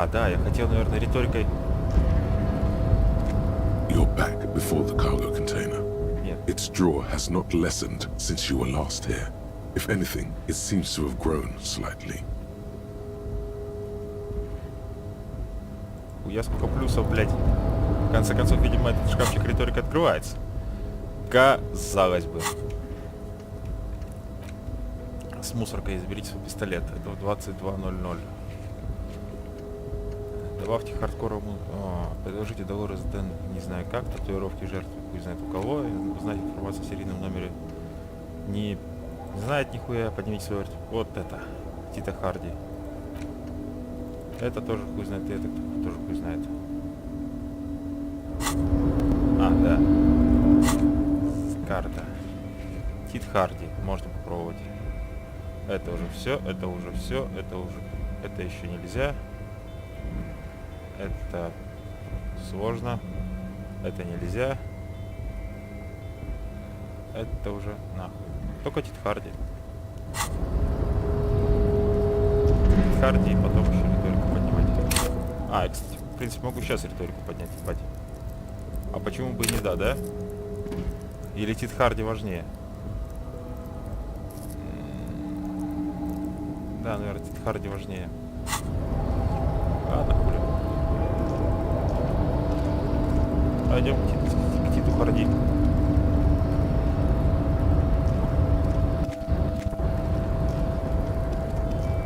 А, да, я хотел, наверное, риторикой... You're back before the cargo container. Нет. Its draw has not lessened since you were last here. If anything, it seems to have grown slightly. Я сколько плюсов, блядь. В конце концов, видимо, этот шкафчик риторика открывается. Казалось бы. С мусоркой изберите свой пистолет. Это в 22:00. Добавьте хардкоровую... предложите Долорес Дэн, не знаю как, татуировки жертвы, хуй знает у кого. Узнать информацию о серийном номере. Не знает нихуя, поднимите свой арт. Вот это. Тита Харди. Это тоже хуй знает, и это тоже хуй знает. А, да. Карта. Тит Харди. Можно попробовать. Это уже все, это уже все, это уже... Это еще нельзя. Это сложно. Это нельзя. Это уже нахуй. Только Тит Харди. Тит Харди и потом еще риторику поднимать. А, я, кстати, в принципе, могу сейчас риторику поднять, ебать. А почему бы и не да? Или Тит Харди важнее? Да, наверное, Тит Харди важнее. Ладно, хули. Пойдем к Титу Харди.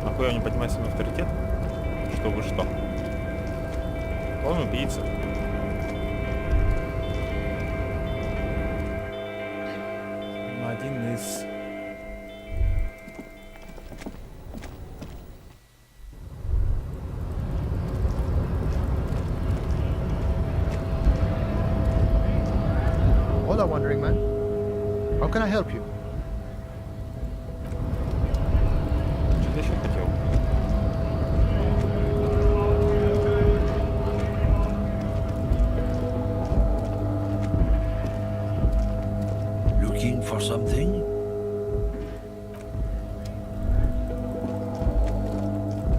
Нахуя не поднимать свой авторитет? Чтобы что? Он убийца. Один из... Hola, wandering man. How can I help you? Что ты еще хотел? Looking for something?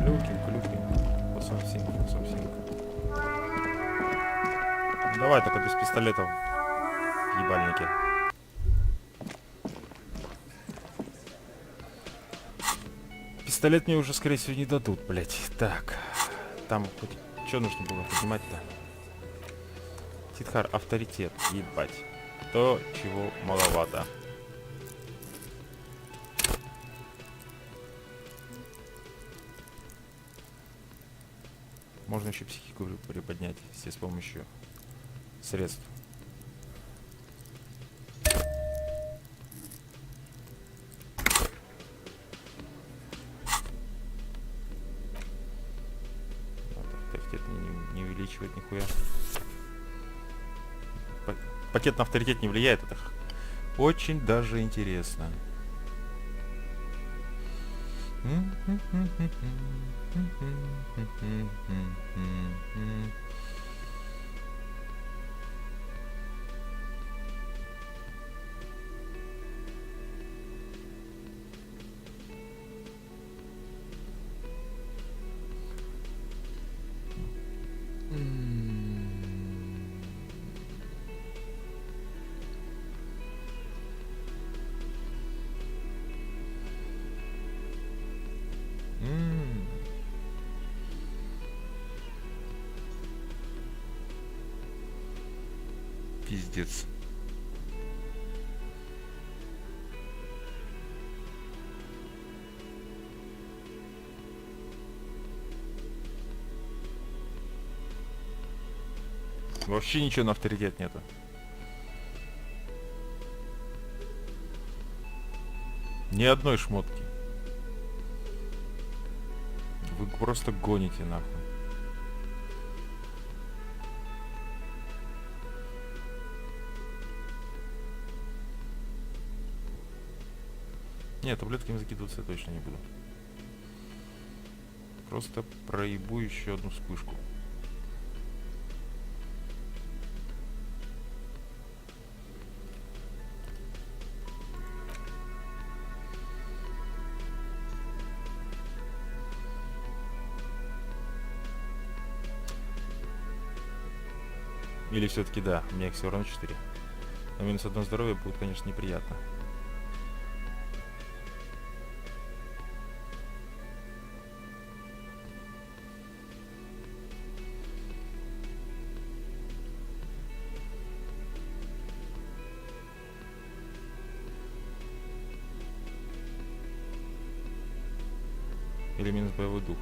Клюкин. Совсем. Давай только без пистолетов, ебальники. Пистолет мне уже, скорее всего, не дадут, блять. Так, там хоть что нужно было поднимать-то? Титхар, авторитет, ебать. То, чего маловато. Можно еще психику приподнять, все с помощью средств. Авторитет не увеличивает нихуя. Пакет на авторитет не влияет, это очень даже интересно. Пиздец. Вообще ничего на авторитет нету. Ни одной шмотки. Вы просто гоните нахуй. Нет, таблетками закидываться я точно не буду. Просто проебу еще одну вспышку. Или все-таки да, у меня их все равно 4. Но минус 1 здоровье будет, конечно, неприятно. Или минус боевой дух.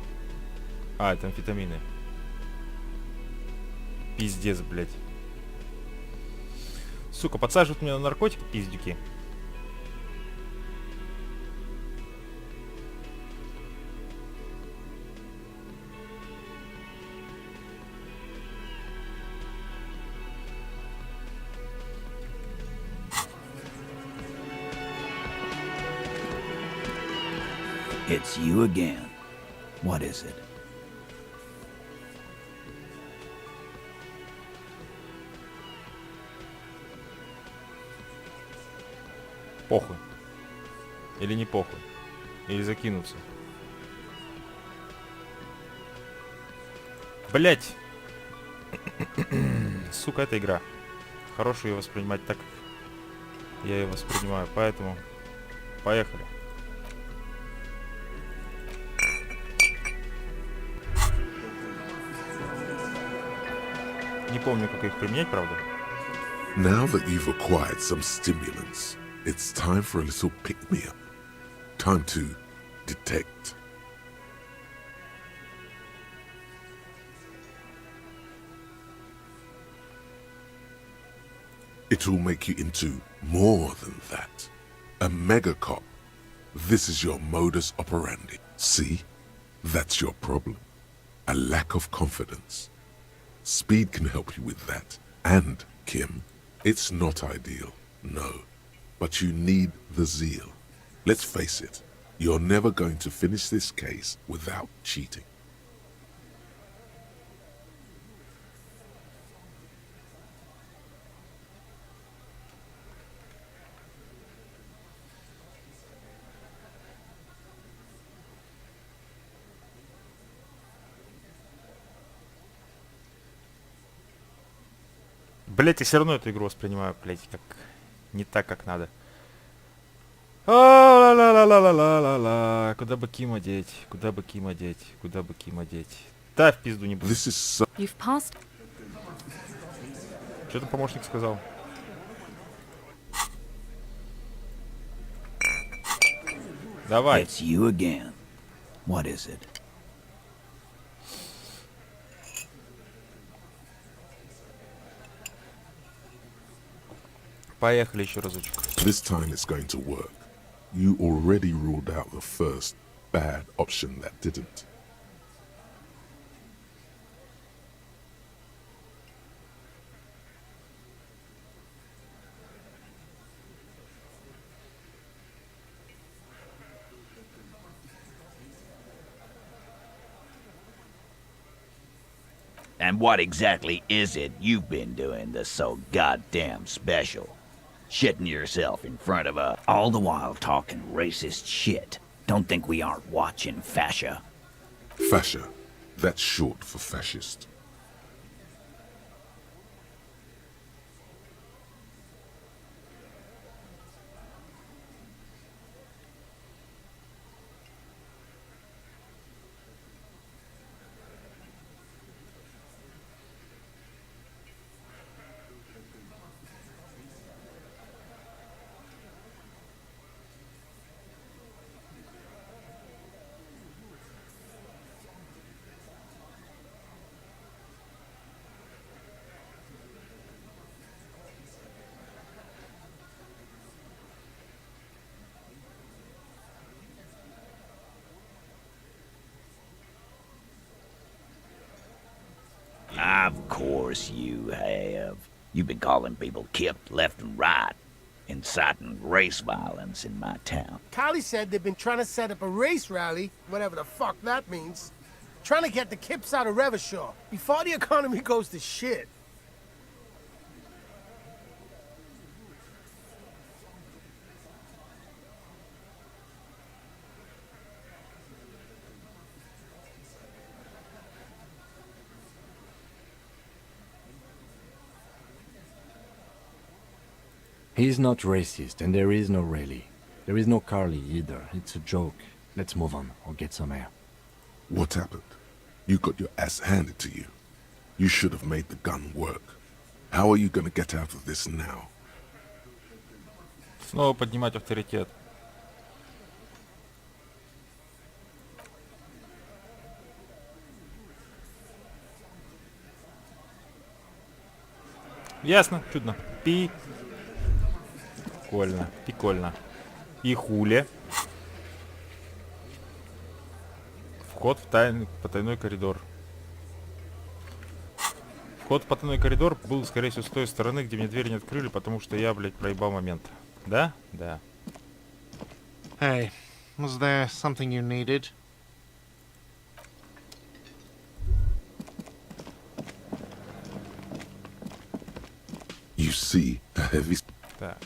А, это амфетамины. Пиздец, блядь. Сука, подсаживают меня на наркотик, пиздюки. It's you again. What is it? Похуй. Или не похуй. Или закинуться. Блять. Сука, эта игра. Хорошую ее воспринимать так, как я ее воспринимаю. Поэтому поехали. Не помню, как их применять, правда. Now that you've acquired some stimulants, it's time for a little pick-me-up. Time to detect. It'll make you into more than that. A mega cop. This is your modus operandi. See? That's your problem. A lack of confidence. Speed can help you with that. And, Kim, it's not ideal, no. But you need the zeal. Let's face it, you're never going to finish this case without cheating. Блять, я все равно эту игру воспринимаю, блять, как не так, как надо. Ла-ла-ла-ла-ла-ла-ла-ла. Куда бы Кима деть? Куда бы Кима деть? Куда бы Кима деть? Да, в пизду не буду. This is so You've passed. Что там помощник сказал? Давай. It's you again. What is it? Поехали еще разочек. This time it's going to work. You already ruled out the first bad option that didn't. And what exactly is it you've been doing that's so goddamn special? Shitting yourself in front of us, all the while talking racist shit. Don't think we aren't watching, fascia. Fascia. That's short for fascist. Of course you have. You've been calling people Kip left and right, inciting race violence in my town. Kylie said they've been trying to set up a race rally, whatever the fuck that means. Trying to get the Kips out of Revachol before the economy goes to shit. He's not racist, and there is no Rayleigh. There is no Carly either. It's a joke. Let's move on, or get some air. What happened? You got your ass handed to you. You should have made the gun work. How are you gonna get out of this now? Снова поднимать авторитет. Ясно, чудно. Прикольно, прикольно. И хули. Вход в потайной коридор. Вход в потайной коридор был, скорее всего, с той стороны, где мне дверь не открыли, потому что я, блядь, проебал момент. Да? Да. Hey, was there something you needed? You see a heavy... Так.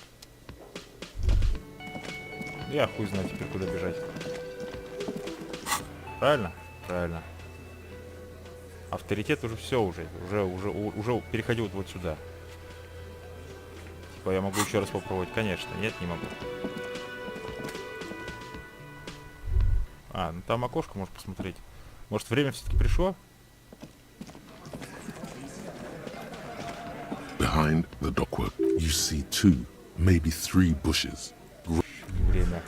Я хуй знаю теперь, куда бежать. Правильно? Правильно. Авторитет уже все уже переходил вот сюда. Типа я могу еще раз попробовать, конечно. Нет, не могу. А, ну там окошко можешь посмотреть. Может, время все-таки пришло? Behind the dockwork, you see 2, maybe 3 bushes. Не время.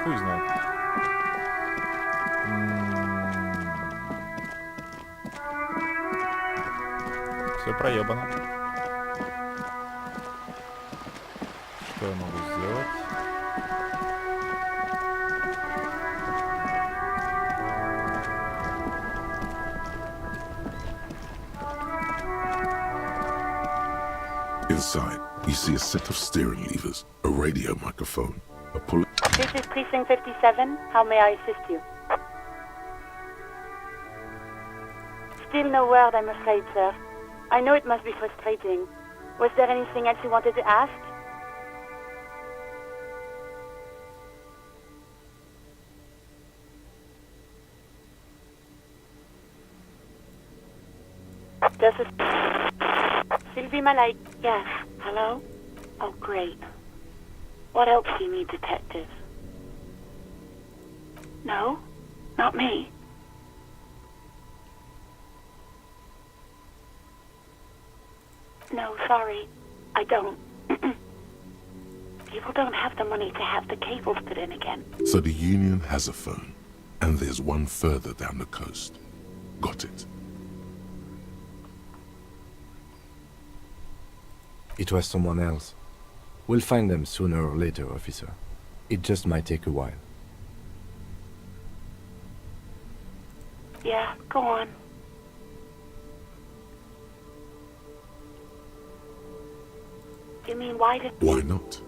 Хуй знает. Все проебано. Что я могу сделать? Inside, you see a set of steering levers, a radio microphone, a pull... This is Precinct 57. How may I assist you? Still no word, I'm afraid, sir. I know it must be frustrating. Was there anything else you wanted to ask? This is Sylvie Malay. Yes. Hello? Oh, great. What else do you need, detective? No? Not me. No, sorry. I don't. People don't have the money to have the cables put in again. So the Union has a phone, and there's one further down the coast. Got it. It was someone else. We'll find them sooner or later, officer. It just might take a while. Yeah, go on. You mean why did... Why not?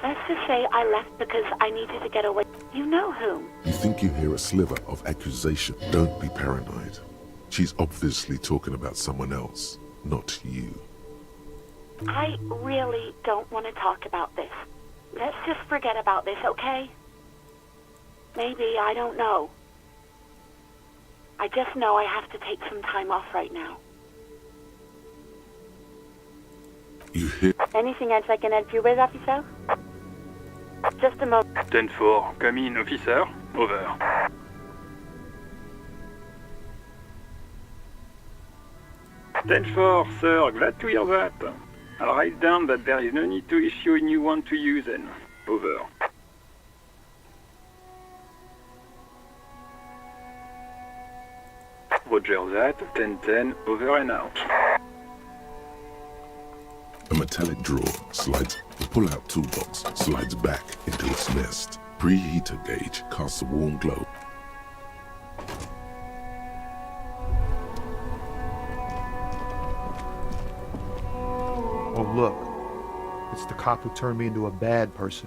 Let's just say I left because I needed to get away. You know whom? You think you hear a sliver of accusation? Don't be paranoid. She's obviously talking about someone else, not you. I really don't want to talk about this. Let's just forget about this, okay? Maybe, I don't know. I just know I have to take some time off right now. You hear... Anything else I can help you with, officer? Just a moment. 10-4, come in, officer. Over. Ten-4, sir, glad to hear that. I'll write down that there is no need to issue a new one to you then. Over. Roger that, 10-10, over and out. A metallic drawer slides, the pull-out toolbox slides back into its nest. Preheater gauge casts a warm glow. Oh, look. It's the cop who turned me into a bad person.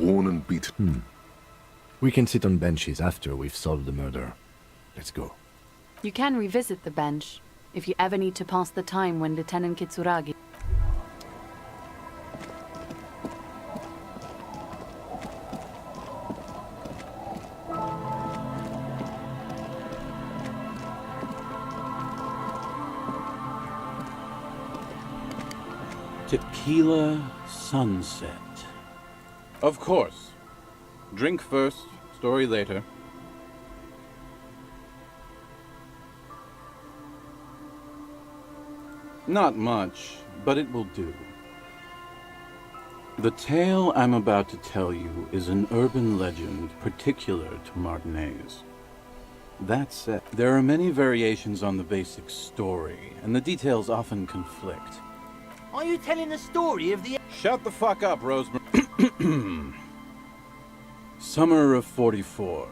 worn and beaten. We can sit on benches after we've solved the murder. Let's go. You can revisit the bench if you ever need to pass the time when Lieutenant Kitsuragi... Tequila sunset. Of course. Drink first, story later. Not much, but it will do. The tale I'm about to tell you is an urban legend particular to Martinez. That said, there are many variations on the basic story, and the details often conflict. Are you telling the story of the... Shut the fuck up, Rosemary. Summer of 44.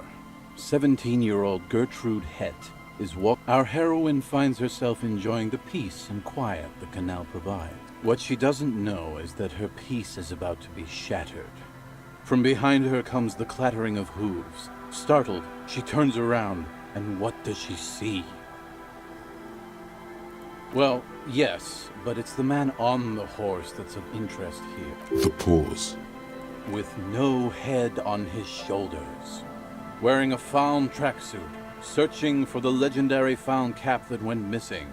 17-year-old Gertrude Het is Our heroine finds herself enjoying the peace and quiet the canal provides. What she doesn't know is that her peace is about to be shattered. From behind her comes the clattering of hooves. Startled, she turns around, and what does she see? Well, yes, but it's the man on the horse that's of interest here. The pause. With no head on his shoulders. Wearing a found tracksuit, searching for the legendary found cap that went missing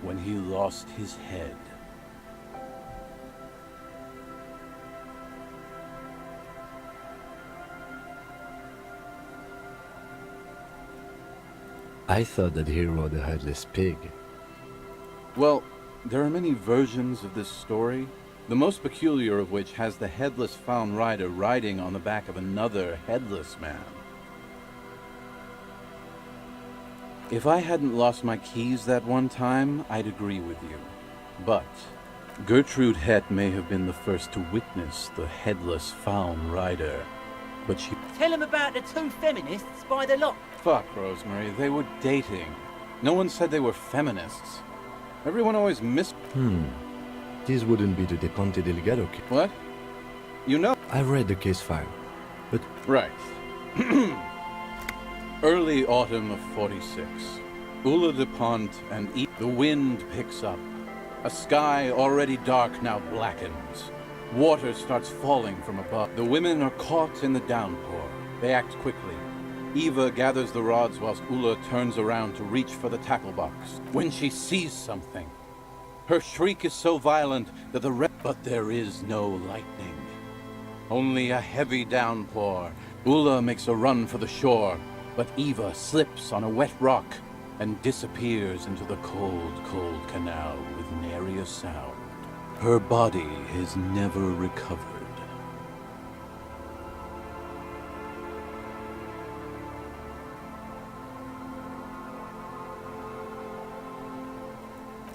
when he lost his head. I thought that he rode a headless pig. Well, there are many versions of this story, the most peculiar of which has the headless found rider riding on the back of another headless man. If I hadn't lost my keys that one time, I'd agree with you. But Gertrude Het may have been the first to witness the headless found rider. But she... Tell him about the two feminists by the lock. Fuck, Rosemary, they were dating. No one said they were feminists. Everyone always This wouldn't be the De Ponte Delgado case. What? You know? I've read the case file, but... Right. Early autumn of 46. Ulla de Pont and the wind picks up. A sky already dark now blackens. Water starts falling from above. The women are caught in the downpour. They act quickly. Eva gathers the rods whilst Ulla turns around to reach for the tackle box. When she sees something, her shriek is so violent that But there is no lightning. Only a heavy downpour. Ulla makes a run for the shore, but Eva slips on a wet rock and disappears into the cold, cold canal with nary a sound. Her body is never recovered.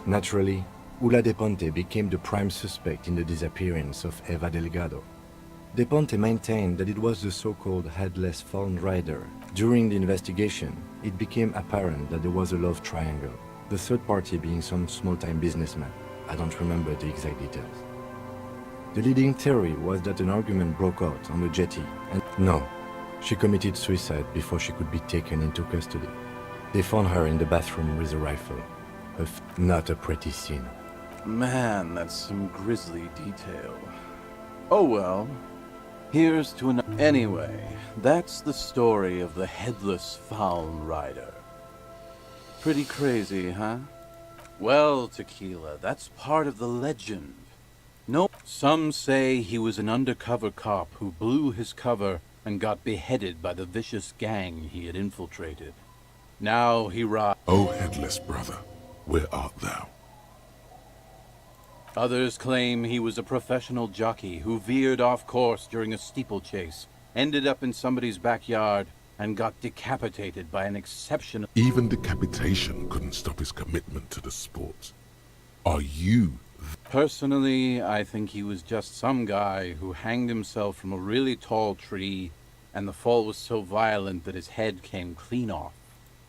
Naturally, Ulla De Ponte became the prime suspect in the disappearance of Eva Delgado. De Ponte maintained that it was the so-called headless found rider. During the investigation, it became apparent that there was a love triangle, the third party being some small-time businessman. I don't remember the exact details. The leading theory was that an argument broke out on the jetty, and no, she committed suicide before she could be taken into custody. They found her in the bathroom with a rifle. Not a pretty scene. Man, that's some grisly detail. Oh well. Here's to another. Anyway, that's the story of the headless found rider. Pretty crazy, huh? Well, Tequila, that's part of the legend. No, some say he was an undercover cop who blew his cover and got beheaded by the vicious gang he had infiltrated. Now he O headless brother, where art thou? Others claim he was a professional jockey who veered off course during a steeplechase, ended up in somebody's backyard, and got decapitated by an exceptional... Even decapitation couldn't stop his commitment to the sport. Are you... Personally, I think he was just some guy who hanged himself from a really tall tree, and the fall was so violent that his head came clean off.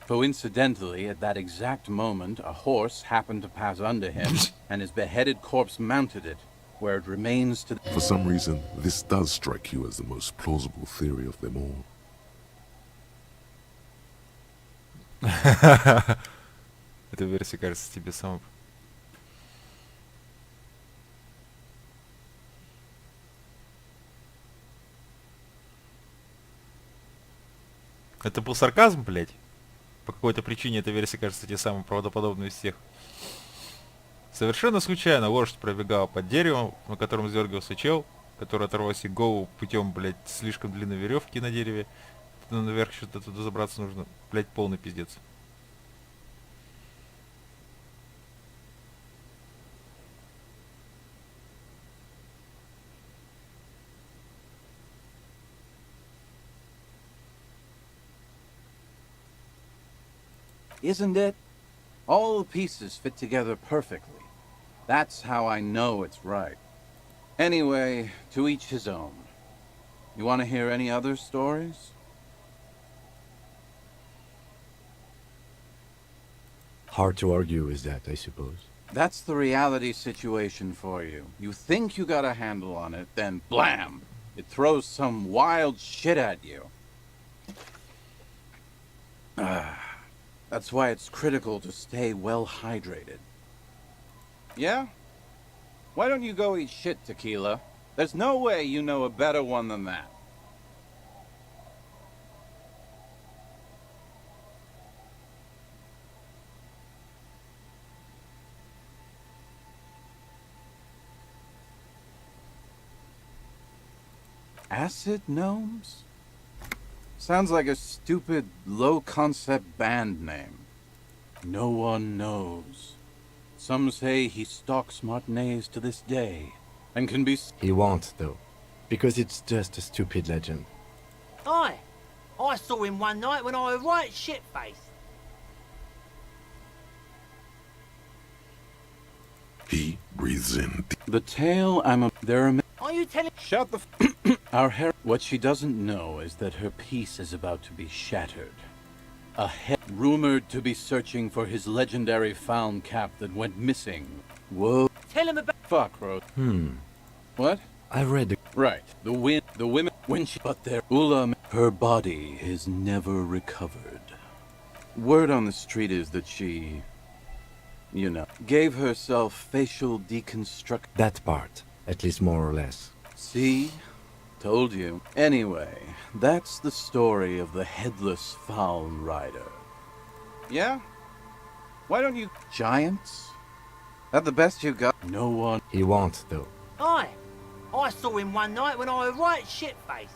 Coincidentally, at that exact moment, a horse happened to pass under him, and his beheaded corpse mounted it. where it remains to... For some reason, this does strike you as the most plausible theory of them all. Эта версия кажется тебе самой... Это был сарказм, блядь? По какой-то причине эта версия кажется тебе самой правдоподобной из всех. Совершенно случайно лошадь пробегала под деревом, на котором сдергивался чел, который оторвал себе голову путем, блядь, слишком длинной веревки на дереве. Наверх что-то туда забраться нужно. Блядь, полный пиздец. Isn't it? All the pieces fit together perfectly. That's how I know it's right. Anyway, to each his own. You want to hear any other stories? Hard to argue with that, I suppose. That's the reality situation for you. You think you got a handle on it, then blam! It throws some wild shit at you. That's why it's critical to stay well hydrated. Yeah? Why don't you go eat shit, Tequila? There's no way you know a better one than that. Acid gnomes? Sounds like a stupid, low-concept band name. No one knows. Some say he stalks Martinez to this day, and can be... He won't, though, because it's just a stupid legend. Aye. I saw him one night when I was right shit-faced. He breathes in. The tale there are... Are you telling... Shut the Our hair... What she doesn't know is that her peace is about to be shattered. A head rumored to be searching for his legendary found cap that went missing. Whoa. Tell him about... Fuck, Rose. What? I read the... Right. The women... When she... But their Ulam... Her body is never recovered. Word on the street is that she... You know, gave herself facial deconstruct... That part, at least more or less. See? Told you. Anyway, that's the story of the headless Faun Rider. Yeah? Why don't you... Giants? That the best you got? No one... He won't, though. Aye. I saw him one night when I was right shit-faced.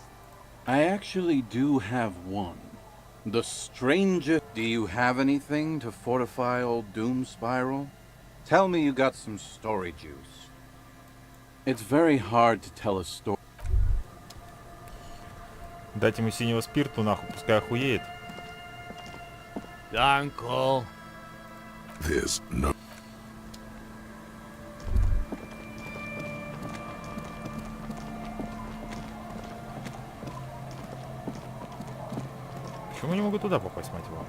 I actually do have one. The stranger... Do you have anything to fortify old Doom Spiral? Tell me you got some story juice. It's very hard to tell a story. Дать ему синего спирту, нахуй, пускай охуеет. Uncle. There's no... Почему не могу туда попасть, мать его?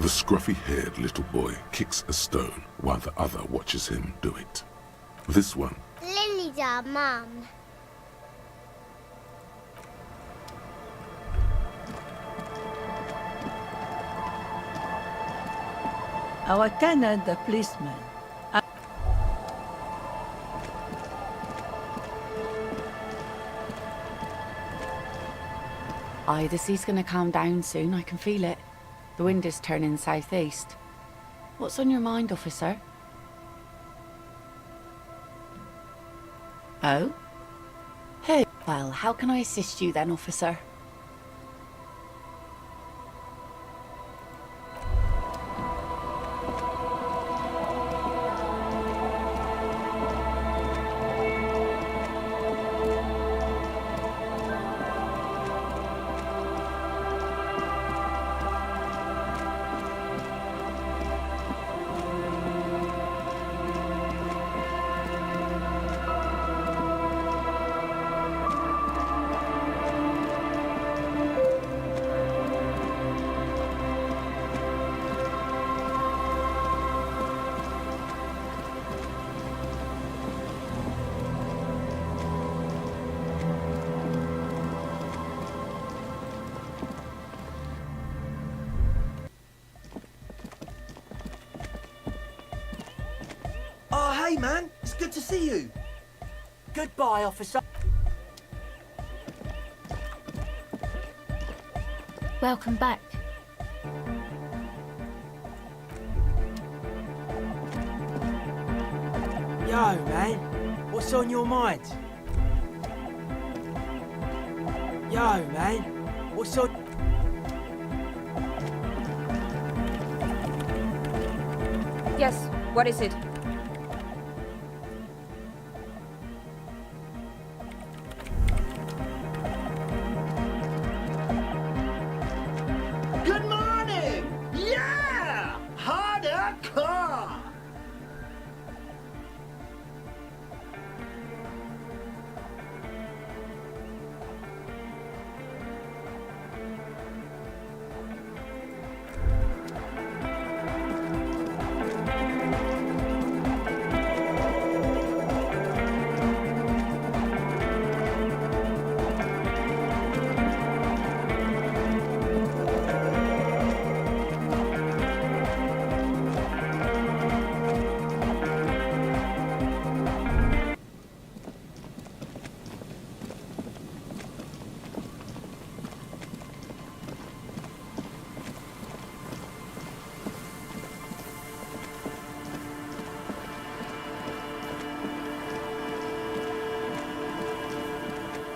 The scruffy-haired little boy kicks a stone while the other watches him do it. This one... Lily's our mum. Our tenant, the policeman. Aye, the sea's gonna calm down soon, I can feel it. The wind is turning southeast. What's on your mind, officer? Oh? Who? Well, how can I assist you then, officer? Hey, man, it's good to see you. Goodbye, officer. Welcome back. Yo, man, what's on your mind? Yo, man, what's on... Yes, what is it? Good morning! Yeah! Harder car!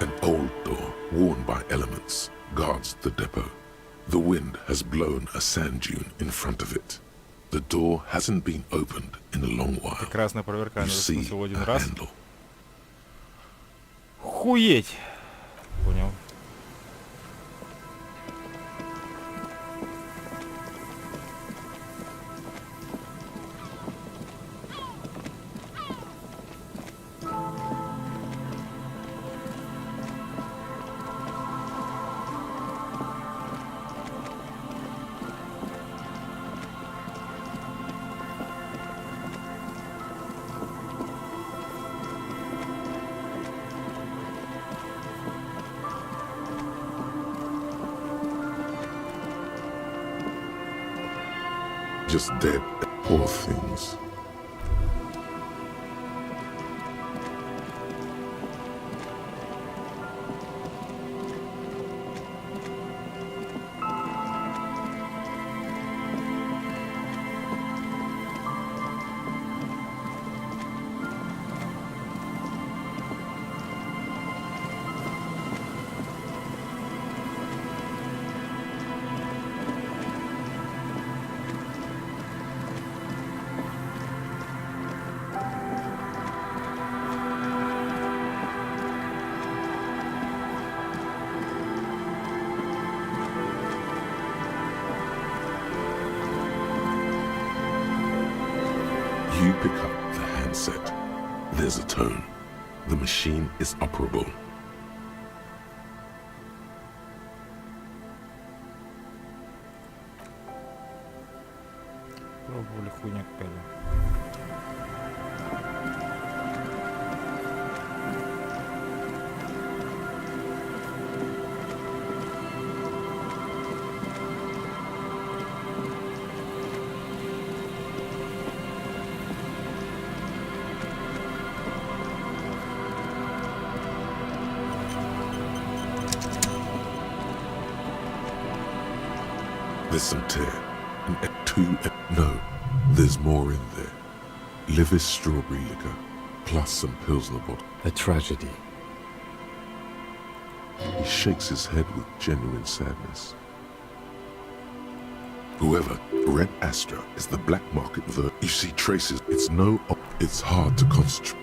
An old door, worn by elements, guards the depot. The wind has blown a sand dune in front of it. The door hasn't been opened in a long while. Прекрасно проверка, You надо see всего один a раз. handle. Хуеть! Понял. Just dead, poor things. You pick up the handset. There's a tone. The machine is operable. Пробовали хуйня какая-то. There's some tear. No, there's more in there. Livis strawberry liquor, plus some Pilsner bottle. A tragedy. He shakes his head with genuine sadness. Whoever, Red Astra is the black market version. You see traces, it's hard to concentrate.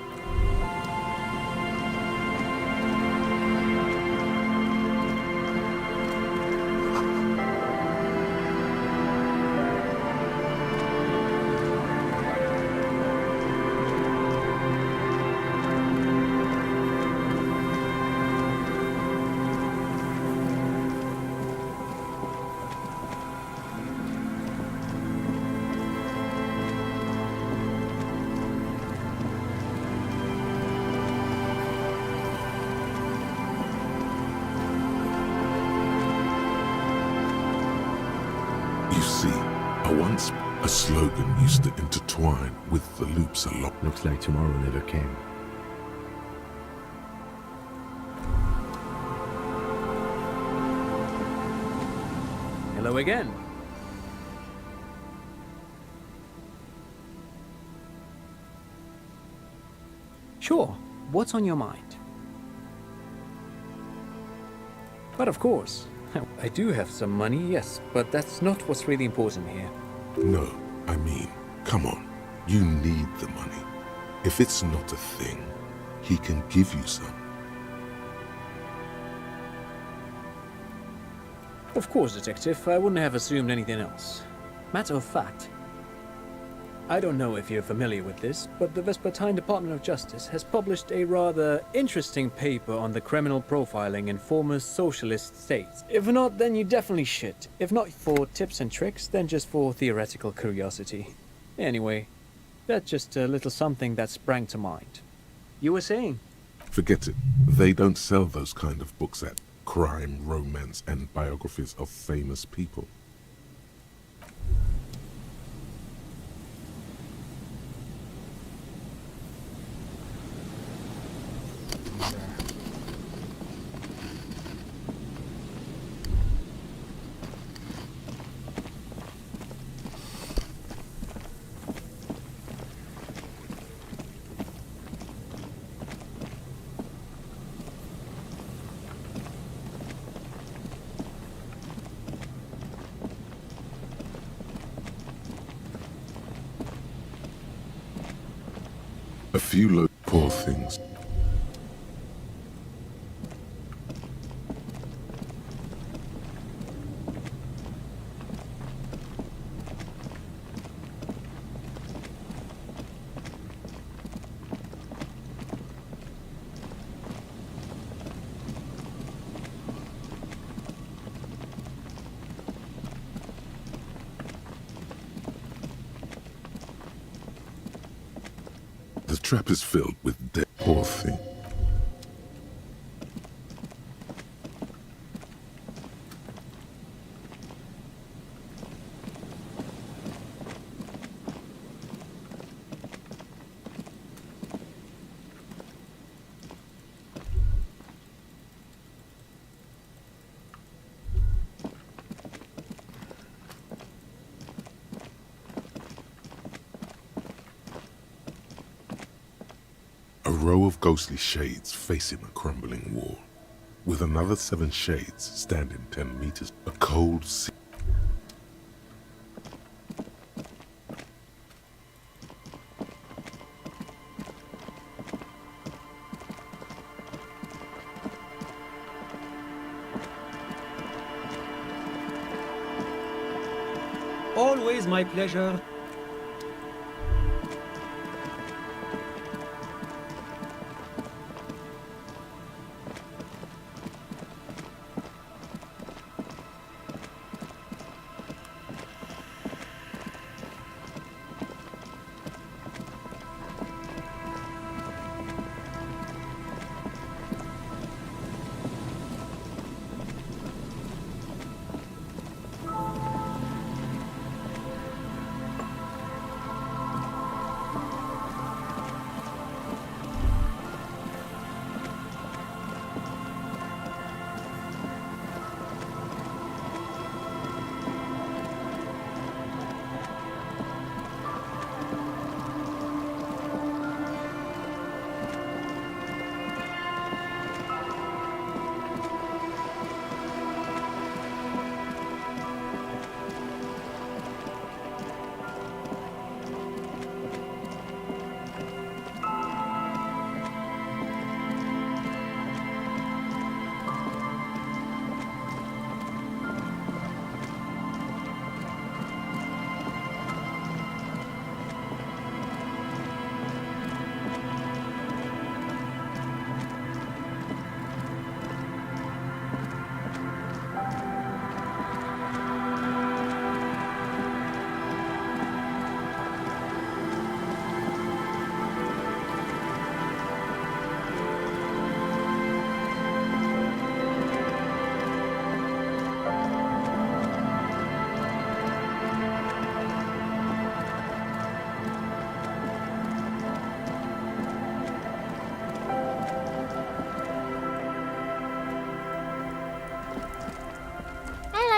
A slogan used to intertwine with the loops along. Looks like tomorrow never came. Hello again. Sure, what's on your mind? But of course, I do have some money, yes, but that's not what's really important here. No, I mean, come on. You need the money. If it's not a thing, he can give you some. Of course, Detective, I wouldn't have assumed anything else. Matter of fact, I don't know if you're familiar with this, but the Vespertine Department of Justice has published a rather interesting paper on the criminal profiling in former socialist states. If not, then you definitely should. If not for tips and tricks, then just for theoretical curiosity. Anyway, that's just a little something that sprang to mind. You were saying? Forget it. They don't sell those kind of books at crime, romance, and biographies of famous people. A few poor things. The trap is filled with dead poor thing. A row of ghostly shades facing a crumbling wall, with another 7 shades standing 10 meters. A cold sea. Always my pleasure.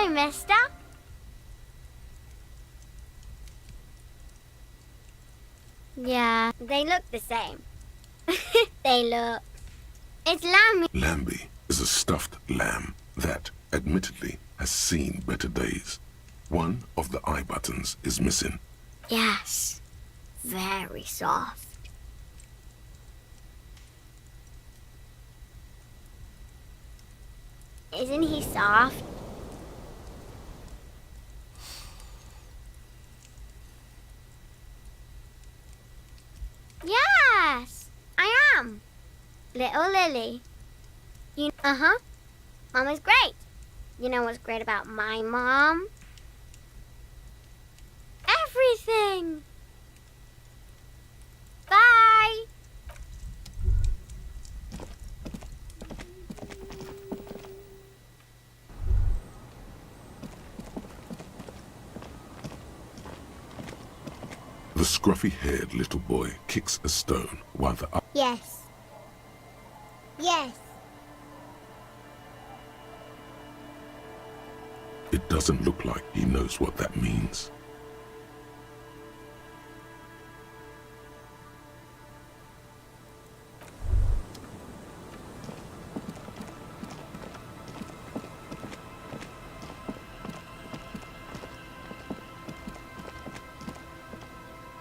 Hi, mister. Yeah, they look the same. They look... It's Lammy. Lambie is a stuffed lamb that, admittedly, has seen better days. One of the eye buttons is missing. Yes. Very soft. Isn't he soft? Yes, I am. Little Lily. Uh-huh. Mom is great. You know what's great about my mom? Everything. Bye. The scruffy-haired little boy kicks a stone while the Yes. Yes. It doesn't look like he knows what that means.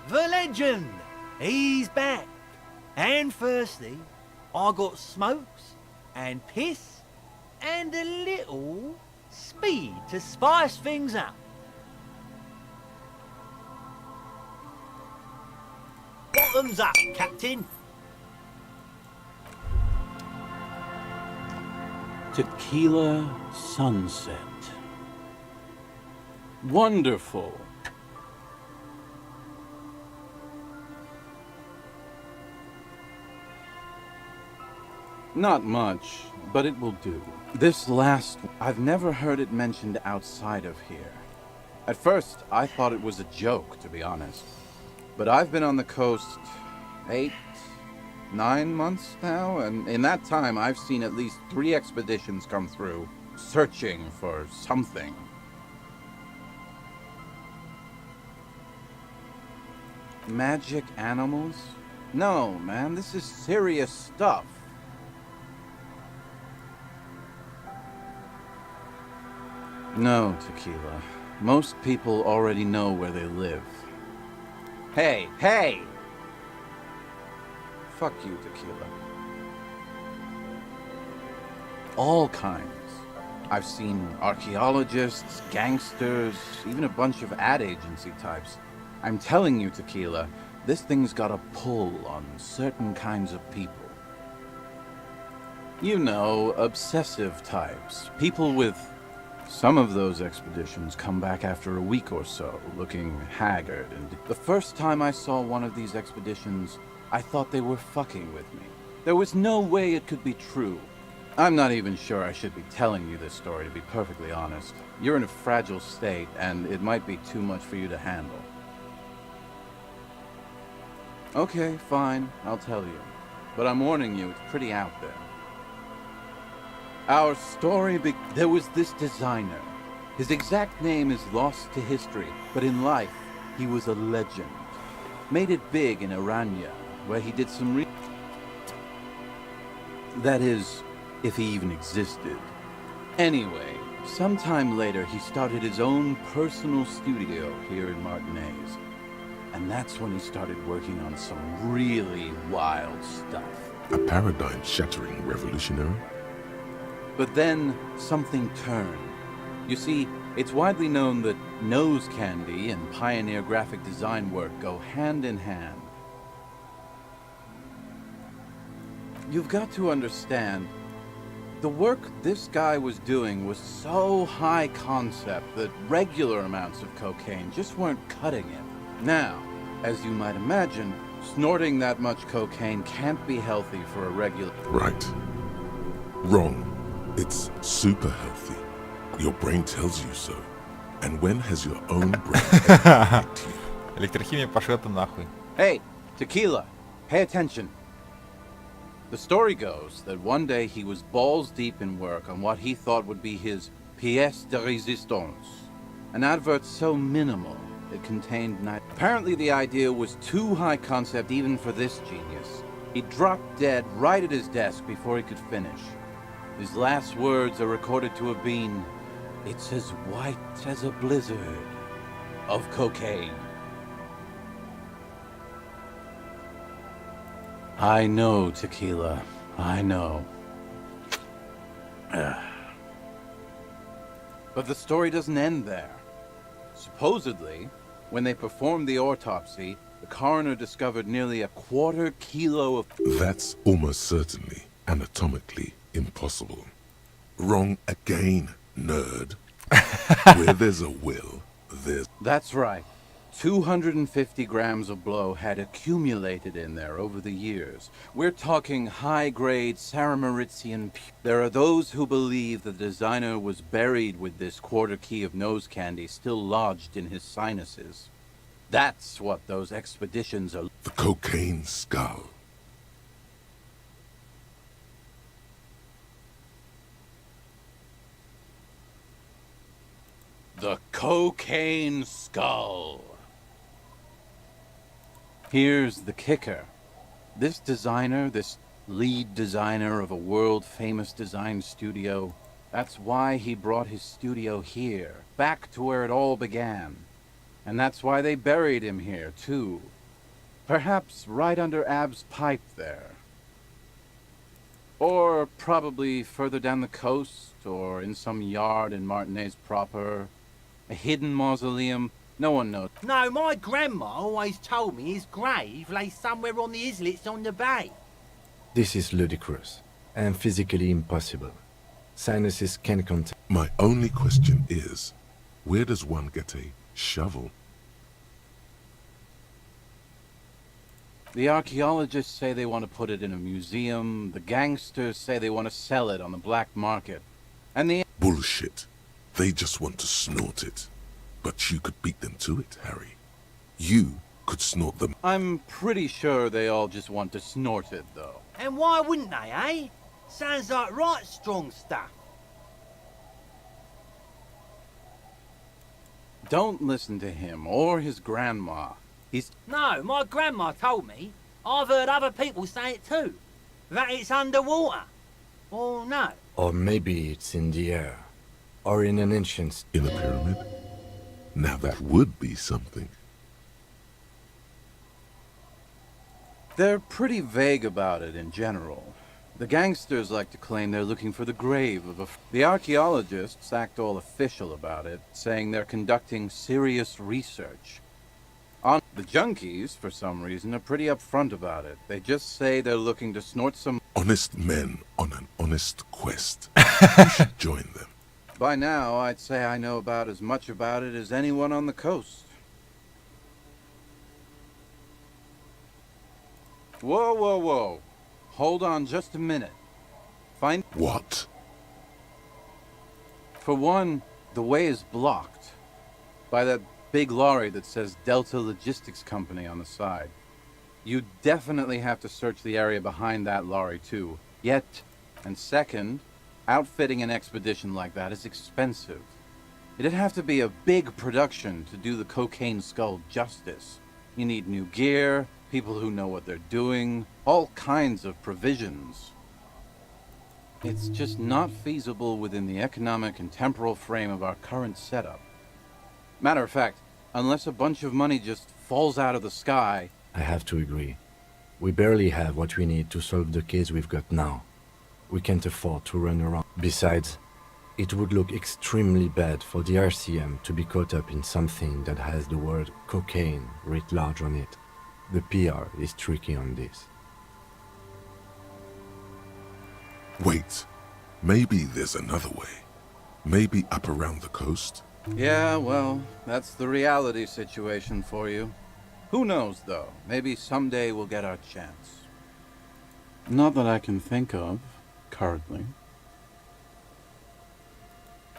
The legend! He's back. And firstly, I got smokes and piss and a little speed to spice things up. Bottoms up, Captain. Tequila sunset. Wonderful. Not much, but it will do. This last... I've never heard it mentioned outside of here. At first, I thought it was a joke, to be honest. But I've been on the coast 8, 9 months now, and in that time I've seen at least 3 expeditions come through, searching for something. Magic animals? No, man, this is serious stuff. No, Tequila. Most people already know where they live. Hey, hey! Fuck you, Tequila. All kinds. I've seen archaeologists, gangsters, even a bunch of ad agency types. I'm telling you, Tequila, this thing's got a pull on certain kinds of people. You know, obsessive types. People with... Some of those expeditions come back after a week or so, looking haggard, and the first time I saw one of these expeditions, I thought they were fucking with me. There was no way it could be true. I'm not even sure I should be telling you this story, to be perfectly honest. You're in a fragile state, and it might be too much for you to handle. Okay, fine, I'll tell you. But I'm warning you, it's pretty out there. Our story there was this designer. His exact name is lost to history, but in life, he was a legend. Made it big in Aranya, where he did some That is, if he even existed. Anyway, sometime later, he started his own personal studio here in Martinez. And that's when he started working on some really wild stuff. A paradigm-shattering revolutionary? But then, something turned. You see, it's widely known that nose candy and pioneer graphic design work go hand in hand. You've got to understand, the work this guy was doing was so high concept that regular amounts of cocaine just weren't cutting it. Now, as you might imagine, snorting that much cocaine can't be healthy for a regular... Right. Wrong. It's super healthy. Your brain tells you so. And when has your own brain ever lied to you? Электрохимия пошла-то нахуй. Hey, Tequila, pay attention. The story goes that one day he was balls deep in work on what he thought would be his pièce de résistance. An advert so minimal, it contained not. Apparently the idea was too high concept even for this genius. He dropped dead right at his desk before he could finish. His last words are recorded to have been, "It's as white as a blizzard of cocaine." I know, Tequila. I know. But the story doesn't end there. Supposedly, when they performed the autopsy, the coroner discovered nearly a quarter kilo of... That's almost certainly anatomically impossible. Wrong again, nerd. Where there's a will, there's... That's right. 250 grams of blow had accumulated in there over the years. We're talking high-grade Saramaritsian. There are those who believe the designer was buried with this quarter key of nose candy still lodged in his sinuses. That's what those expeditions are. The cocaine skull. The cocaine skull. Here's the kicker. This designer, this lead designer of a world-famous design studio, that's why he brought his studio here, back to where it all began. And that's why they buried him here, too. Perhaps right under Ab's pipe there. Or probably further down the coast, or in some yard in Martinez proper. A hidden mausoleum. No one knows. No, my grandma always told me his grave lay somewhere on the islets on the bay. This is ludicrous and physically impossible. Sinuses can contain... My only question is, where does one get a shovel? The archaeologists say they want to put it in a museum. The gangsters say they want to sell it on the black market. And the... Bullshit. They just want to snort it. But you could beat them to it, Harry. You could snort them. I'm pretty sure they all just want to snort it, though. And why wouldn't they, eh? Sounds like right strong stuff. Don't listen to him or his grandma. He's... No, my grandma told me. I've heard other people say it too. That it's underwater. Or no. Or maybe it's in the air. Or in an ancient... In a pyramid? Now that would be something. They're pretty vague about it in general. The gangsters like to claim they're looking for the grave of a... The archaeologists act all official about it, saying they're conducting serious research. The junkies, for some reason, are pretty upfront about it. They just say they're looking to snort some... Honest men on an honest quest. You should join them. By now, I'd say I know about as much about it as anyone on the coast. Whoa, whoa, whoa. Hold on just a minute. Find... What? For one, the way is blocked by that big lorry that says Delta Logistics Company on the side. You definitely have to search the area behind that lorry, too. Yet, and second, outfitting an expedition like that is expensive. It'd have to be a big production to do the cocaine skull justice. You need new gear, people who know what they're doing, all kinds of provisions. It's just not feasible within the economic and temporal frame of our current setup. Matter of fact, unless a bunch of money just falls out of the sky... I have to agree. We barely have what we need to solve the case we've got now. We can't afford to run around. Besides, it would look extremely bad for the RCM to be caught up in something that has the word cocaine writ large on it. The PR is tricky on this. Wait, maybe there's another way. Maybe up around the coast? Yeah, well, that's the reality situation for you. Who knows, though? Maybe someday we'll get our chance. Not that I can think of, currently.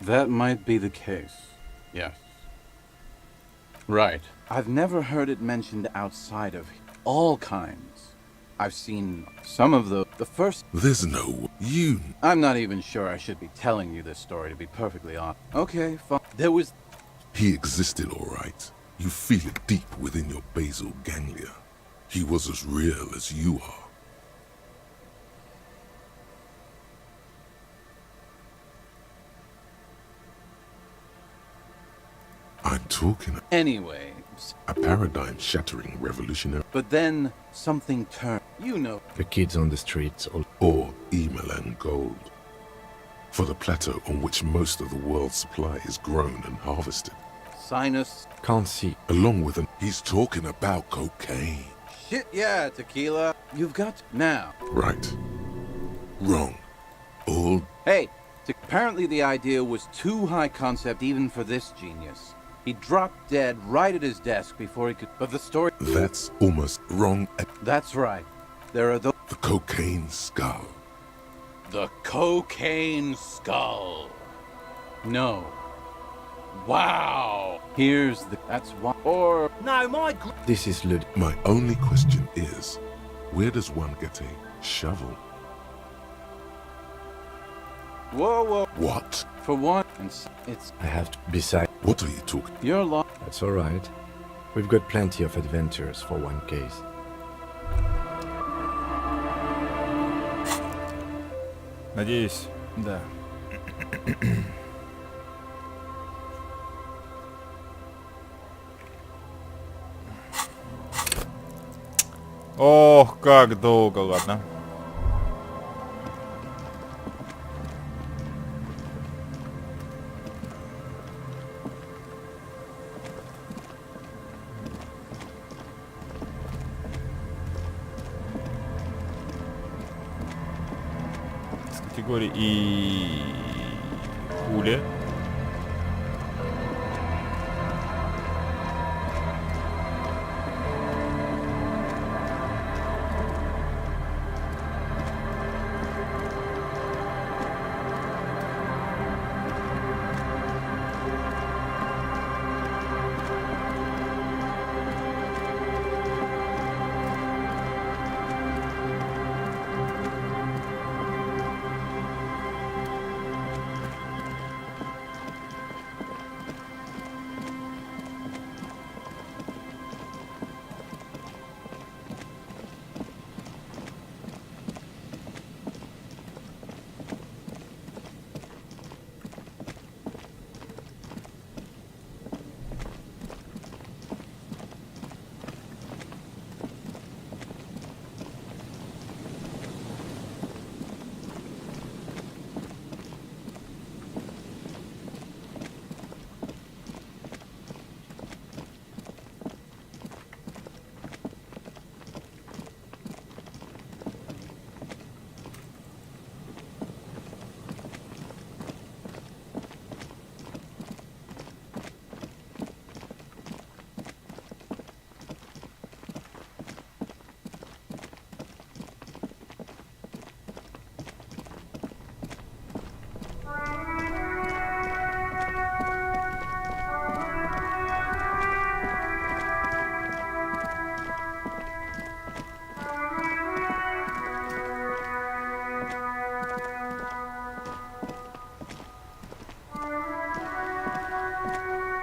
That might be the case, yes. Right. I've never heard it mentioned outside of all kinds. I've seen some of the first... There's no... You... I'm not even sure I should be telling you this story, to be perfectly honest. Okay, fine. There was... He existed, all right. You feel it deep within your basal ganglia. He was as real as you are. I'm talking... Anyway... A paradigm-shattering revolutionary... But then, something turned. You know... The kids on the streets or email and gold. For the plateau on which most of the world's supply is grown and harvested. Sinus... Can't see. Along with he's talking about cocaine. Shit, yeah, tequila. You've got... Now. Right. Wrong. All... Hey, apparently the idea was too high concept even for this genius. He dropped dead right at his desk before he could... But the story... That's almost wrong. That's right. There are the cocaine skull. The cocaine skull. No. Wow. Here's the... That's why... Or... No, my... This is Lud... My only question is, where does one get a shovel? Whoa, whoa. What? For one, it's... I have to... Besides... What are you talking? You're lost. That's all right. We've got plenty of adventures for one case. Надеюсь, да. Ох, как долго, ладно. Категории и пуля.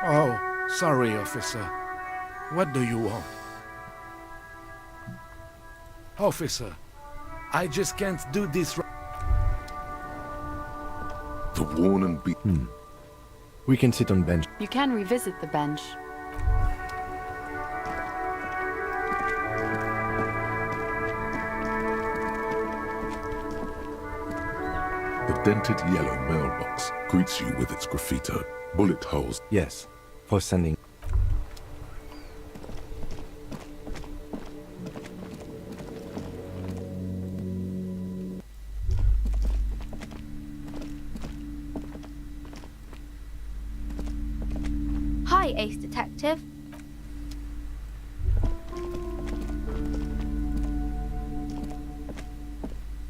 Oh, sorry, officer. What do you want? Officer, I just can't do this. The worn and beaten. We can sit on bench. You can revisit the bench. The dented yellow mailbox greets you with its graffito. Bullet holes. Yes, for sending. Hi, Ace Detective.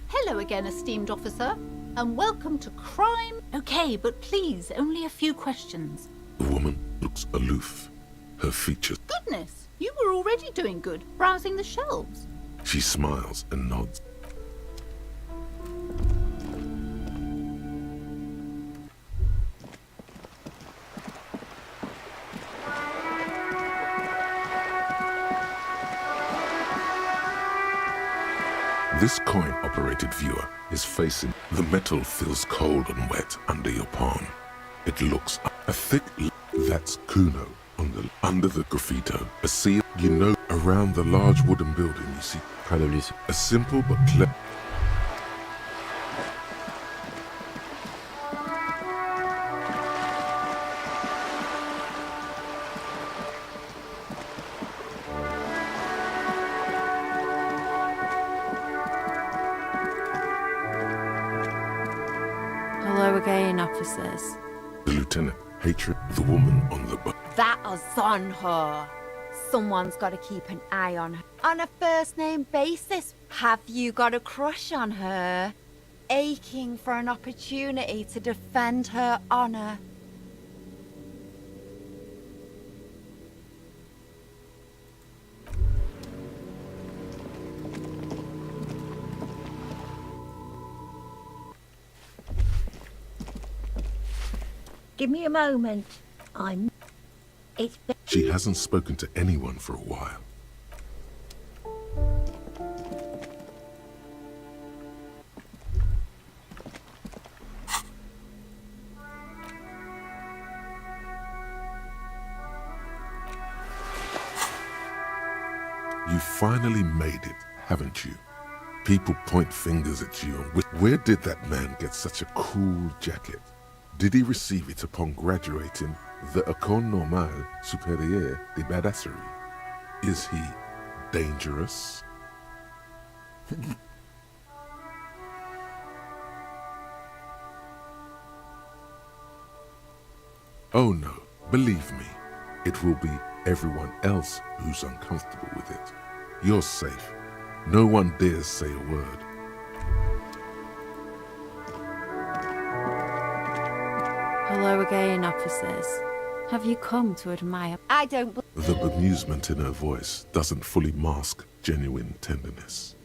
Hello again, esteemed officer, and welcome to crime. Okay, but please, only a few questions. The woman looks aloof. Her features. Goodness, you were already doing good, browsing the shelves. She smiles and nods. This coin-operated viewer is facing the metal feels cold and wet under your palm. It looks a thick that's Kuno under the graffito. A seal, you know, around the large wooden building you see. Probably a simple but clever. Hello again, officers. The lieutenant, hatred, the woman on the bus. That is on her. Someone's got to keep an eye on her. On a first-name basis. Have you got a crush on her? Aching for an opportunity to defend her honor. Give me a moment. It's... She hasn't spoken to anyone for a while. You finally made it, haven't you? People point fingers at you. Where did that man get such a cool jacket? Did he receive it upon graduating the École Normale Supérieure de Badasserie? Is he dangerous? Oh no, believe me, it will be everyone else who's uncomfortable with it. You're safe. No one dares say a word. Hello again, officers. Have you come to admire? I don't. The bemusement in her voice doesn't fully mask genuine tenderness.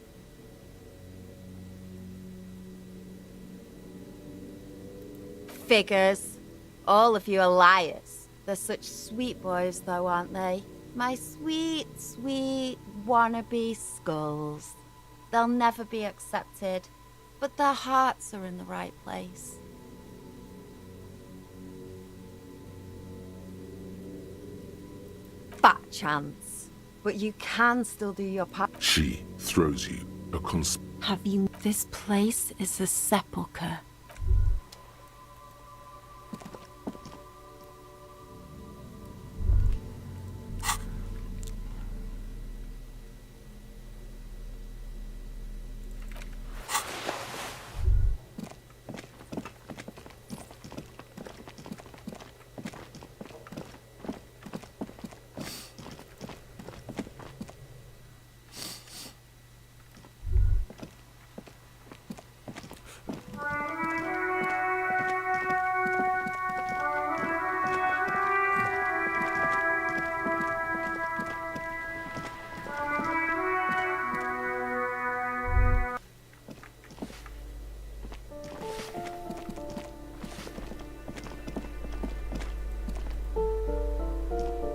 Figures. All of you are liars. They're such sweet boys, though, aren't they? My sweet, sweet wannabe skulls. They'll never be accepted, but their hearts are in the right place. Fat chance, but you can still do your part. She throws you a Have you? This place is a sepulchre.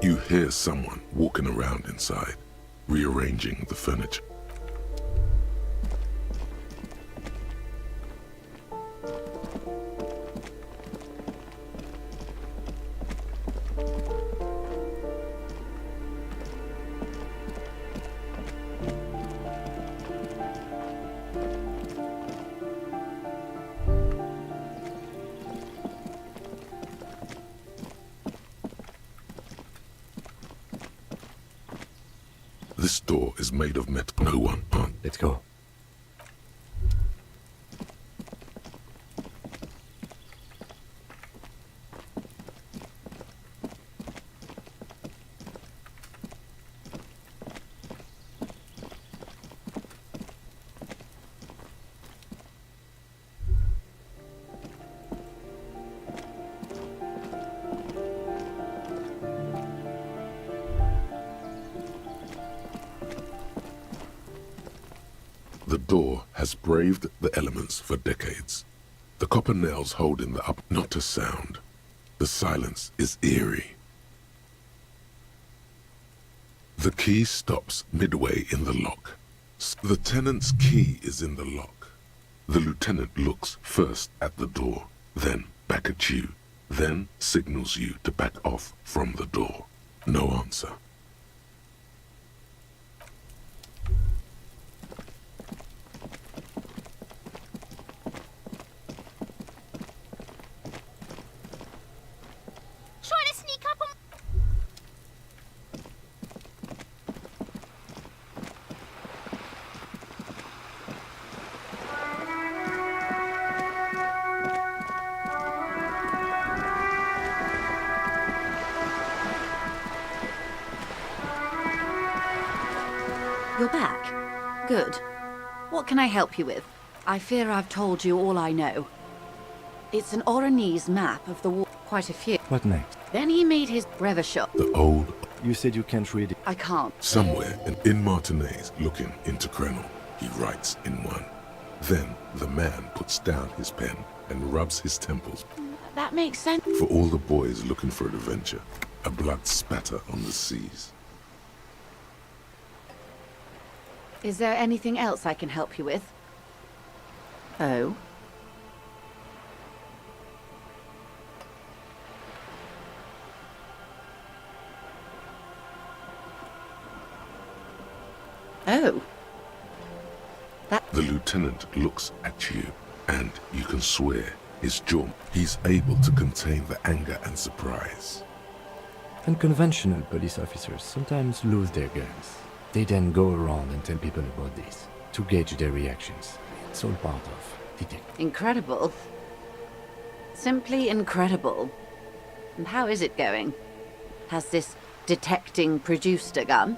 You hear someone walking around inside, rearranging the furniture. This door is made of metal. No one can't. Let's go. has braved the elements for decades. The copper nails hold in the up, not a sound. The silence is eerie. The key stops midway in the lock. The tenant's key is in the lock. The lieutenant looks first at the door, then back at you, then signals you to back off from the door. No answer. Trying to sneak up on... You're back. Good. What can I help you with? I fear I've told you all I know. It's an Oranese map of the war. Quite a few. What next? Then he made his brevashot. The old... You said you can't read it. I can't. Somewhere in Martinez, looking into Krenel, he writes in one. Then the man puts down his pen and rubs his temples. That makes sense. For all the boys looking for adventure, a blood spatter on the seas. Is there anything else I can help you with? Oh? Oh. The lieutenant looks at you, and you can swear his jaw. He's able to contain the anger and surprise. Unconventional police officers sometimes lose their guns. They then go around and tell people about this, to gauge their reactions. It's all part of detecting. Incredible. Simply incredible. And how is it going? Has this detecting produced a gun?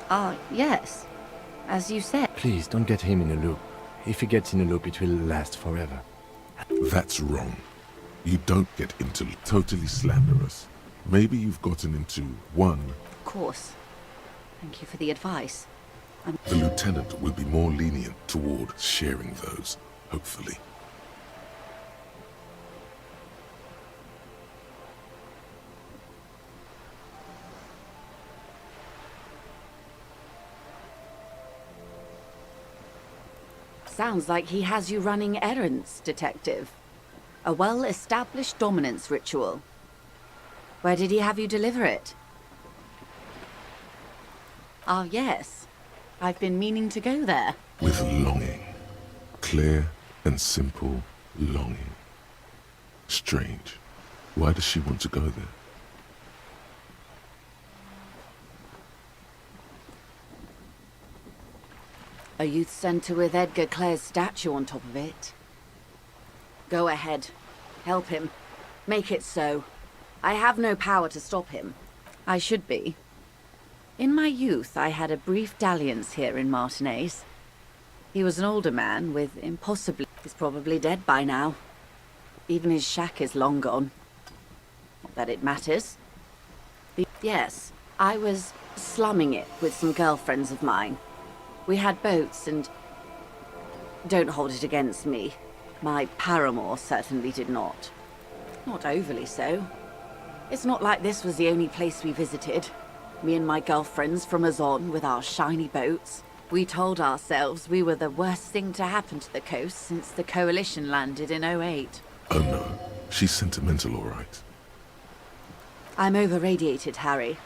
Ah, yes. As you said. Please, don't get him in a loop. If he gets in a loop, it will last forever. That's wrong. You don't get into totally slanderous. Maybe you've gotten into one. Of course. Thank you for the advice. The lieutenant will be more lenient toward sharing those, hopefully. Sounds like he has you running errands, Detective. A well-established dominance ritual. Where did he have you deliver it? Ah, yes. I've been meaning to go there. With longing. Clear and simple longing. Strange. Why does she want to go there? A youth centre with Edgar Clare's statue on top of it. Go ahead. Help him. Make it so. I have no power to stop him. I should be. In my youth, I had a brief dalliance here in Martinez. He was an older man with impossibly... He's probably dead by now. Even his shack is long gone. Not that it matters. Yes, I was slumming it with some girlfriends of mine. We had boats and... Don't hold it against me. My paramour certainly did not. Not overly so. It's not like this was the only place we visited. Me and my girlfriends from Azon with our shiny boats. We told ourselves we were the worst thing to happen to the coast since the Coalition landed in '08. Oh no, she's sentimental, all right. I'm over-radiated, Harry.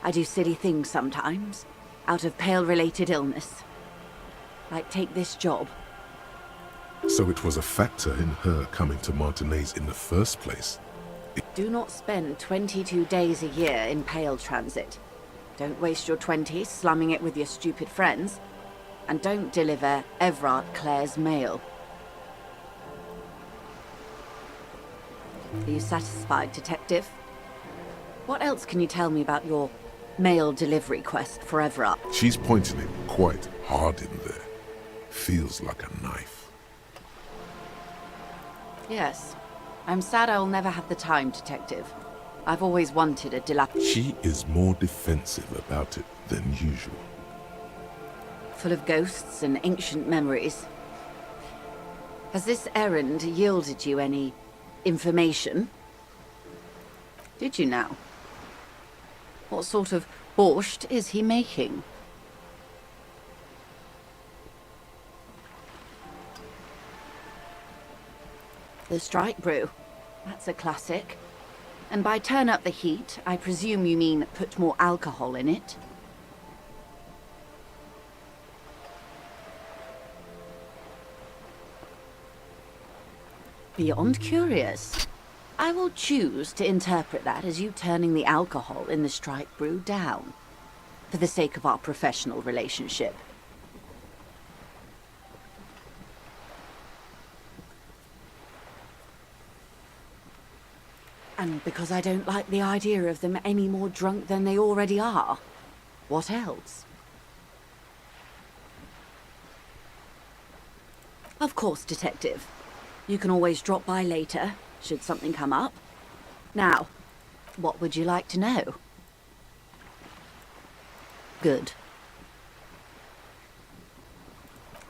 I do silly things sometimes, out of pale-related illness. Like take this job. So it was a factor in her coming to Martinez in the first place. Do not spend 22 days a year in pale transit. Don't waste your 20s slumming it with your stupid friends. And don't deliver Everard Clare's mail. Are you satisfied, Detective? What else can you tell me about your mail delivery quest for Everard? She's pointing it quite hard in there. Feels like a knife. Yes, I'm sad I'll never have the time, Detective. I've always wanted a She is more defensive about it than usual. full of ghosts and ancient memories. Has this errand yielded you any information? Did you now? What sort of borscht is he making? The Strike Brew. That's a classic. And by turn up the heat, I presume you mean put more alcohol in it? Beyond curious. I will choose to interpret that as you turning the alcohol in the Strike Brew down, for the sake of our professional relationship. And because I don't like the idea of them any more drunk than they already are. What else? Of course, Detective. You can always drop by later, should something come up. Now, what would you like to know? Good.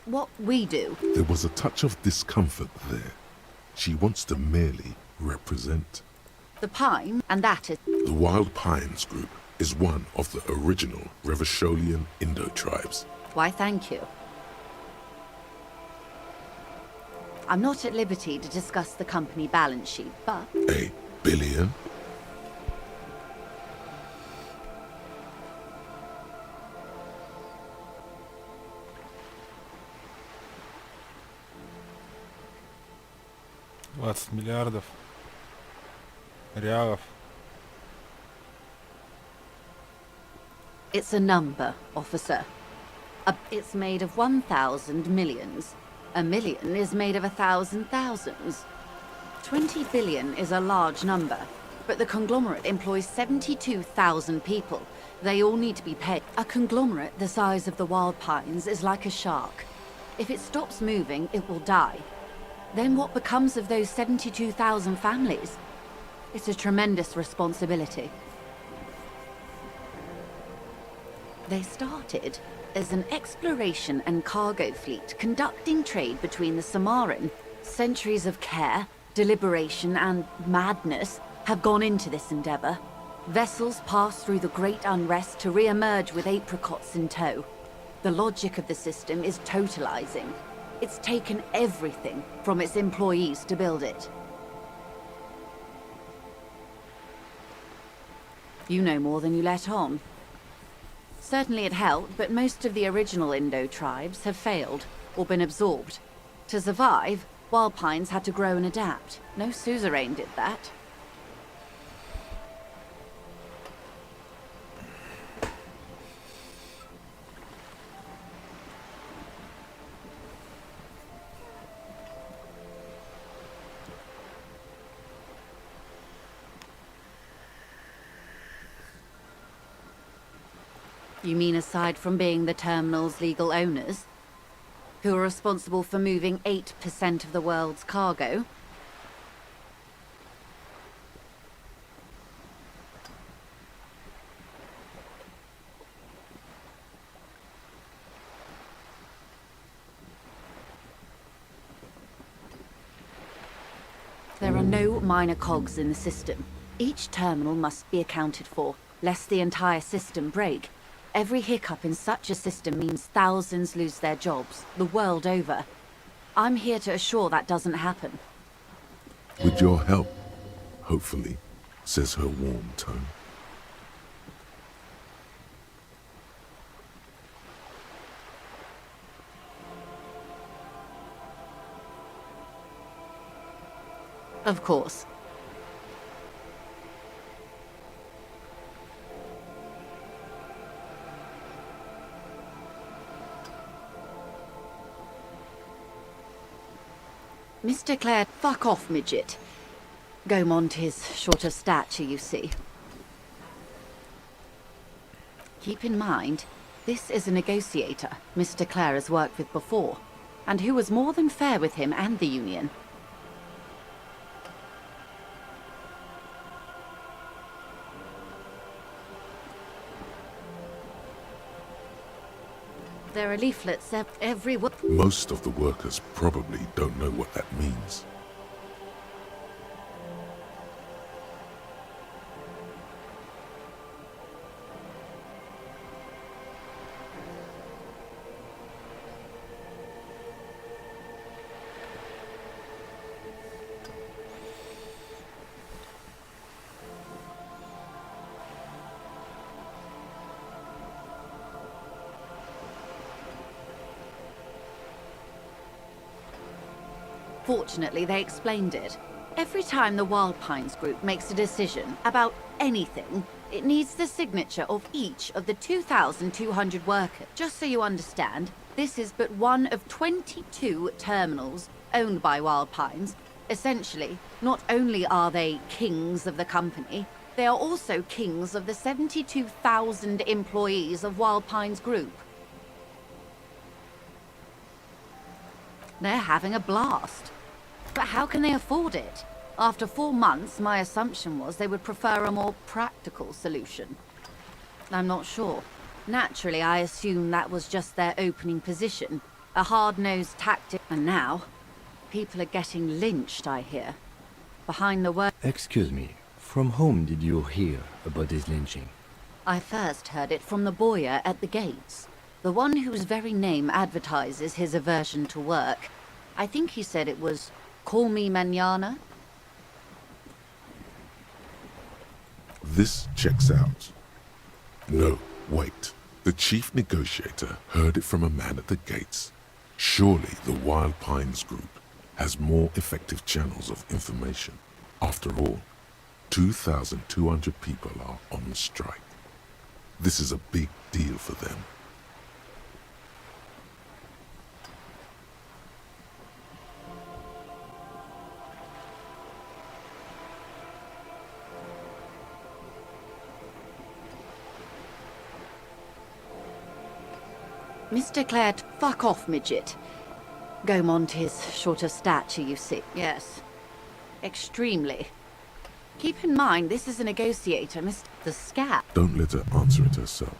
What we do. There was a touch of discomfort there. She wants to merely represent. The Pine, and that is... The Wild Pines group is one of the original Revacholian Indo-tribes. Why, thank you. I'm not at liberty to discuss the company balance sheet, but... $1 billion? $20 миллиардов реалов. It's a number, officer. It's made of 1,000 millions. A million is made of 1,000 thousands. 20 billion is a large number, but the conglomerate employs 72,000 people. They all need to be paid. A conglomerate the size of the Wild Pines is like a shark. If it stops moving, it will die. Then what becomes of those 72,000 families? It's a tremendous responsibility. They started as an exploration and cargo fleet conducting trade between the Samaran. Centuries of care, deliberation, and madness have gone into this endeavor. Vessels pass through the Great Unrest to re-emerge with apricots in tow. The logic of the system is totalizing. It's taken everything from its employees to build it. You know more than you let on. Certainly it helped, but most of the original Indo tribes have failed, or been absorbed. To survive, Wild Pines had to grow and adapt. No suzerain did that. You mean aside from being the terminal's legal owners, who are responsible for moving 8% of the world's cargo? There are no minor cogs in the system. Each terminal must be accounted for, lest the entire system break. Every hiccup in such a system means thousands lose their jobs, the world over. I'm here to assure that doesn't happen. With your help, hopefully, says her warm tone. Of course. Mr. Clare, fuck off, midget. Gaumont is short of stature, you see. Keep in mind, this is a negotiator Mr. Clare has worked with before, and who was more than fair with him and the Union. There are leaflets everywhere. Most of the workers probably don't know what that means. Fortunately, they explained it. Every time the Wild Pines group makes a decision about anything, it needs the signature of each of the 2,200 workers. Just so you understand, this is but one of 22 terminals owned by Wild Pines. Essentially, not only are they kings of the company, they are also kings of the 72,000 employees of Wild Pines Group. They're having a blast. But how can they afford it? After 4 months, my assumption was they would prefer a more practical solution. I'm not sure. Naturally, I assumed that was just their opening position, a hard-nosed tactic. And now, people are getting lynched, I hear. Behind the work. Excuse me, from whom did you hear about this lynching? I first heard it from the boyer at the gates. The one whose very name advertises his aversion to work. I think he said it was, "Call me mañana." This checks out. No, wait. The chief negotiator heard it from a man at the gates. Surely the Wild Pines Group has more effective channels of information. After all, 2,200 people are on strike. This is a big deal for them. Mr. Clare, fuck off, midget. Gaumont is short of stature, you see. Yes. Extremely. Keep in mind, this is a negotiator, Mr. The Scat. Don't let her answer it herself.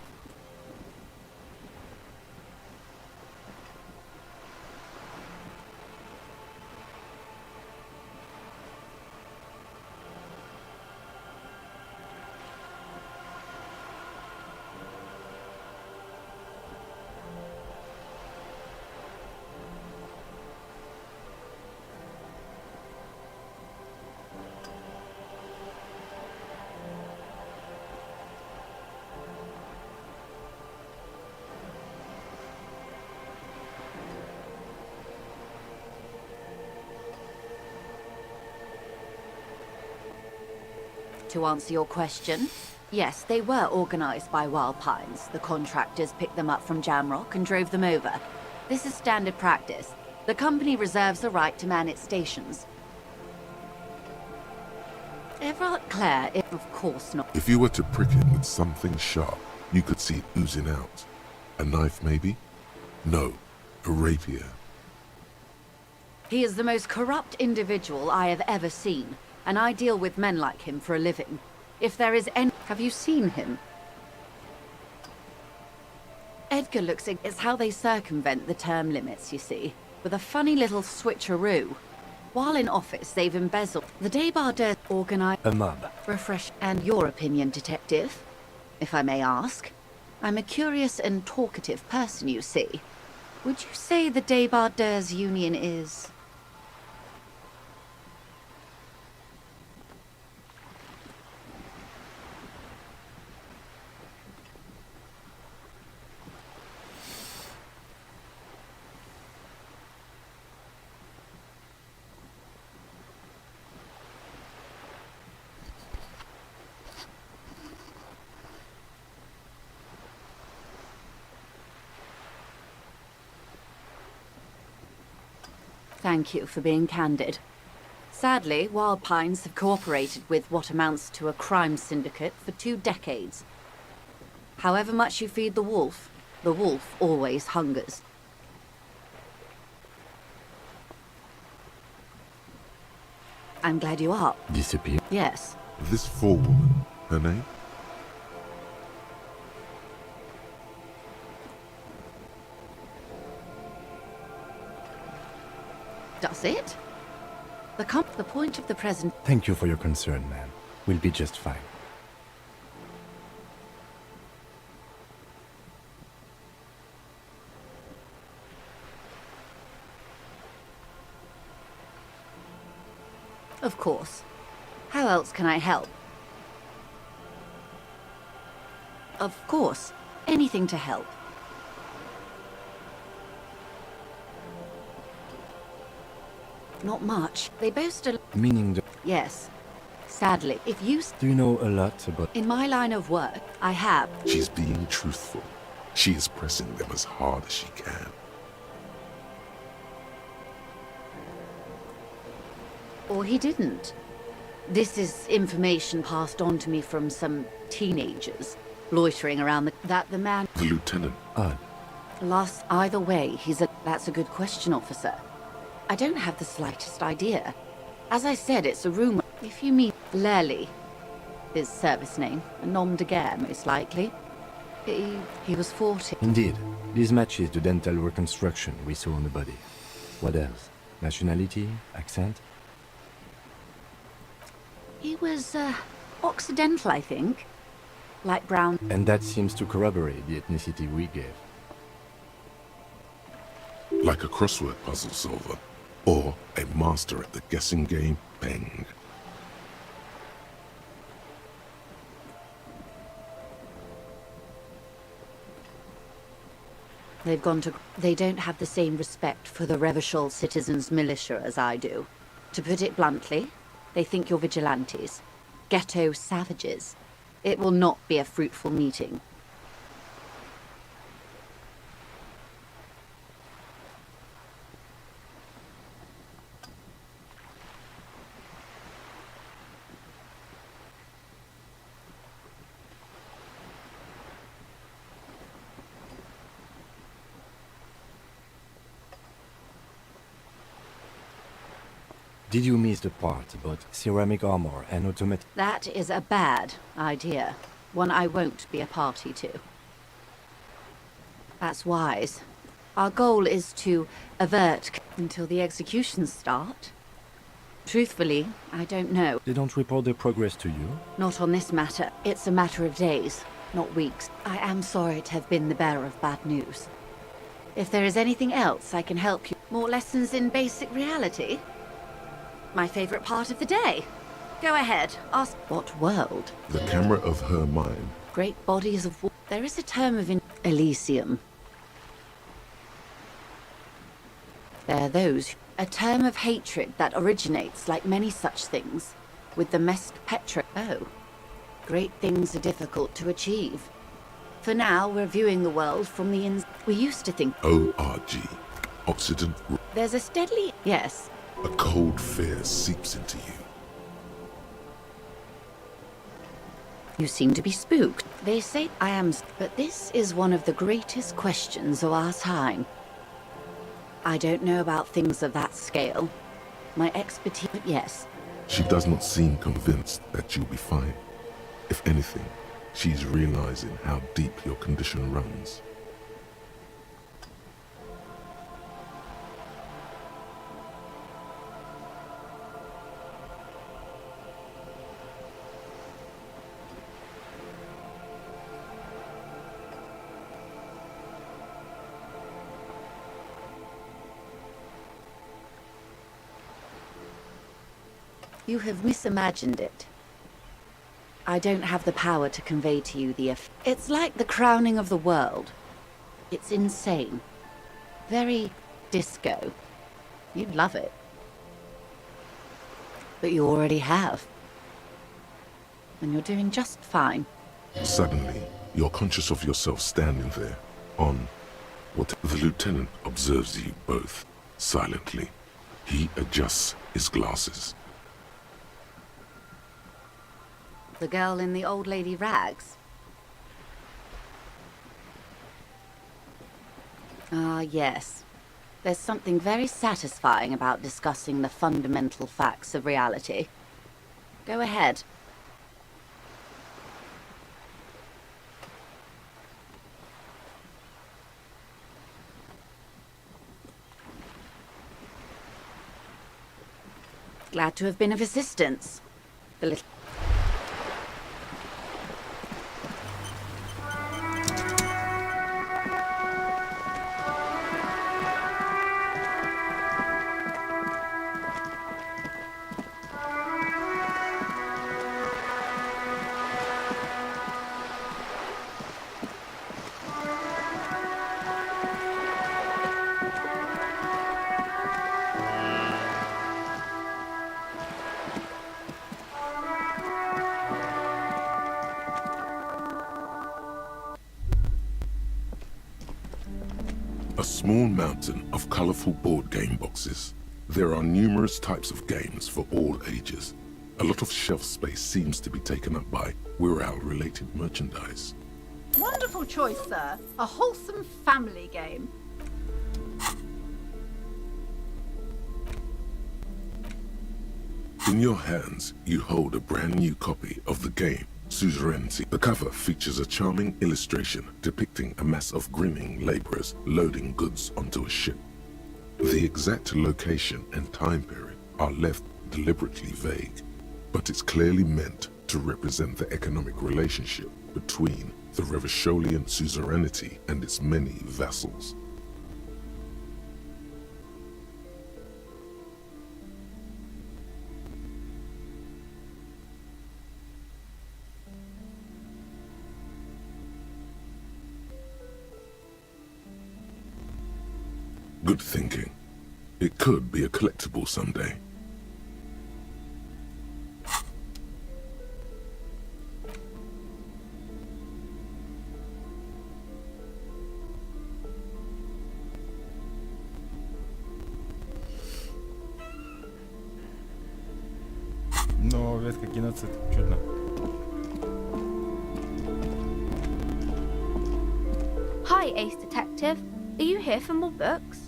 To answer your question, yes, they were organized by Wild Pines. The contractors picked them up from Jamrock and drove them over. This is standard practice. The company reserves the right to man its stations. Everard Clare, of course not. If you were to prick it with something sharp, you could see it oozing out. A knife, maybe? No, a rapier. He is the most corrupt individual I have ever seen, and I deal with men like him for a living. If there is any... Have you seen him? Edgar looks at... It's how they circumvent the term limits, you see, with a funny little switcheroo. While in office, they've embezzled... The débardeurs organize... A mob. Refresh... And your opinion, detective? If I may ask. I'm a curious and talkative person, you see. Would you say the débardeurs union is... Thank you for being candid. Sadly, Wild Pines have cooperated with what amounts to a crime syndicate for 2 decades. However much you feed the wolf always hungers. I'm glad you are. Disappear? Yes. This forewoman, her name? Does it? The point of the present... Thank you for your concern, ma'am. We'll be just fine. Of course. How else can I help? Of course. Anything to help. Not much. They boast a... Meaning the... Yes. Sadly, if you... Do you know a lot about... In my line of work, I have. She's being truthful. She is pressing them as hard as she can. Or he didn't. This is information passed on to me from some teenagers loitering around the man... The lieutenant. Either way, that's a good question, officer. I don't have the slightest idea. As I said, it's a rumor. If you mean Lely, his service name, a nom de guerre, most likely. He was 40. Indeed. This matches the dental reconstruction we saw on the body. What else? Nationality? Accent? He was, Occidental, I think. Light brown. And that seems to corroborate the ethnicity we gave. Like a crossword puzzle solver. Or a master at the guessing game, bang. They don't have the same respect for the Revachol citizens' militia as I do. To put it bluntly, they think you're vigilantes. Ghetto savages. It will not be a fruitful meeting. Did you miss the part about ceramic armor and automatic... That is a bad idea. One I won't be a party to. That's wise. Our goal is to avert until the executions start. Truthfully, I don't know. They don't report their progress to you? Not on this matter. It's a matter of days, not weeks. I am sorry to have been the bearer of bad news. If there is anything else I can help you... More lessons in basic reality? My favorite part of the day. Go ahead, ask what world? The camera of her mind. Great bodies of water. There is a term of Elysium. There are those. A term of hatred that originates, like many such things, with the Mest Petra. Oh. Great things are difficult to achieve. For now, we're viewing the world from the ins... We used to think... O-R-G. Occident... There's a steadily... Yes. A cold fear seeps into you. You seem to be spooked. They say I am... But this is one of the greatest questions of our time. I don't know about things of that scale. My expertise... Yes. She does not seem convinced that you'll be fine. If anything, she's realizing how deep your condition runs. You have misimagined it. I don't have the power to convey to you the It's like the crowning of the world. It's insane. Very disco. You'd love it. But you already have. And you're doing just fine. Suddenly, you're conscious of yourself standing there, on what the lieutenant observes you both, silently. He adjusts his glasses. The girl in the old lady rags. Ah, yes. There's something very satisfying about discussing the fundamental facts of reality. Go ahead. Glad to have been of assistance. The little... A small mountain of colorful board game boxes. There are numerous types of games for all ages. A lot of shelf space seems to be taken up by Wirral-related merchandise. Wonderful choice, sir. A wholesome family game. In your hands, you hold a brand new copy of the game, Suzerainty. The cover features a charming illustration depicting a mass of grinning laborers loading goods onto a ship. The exact location and time period are left deliberately vague, but it's clearly meant to represent the economic relationship between the Revacholian suzerainty and its many vassals. Good thinking. It could be a collectible someday. Но ветка геноцид, чудно. Hi, Ace Detective. Are you here for more books?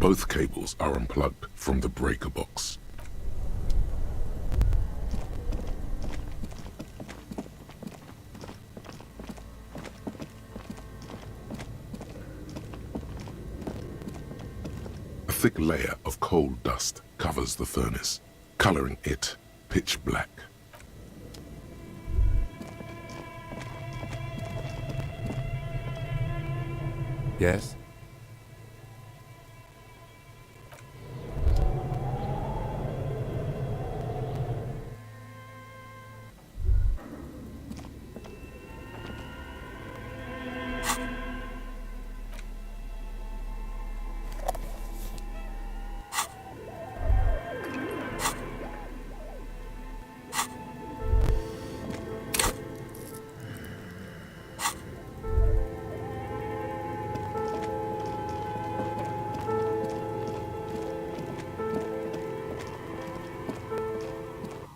Both cables are unplugged from the breaker box. A thick layer of coal dust covers the furnace, coloring it pitch black. Yes?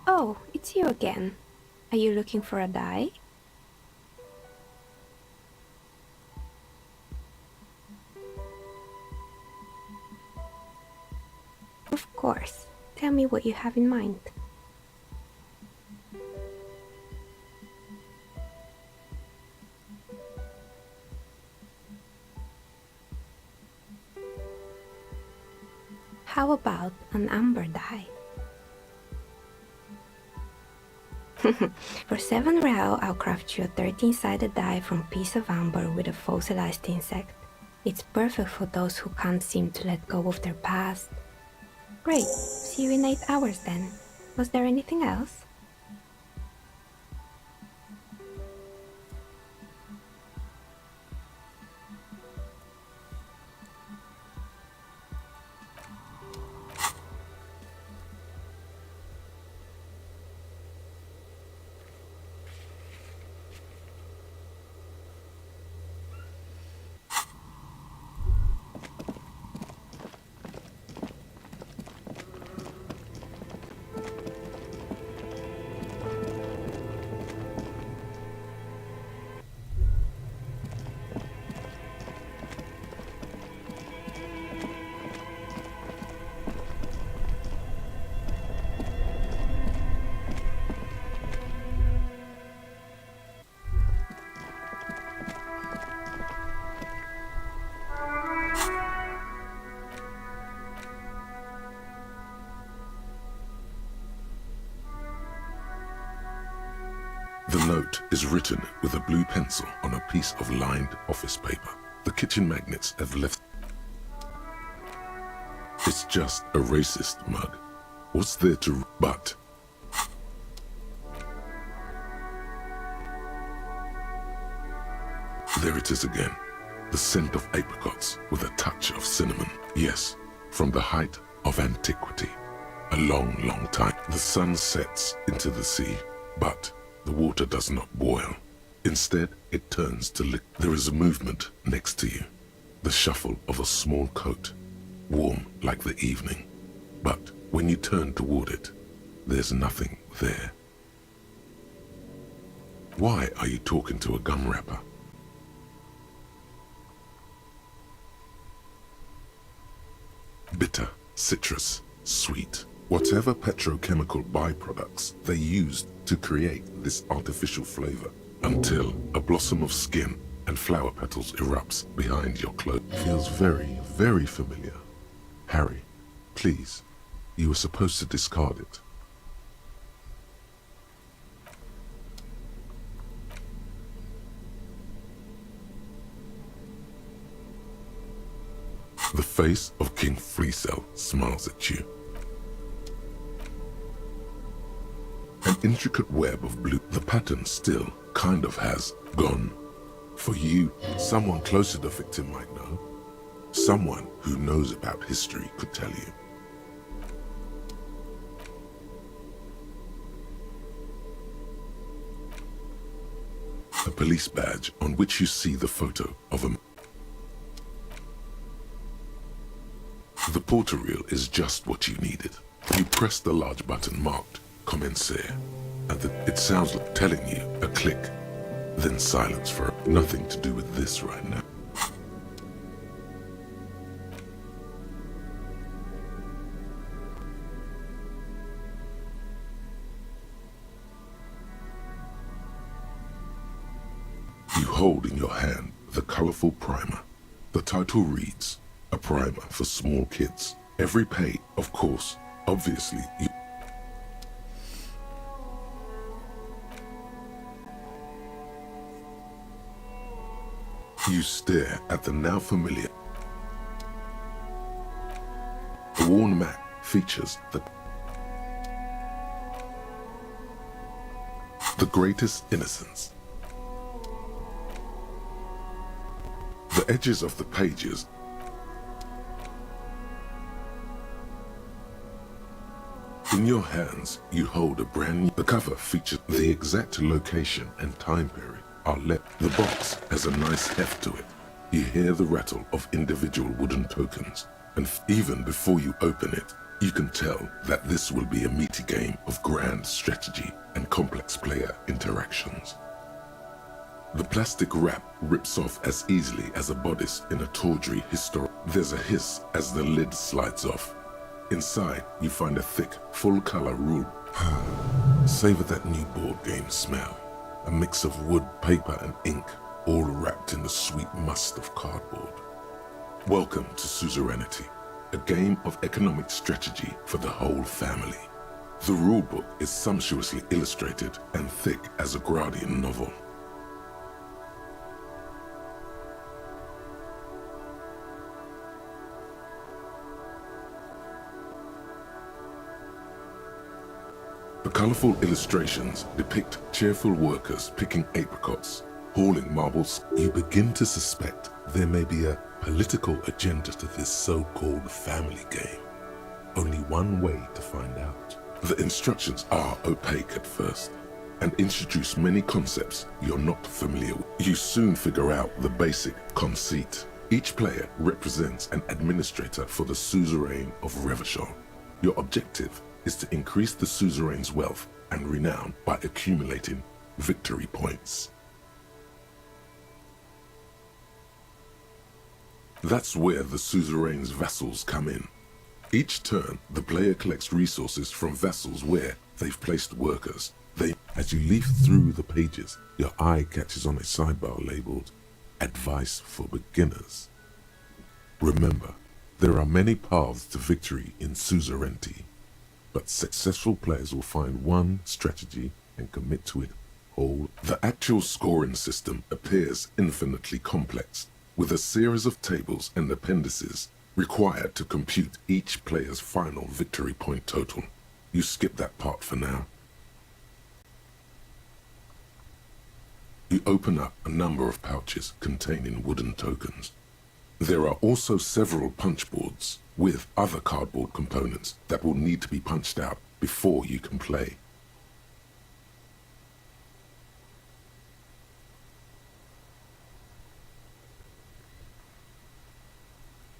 Oh, it's you again. Are you looking for a die? Of course. Tell me what you have in mind. How about an amber die? For 7 real, I'll craft you a 13-sided die from piece of amber with a fossilized insect. It's perfect for those who can't seem to let go of their past. Great, see you in 8 hours then. Was there anything else? The note is written with a blue pencil on a piece of lined office paper. The kitchen magnets have left. It's just a racist mug. What's there to... But... There it is again. The scent of apricots with a touch of cinnamon. Yes, from the height of antiquity. A long, long time. The sun sets into the sea, but the water does not boil. Instead, it turns to liquid. There is a movement next to you. The shuffle of a small coat, warm like the evening. But when you turn toward it, there's nothing there. Why are you talking to a gum wrapper? Bitter, citrus, sweet, whatever petrochemical byproducts they used to create this artificial flavor, until a blossom of skin and flower petals erupts behind your cloak. Feels very, very familiar. Harry, please, you were supposed to discard it. The face of King Freecell smiles at you. An intricate web of blue. The pattern still kind of has gone. For you, someone close to the victim might know. Someone who knows about history could tell you. A police badge on which you see the photo of a... The porter reel is just what you needed. You press the large button marked Commencer, and it sounds like telling you a click, then silence for nothing to do with this right now. You hold in your hand the colorful primer. The title reads, A Primer for Small Kids. Every page, of course, obviously, you stare at the now familiar. The worn mat features the greatest innocence. The edges of the pages in your hands, you hold a brand new... The cover features the exact location and time period are left. The box has a nice heft to it. You hear the rattle of individual wooden tokens, and even before you open it, you can tell that this will be a meaty game of grand strategy and complex player interactions. The plastic wrap rips off as easily as a bodice in a tawdry historic. There's a hiss as the lid slides off. Inside, you find a thick, full-color rule. Savor that new board game smell. A mix of wood, paper, and ink, all wrapped in the sweet must of cardboard. Welcome to Suzerainty, a game of economic strategy for the whole family. The rulebook is sumptuously illustrated and thick as a Gradian novel. The colorful illustrations depict cheerful workers picking apricots, hauling marbles. You begin to suspect there may be a political agenda to this so-called family game. Only one way to find out. The instructions are opaque at first and introduce many concepts you're not familiar with. You soon figure out the basic conceit. Each player represents an administrator for the suzerain of Revachol. Your objective is to increase the suzerain's wealth and renown by accumulating victory points. That's where the suzerain's vassals come in. Each turn, the player collects resources from vassals where they've placed workers. As you leaf through the pages, your eye catches on a sidebar labeled Advice for Beginners. Remember, there are many paths to victory in suzerainty, but successful players will find one strategy and commit to it whole. The actual scoring system appears infinitely complex, with a series of tables and appendices required to compute each player's final victory point total. You skip that part for now. You open up a number of pouches containing wooden tokens. There are also several punch boards with other cardboard components that will need to be punched out before you can play.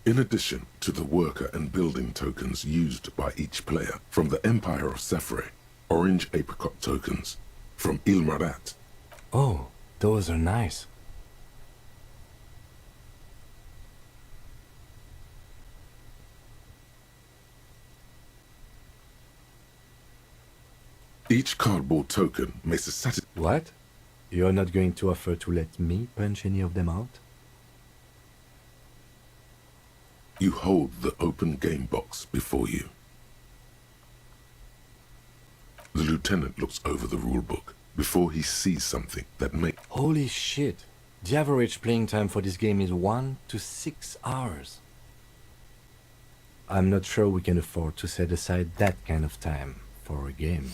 In addition to the worker and building tokens used by each player from the Empire of Safre, orange apricot tokens from Ilmarat. Oh, those are nice. Each cardboard token makes a satisfying... What? You're not going to offer to let me punch any of them out? You hold the open game box before you. The lieutenant looks over the rulebook before he sees something that makes... Holy shit! The average playing time for this game is 1 to 6 hours. I'm not sure we can afford to set aside that kind of time for a game.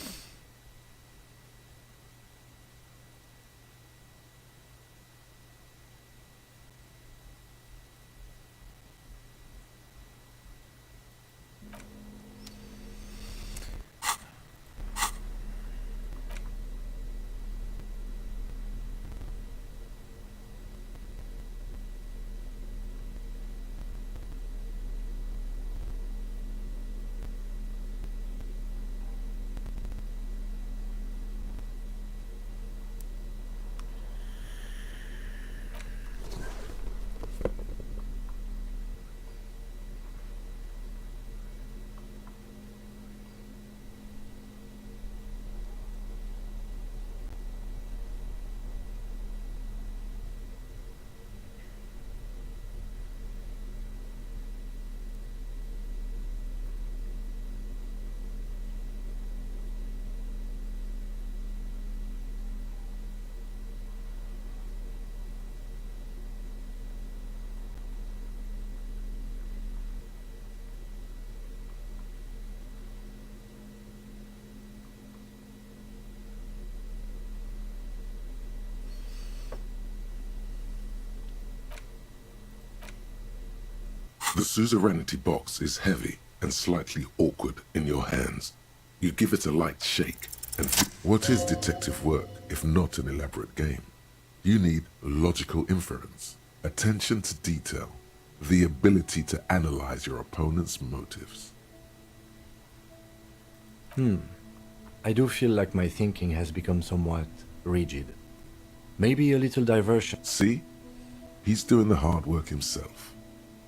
The suzerainty box is heavy and slightly awkward in your hands. You give it a light shake and... What is detective work if not an elaborate game? You need logical inference, attention to detail, the ability to analyze your opponent's motives. I do feel like my thinking has become somewhat rigid. Maybe a little diversion. See? He's doing the hard work himself.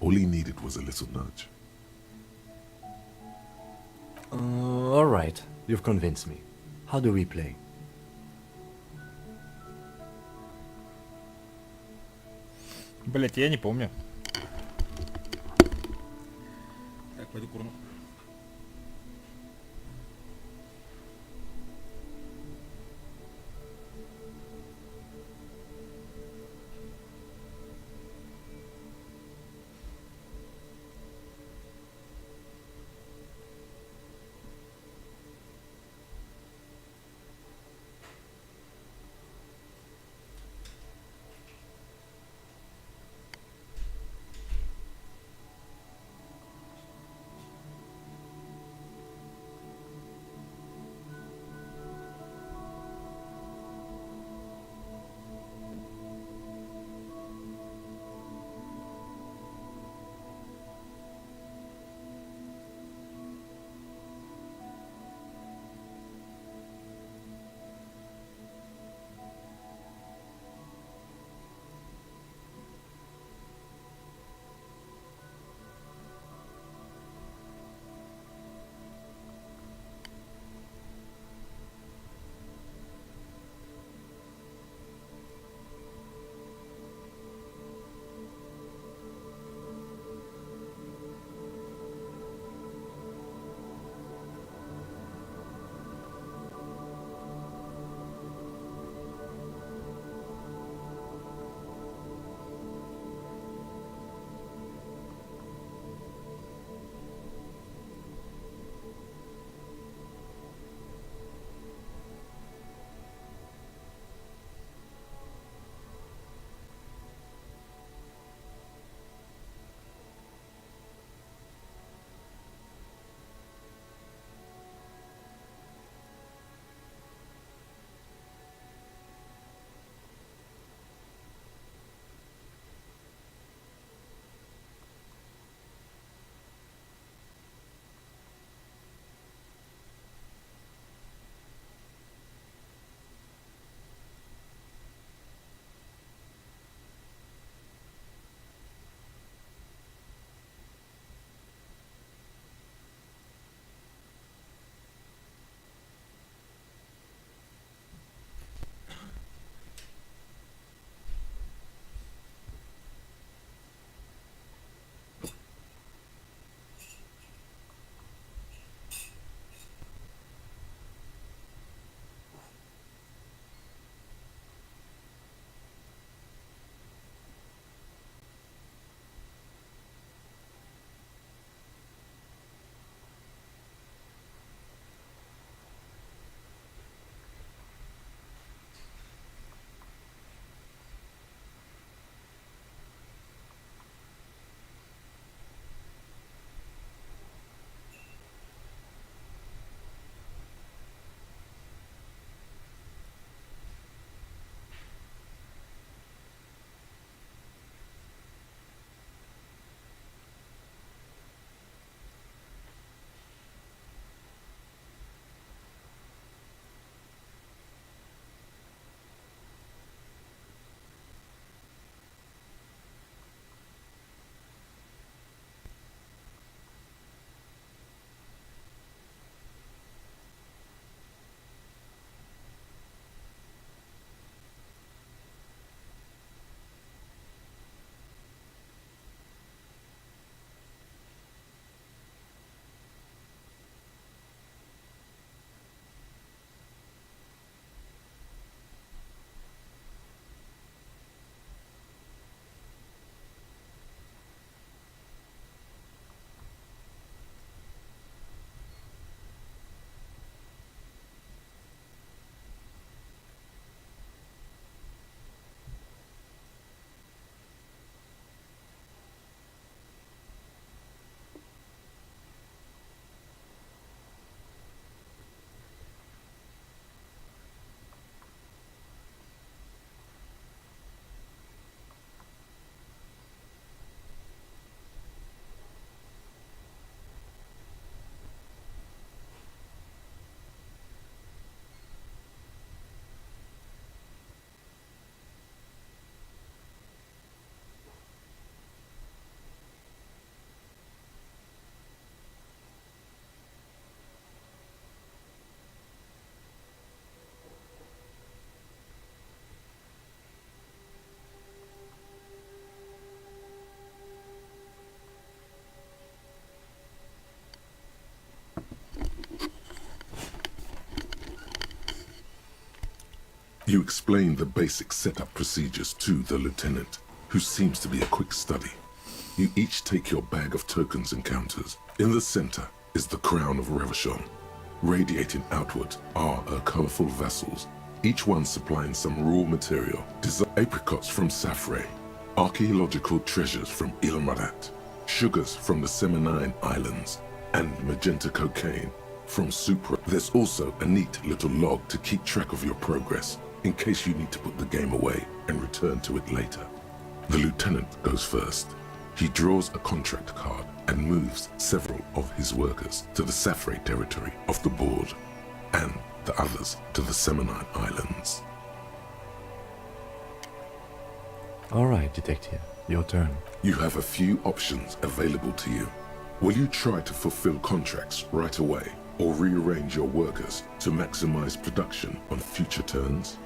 All he needed was a little nudge. Alright, you've convinced me. How do we play? Блять, я не помню. Так, пойду курну. You explain the basic setup procedures to the lieutenant, who seems to be a quick study. You each take your bag of tokens and counters. In the center is the crown of Revachon. Radiating outward are colorful vessels, each one supplying some raw material. Apricots from Safre, archaeological treasures from Ilmarat, sugars from the Seminine Islands, and magenta cocaine from Supra. There's also a neat little log to keep track of your progress, in case you need to put the game away and return to it later. The lieutenant goes first. He draws a contract card and moves several of his workers to the Safre territory of the board, and the others to the Seminine Islands. All right, Detective, your turn. You have a few options available to you. Will you try to fulfill contracts right away, or rearrange your workers to maximize production on future turns?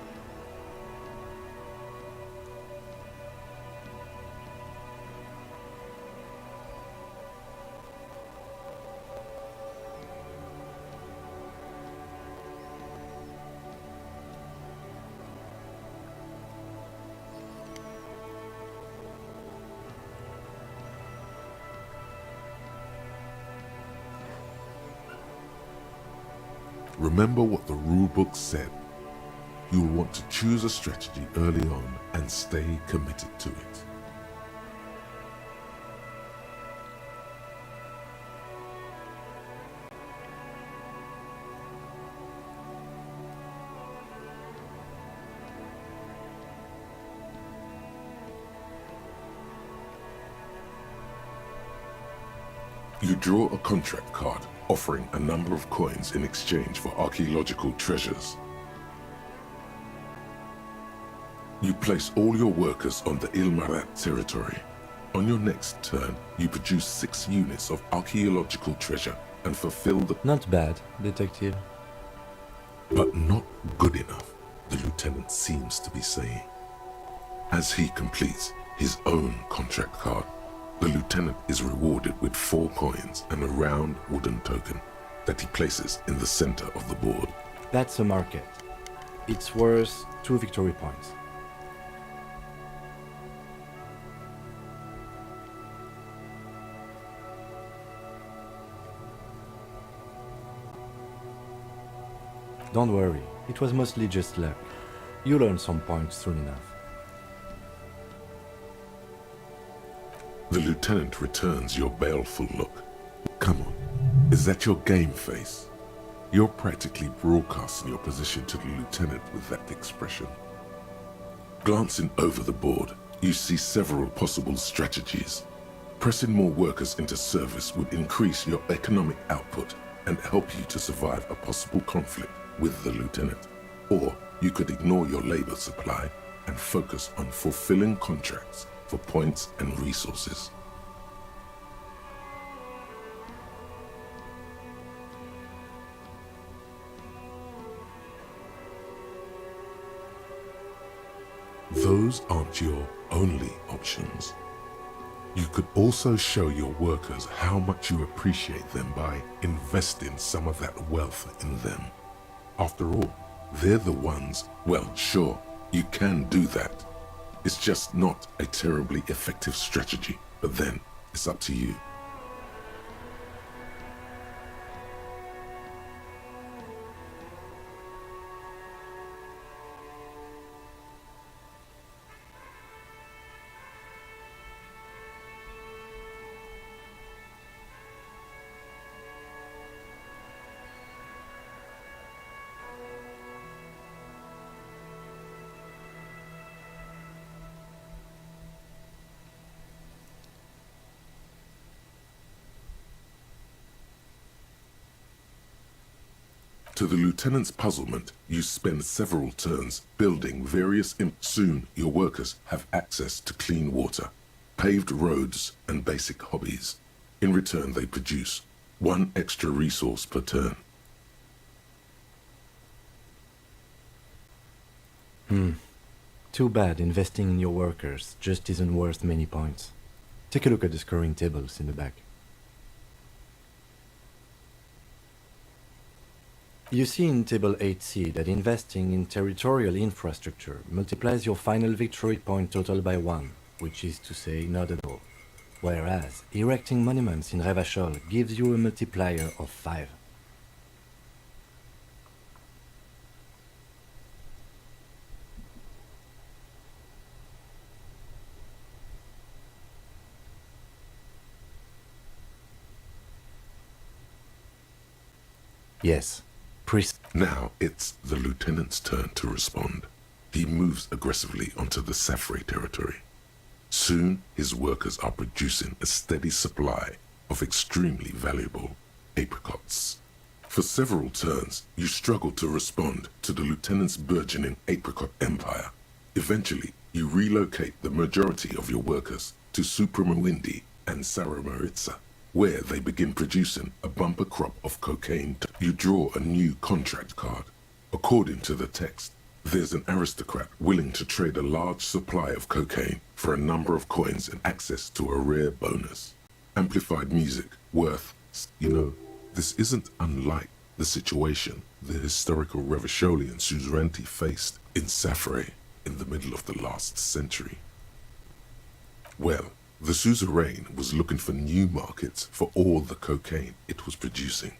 Remember what the rulebook said. You will want to choose a strategy early on and stay committed to it. You draw a contract card offering a number of coins in exchange for archaeological treasures. You place all your workers on the Ilmarat territory. On your next turn, you produce 6 units of archaeological treasure and fulfill the... Not bad, Detective. But not good enough, the lieutenant seems to be saying. As he completes his own contract card, the lieutenant is rewarded with 4 coins and a round wooden token that he places in the center of the board. That's a market. It's worth 2 victory points. Don't worry, it was mostly just luck. You'll earn some points soon enough. The lieutenant returns your baleful look. Come on, is that your game face? You're practically broadcasting your position to the lieutenant with that expression. Glancing over the board, you see several possible strategies. Pressing more workers into service would increase your economic output and help you to survive a possible conflict with the lieutenant. Or you could ignore your labor supply and focus on fulfilling contracts for points and resources. Those aren't your only options. You could also show your workers how much you appreciate them by investing some of that wealth in them. After all, they're the ones, well, sure, you can do that. It's just not a terribly effective strategy, but then it's up to you. To the lieutenant's puzzlement, you spend several turns building various Soon, your workers have access to clean water, paved roads, and basic hobbies. In return, they produce 1 extra resource per turn. Too bad investing in your workers just isn't worth many points. Take a look at the scoring tables in the back. You see in Table 8C that investing in territorial infrastructure multiplies your final victory point total by 1, which is to say not at all. Whereas erecting monuments in Revachol gives you a multiplier of 5. Yes. Now it's the lieutenant's turn to respond. He moves aggressively onto the Safre territory. Soon, his workers are producing a steady supply of extremely valuable apricots. For several turns, you struggle to respond to the lieutenant's burgeoning apricot empire. Eventually, you relocate the majority of your workers to Supremawindi and Saramaritsa, where they begin producing a bumper crop of cocaine. You draw a new contract card. According to the text, there's an aristocrat willing to trade a large supply of cocaine for a number of coins and access to a rare bonus. Amplified music worth, this isn't unlike the situation the historical Revacholian suzerainty faced in Safre in the middle of the last century. Well, the suzerain was looking for new markets for all the cocaine it was producing,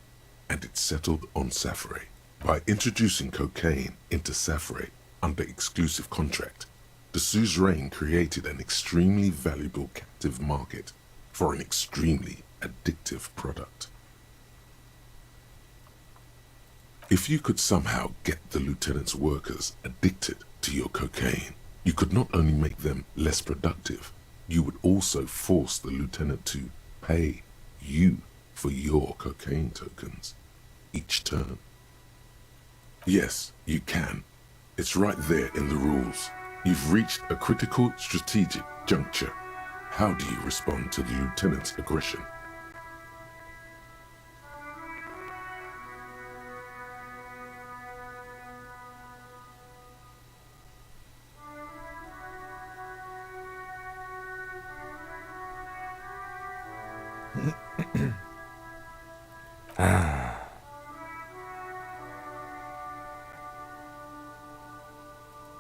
and it settled on Safre. By introducing cocaine into Safre under exclusive contract, the suzerain created an extremely valuable captive market for an extremely addictive product. If you could somehow get the lieutenant's workers addicted to your cocaine, you could not only make them less productive, you would also force the lieutenant to pay you for your cocaine tokens each turn. Yes, you can. It's right there in the rules. You've reached a critical strategic juncture. How do you respond to the lieutenant's aggression?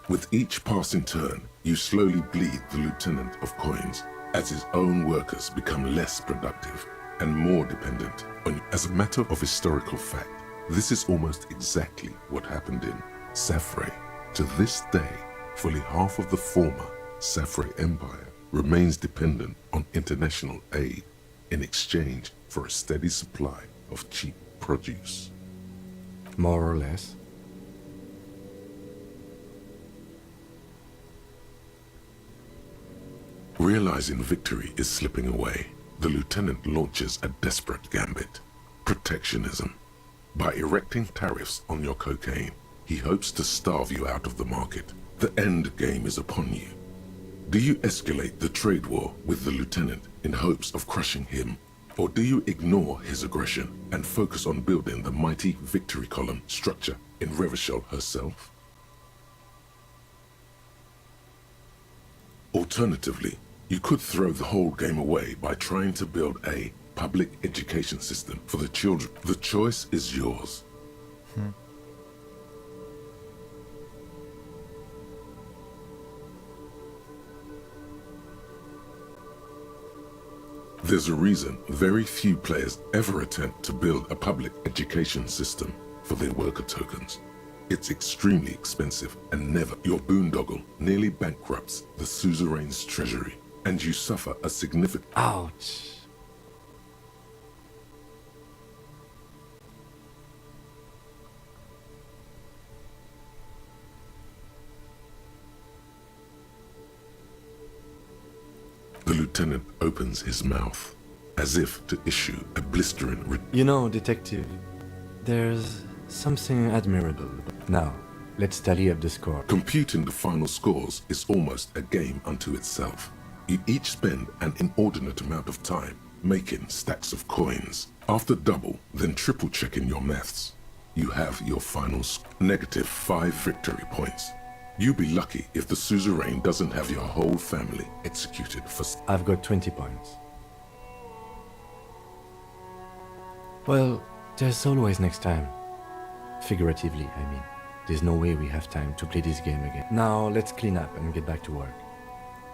With each passing turn, you slowly bleed the lieutenant of coins as his own workers become less productive and more dependent on you. As a matter of historical fact, this is almost exactly what happened in Safre. To this day, fully half of the former Safre Empire remains dependent on international aid in exchange for a steady supply of cheap produce. More or less. Realizing victory is slipping away, the lieutenant launches a desperate gambit: protectionism. By erecting tariffs on your cocaine, he hopes to starve you out of the market. The end game is upon you. Do you escalate the trade war with the lieutenant in hopes of crushing him? Or do you ignore his aggression and focus on building the mighty victory column structure in Revachol herself? Alternatively, you could throw the whole game away by trying to build a public education system for the children. The choice is yours. There's a reason very few players ever attempt to build a public education system for their worker tokens. It's extremely expensive and never. Your boondoggle nearly bankrupts the suzerain's treasury, and you suffer a significant... Ouch. The lieutenant opens his mouth, as if to issue a blistering... You know, detective, there's something admirable. Now, let's tally up the score. Computing the final scores is almost a game unto itself. You each spend an inordinate amount of time making stacks of coins. After double, then triple checking your maths, you have your final -5 victory points. You'll be lucky if the suzerain doesn't have your whole family executed for... I've got 20 points. Well, there's always next time. Figuratively, I mean. There's no way we have time to play this game again. Now, let's clean up and get back to work.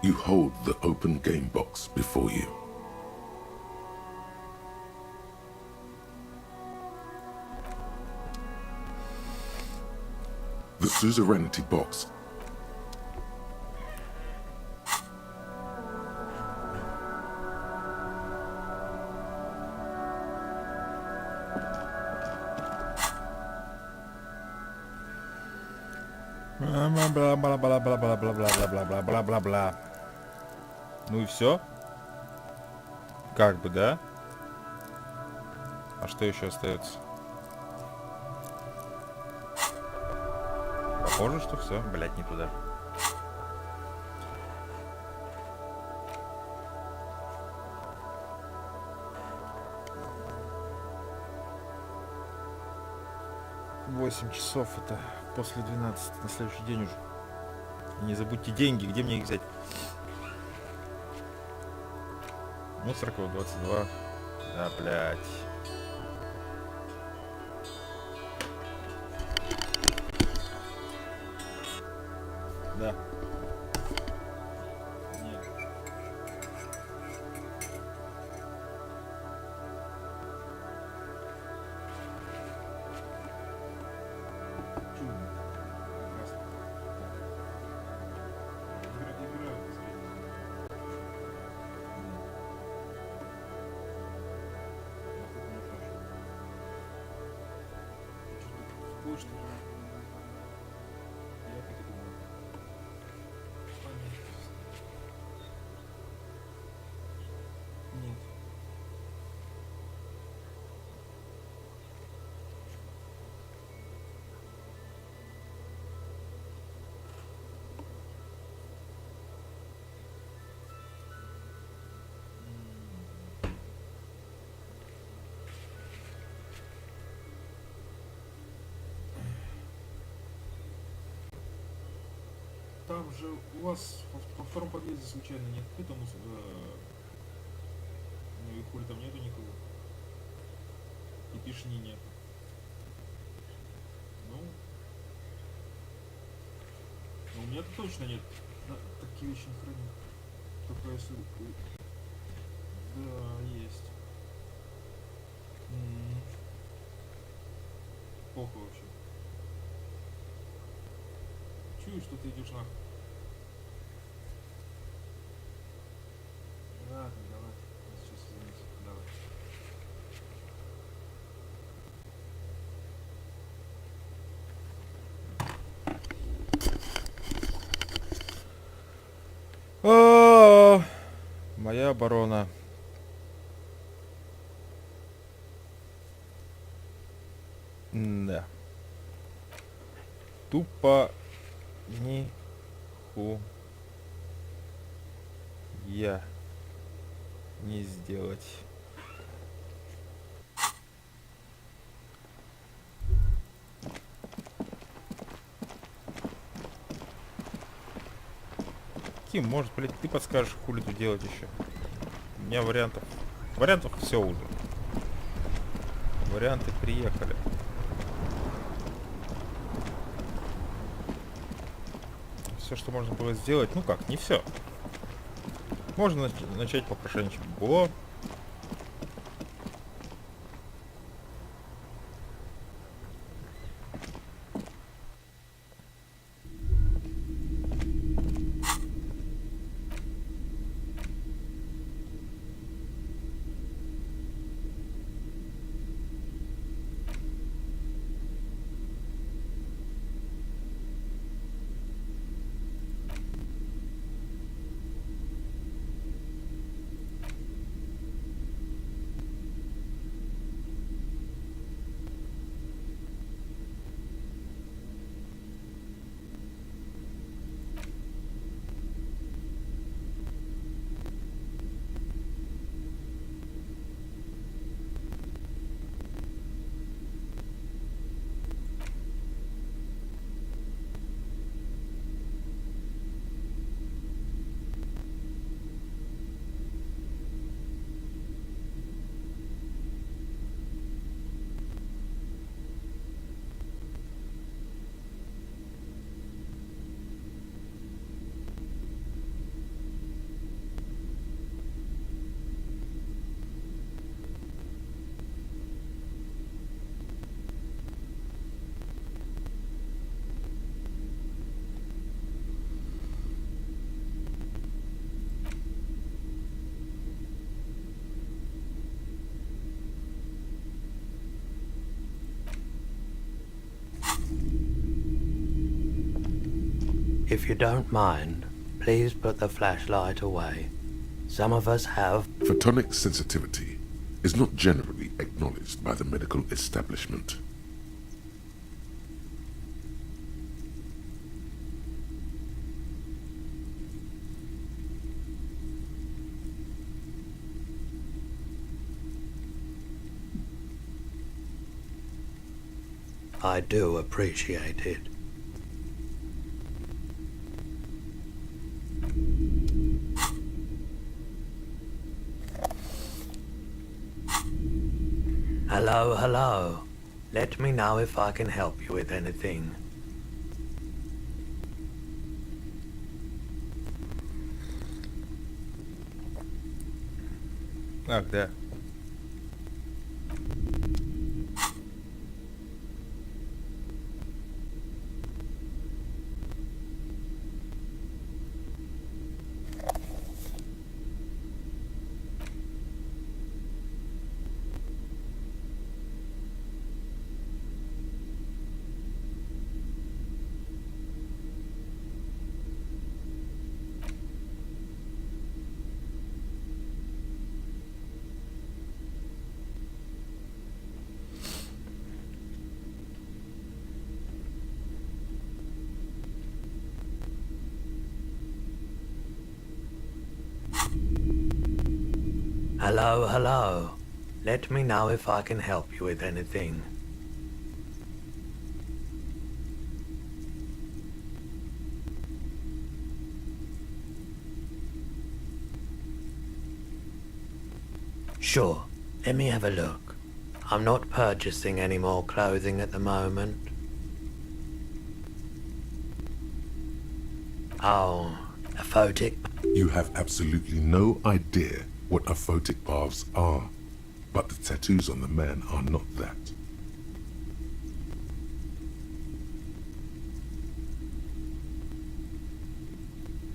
You hold the open game box before you. The suzerainty box. Бла-бла-бла-бла-бла-бла-бла-бла-бла-бла-бла-бла. Ну и все? Как бы, да? А что еще остается? Похоже, что все. Блять, не туда. Восемь часов это после 12 на следующий день уже. И не забудьте деньги, где мне их взять? Мусоркова 22. Да, блять. Да. Нет. Чудно. Прекрасно. Играю быстрее. Что что ли? Я так и думал. Нет. Там же у вас во втором подъезде случайно нет? Кто там? Ну и хули там нету никого. И пишни нет. Ну. Ну у меня-то точно нет. Да, такие вещи не храню. Только если... Да, есть. Плохо вообще. Чую, что ты идешь нахуй. Ладно, давай. Я сейчас извините. Давай. Моя оборона. Да. Тупо нихуя не сделать. Ким, может, блядь, ты подскажешь, хули тут делать еще? У меня вариантов все уже. Варианты приехали. Все, что можно было сделать, ну как, не все. Можно начать попрошайничать. О! If you don't mind, please put the flashlight away. Some of us have... Photonic sensitivity is not generally acknowledged by the medical establishment. I do appreciate it. Hello, hello. Let me know if I can help you with anything. Ах, да. Hello, hello. Let me know if I can help you with anything. Sure, let me have a look. I'm not purchasing any more clothing at the moment. Oh, a photic? You have absolutely no idea what aphotic baths are, but the tattoos on the man are not that.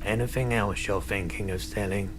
Anything else you're thinking of selling?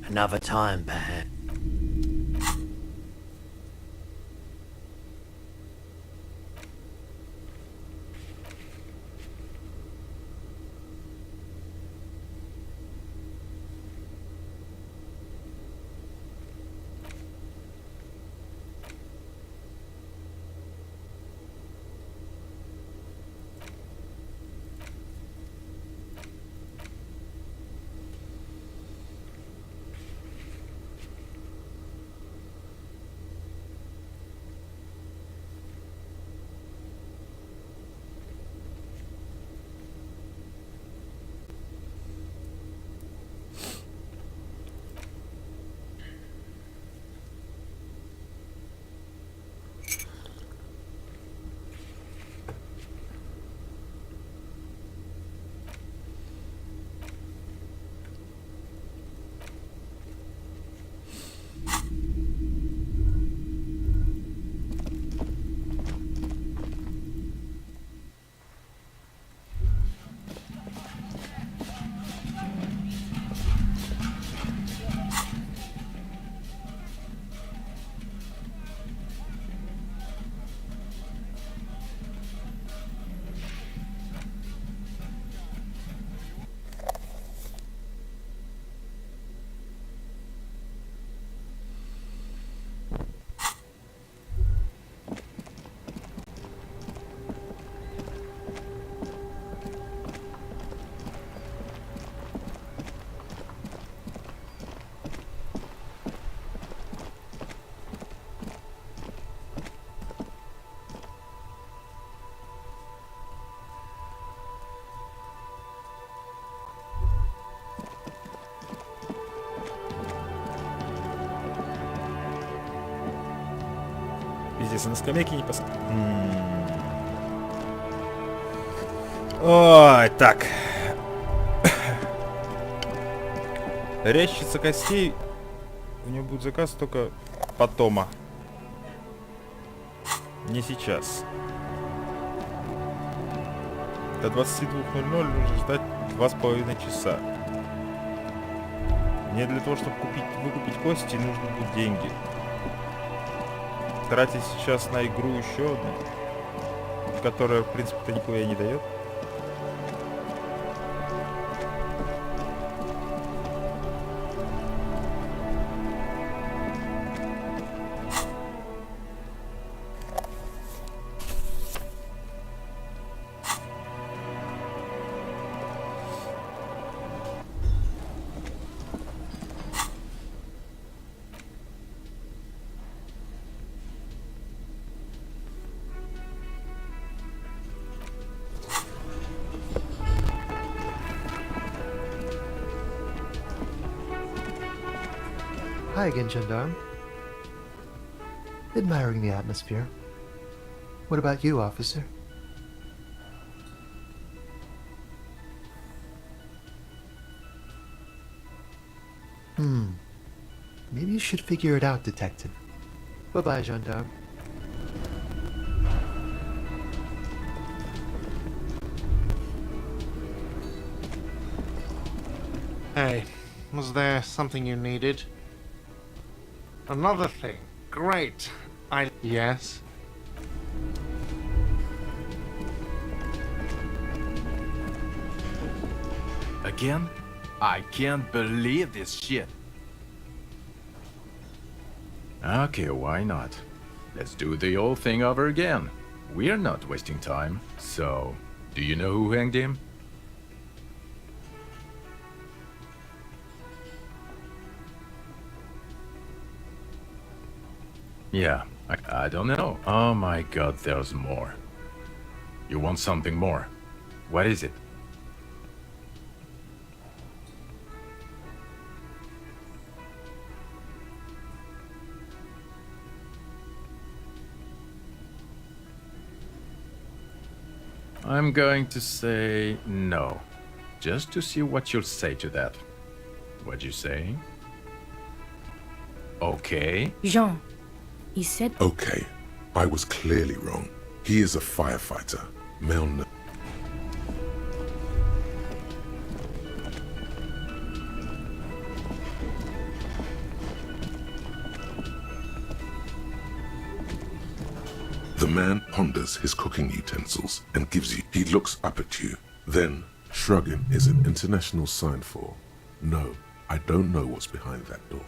Another time, perhaps. если на скамейке не пос... Ой, так. Резчица костей. У него будет заказ только потома. Не сейчас. До 22:00 нужно ждать 2,5 часа. Мне для того, чтобы выкупить кости, нужны будут деньги. Тратить сейчас на игру еще одну, которая, в принципе-то, нихуя не дает. Hi again, gendarme. Admiring the atmosphere. What about you, officer? Maybe you should figure it out, detective. Bye-bye, gendarme. Hey, was there something you needed? Another thing. Great. Yes? Again? I can't believe this shit. Okay, why not? Let's do the whole thing over again. We're not wasting time. So, do you know who hanged him? Yeah, I don't know. Oh my god, there's more. You want something more? What is it? I'm going to say no. Just to see what you'll say to that. What'd you say? Okay. Jean, he said... Okay, I was clearly wrong. He is a firefighter. Meln. The man ponders his cooking utensils and gives you. He looks up at you. Then, shrugging is an international sign for, no, I don't know what's behind that door.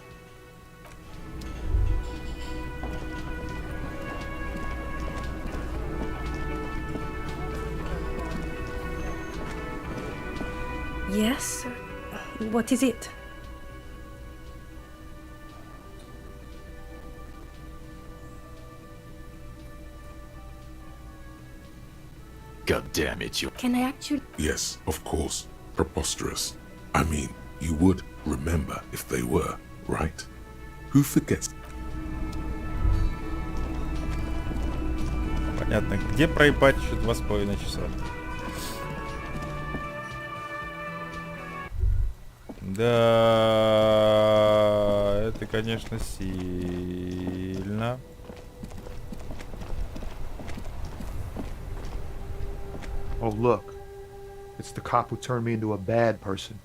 Yes? What is it? God damn it, you... Can I actually... Yes, of course. Preposterous. I mean, you would remember if they were, right? Who forgets? Понятно. Где проебать еще 2,5 часа? Да, это, конечно, сильно. Oh, look. It's the cop who turned me into a bad person.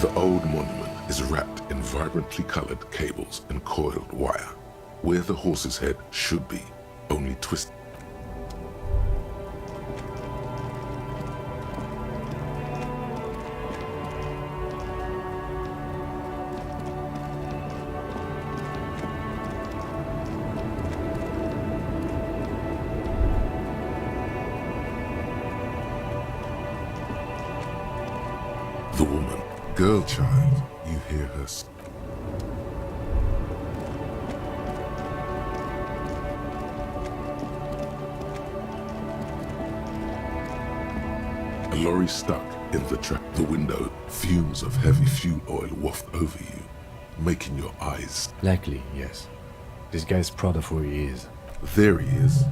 The old monument is wrapped in vibrantly colored cables and coiled wire, where the horse's head should be, only twisted. girl child, you hear her A lorry stuck in the track. The window, fumes of heavy fuel oil waft over you, making your eyes. Likely, yes. This guy's proud of where he is. There he is.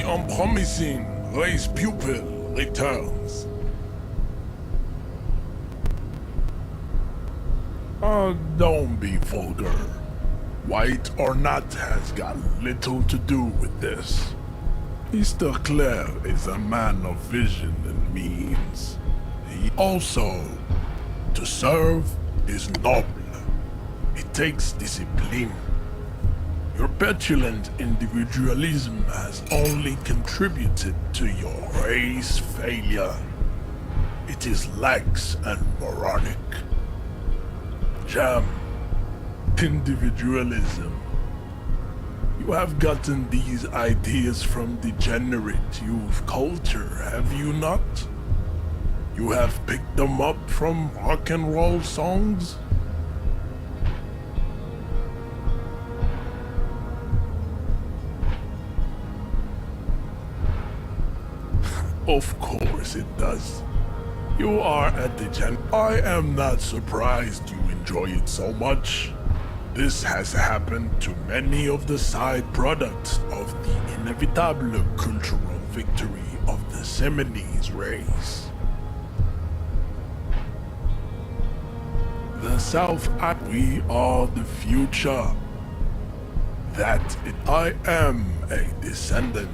Unpromising race pupil returns. Don't be vulgar. White or not has got little to do with this. Mr. Claire is a man of vision and means. He also, to serve is noble. It takes discipline. Your petulant individualism has only contributed to your race failure. It is lax and moronic. Jam. Individualism. You have gotten these ideas from degenerate youth culture, have you not? You have picked them up from rock and roll songs? Of course it does. You are a degenerate. I am not surprised you enjoy it so much. This has happened to many of the side products of the inevitable cultural victory of the Seminoles race. The South, we are the future. I am a descendant.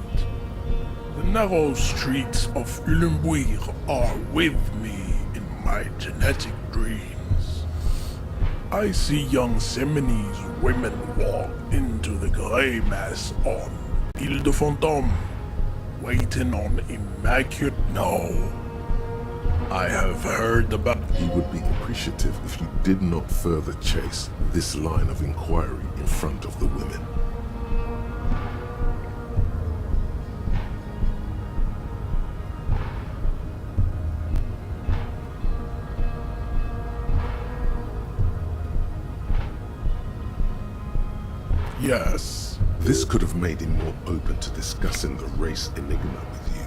The narrow streets of Elysium are with me in my genetic dreams. I see young Seminoles women walk into the grey mass on Ile de Fantôme, waiting on immaculate. No, I have heard about. He would be appreciative if you did not further chase this line of inquiry in front of the women. Yes. This could have made him more open to discussing the race enigma with you.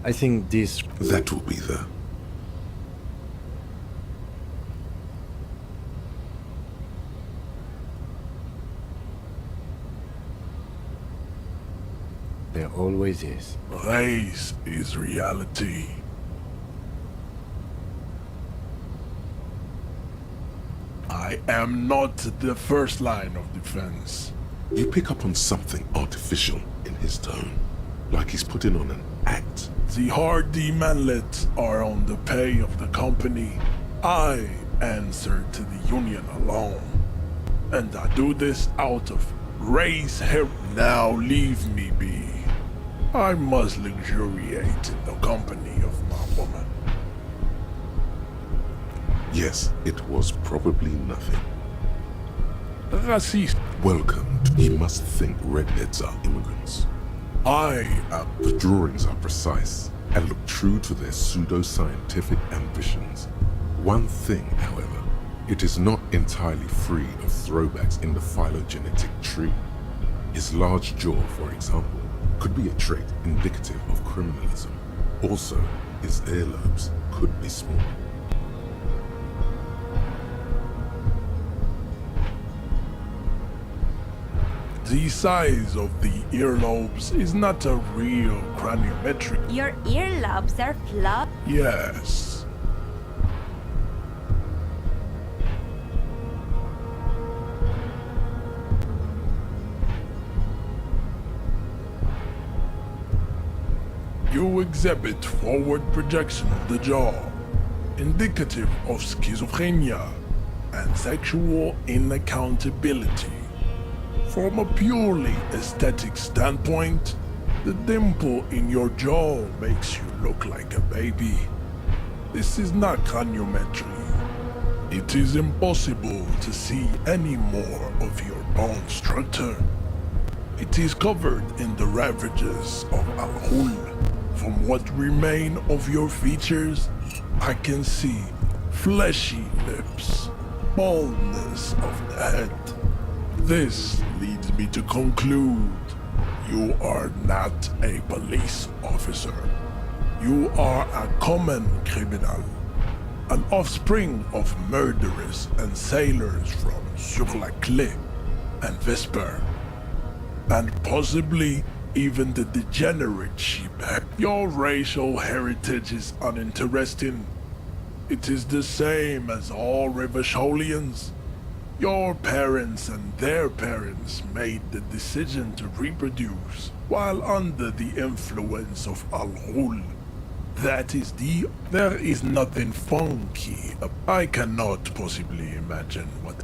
I think this... That will be the... There always is. Race is reality. I am not the first line of defense. You pick up on something artificial in his tone, like he's putting on an act. The hardy manlets are on the pay of the company. I answer to the union alone. And I do this out of race hair. Now leave me be. I must luxuriate in the company of my woman. Yes, it was probably nothing. Racist. Welcome. He must think redheads are immigrants. The drawings are precise and look true to their pseudo-scientific ambitions. One thing, however, it is not entirely free of throwbacks in the phylogenetic tree. His large jaw, for example, could be a trait indicative of criminalism. Also, his earlobes could be small. The size of the earlobes is not a real craniometric. Your earlobes are flawed? Yes. You exhibit forward projection of the jaw, indicative of schizophrenia and sexual inaccountability. From a purely aesthetic standpoint, the dimple in your jaw makes you look like a baby. This is not craniometry. It is impossible to see any more of your bone structure. It is covered in the ravages of Al-Hul. From what remain of your features, I can see fleshy lips, baldness of the head. This leads me to conclude you are not a police officer. You are a common criminal, an offspring of murderers and sailors from Sur-la-Clé and Vesper, and possibly even the degenerate sheephead. Your racial heritage is uninteresting. It is the same as all Revacholians. Your parents and their parents made the decision to reproduce while under the influence of Al-Hul. There is nothing funky. I cannot possibly imagine what...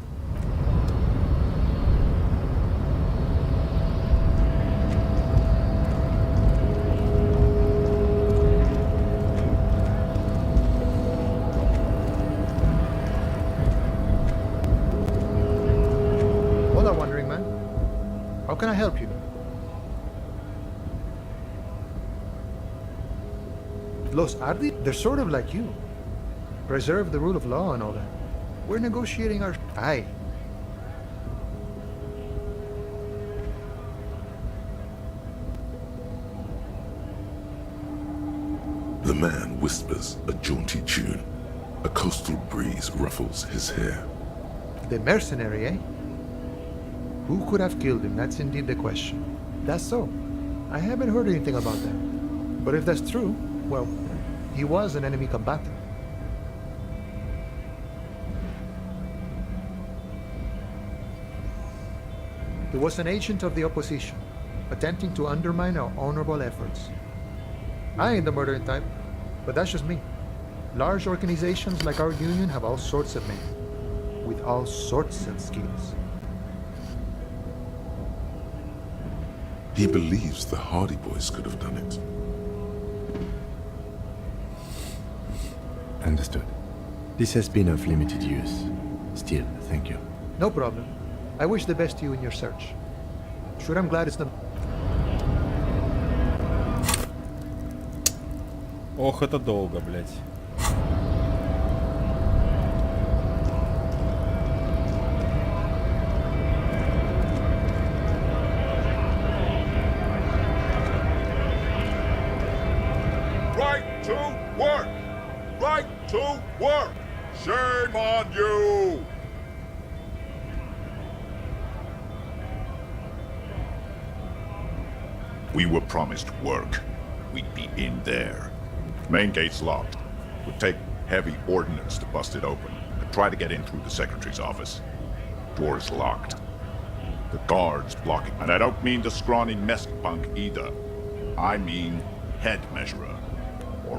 Hola, Wandering Man. How can I help you? Los Ardi? They're sort of like you. Preserve the rule of law and all that. We're negotiating our... Aye. The man whispers a jaunty tune. A coastal breeze ruffles his hair. The mercenary, eh? Who could have killed him? That's indeed the question. That's so. I haven't heard anything about that. But if that's true, well, he was an enemy combatant. He was an agent of the opposition, attempting to undermine our honorable efforts. I ain't the murdering type, but that's just me. Large organizations like our union have all sorts of men, with all sorts of skills. He believes the Hardy Boys could have done it. Understood. This has been of limited use. Still, thank you. No problem. I wish the best to you in your search. Sure, I'm glad it's not... Ох, это долго, блядь. Right to work! Right to work! Shame on you! We were promised work. We'd be in there. Main gate's locked. Would take heavy ordnance to bust it open. But try to get in through the secretary's office. Door's locked. The guard's blocking. And I don't mean the scrawny mess punk either. I mean head measurer. Or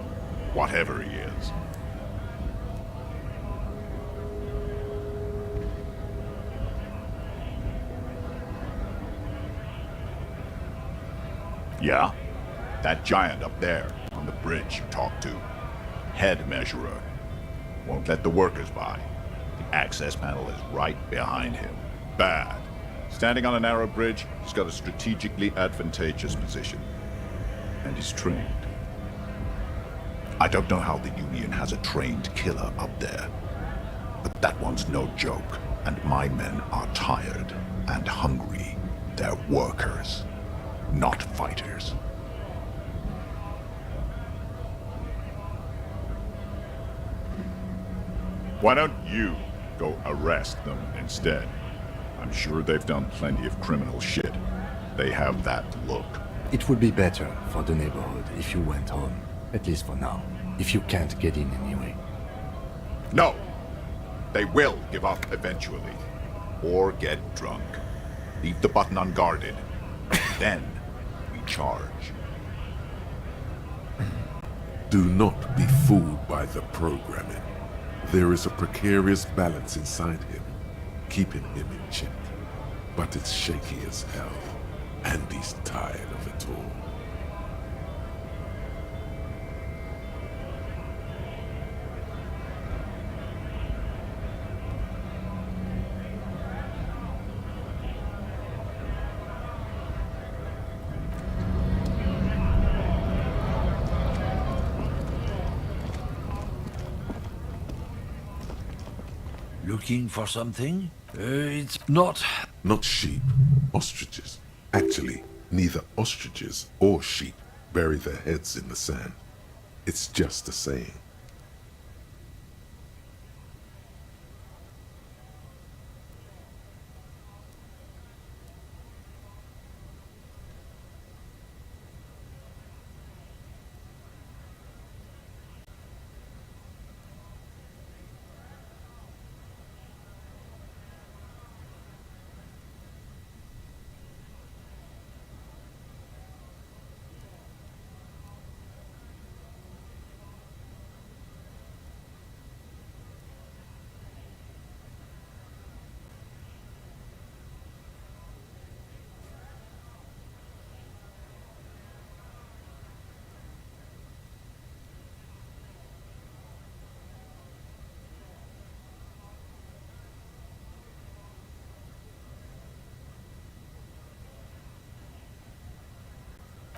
whatever he is. Yeah? That giant up there, on the bridge you talked to. Head measurer. Won't let the workers by. The access panel is right behind him. Bad. Standing on a narrow bridge, he's got a strategically advantageous position. And he's trained. I don't know how the Union has a trained killer up there. But that one's no joke. And my men are tired and hungry. They're workers, not fighters. Why don't you go arrest them instead? I'm sure they've done plenty of criminal shit. They have that look. It would be better for the neighborhood if you went home, at least for now, if you can't get in anyway. No! They will give up eventually. Or get drunk. Leave the button unguarded. Then we charge. Do not be fooled by the programming. There is a precarious balance inside him, keeping him in check. But it's shaky as hell, and he's tired of it all. Looking for something? It's not... Not sheep, ostriches. Actually, neither ostriches or sheep bury their heads in the sand. It's just a saying.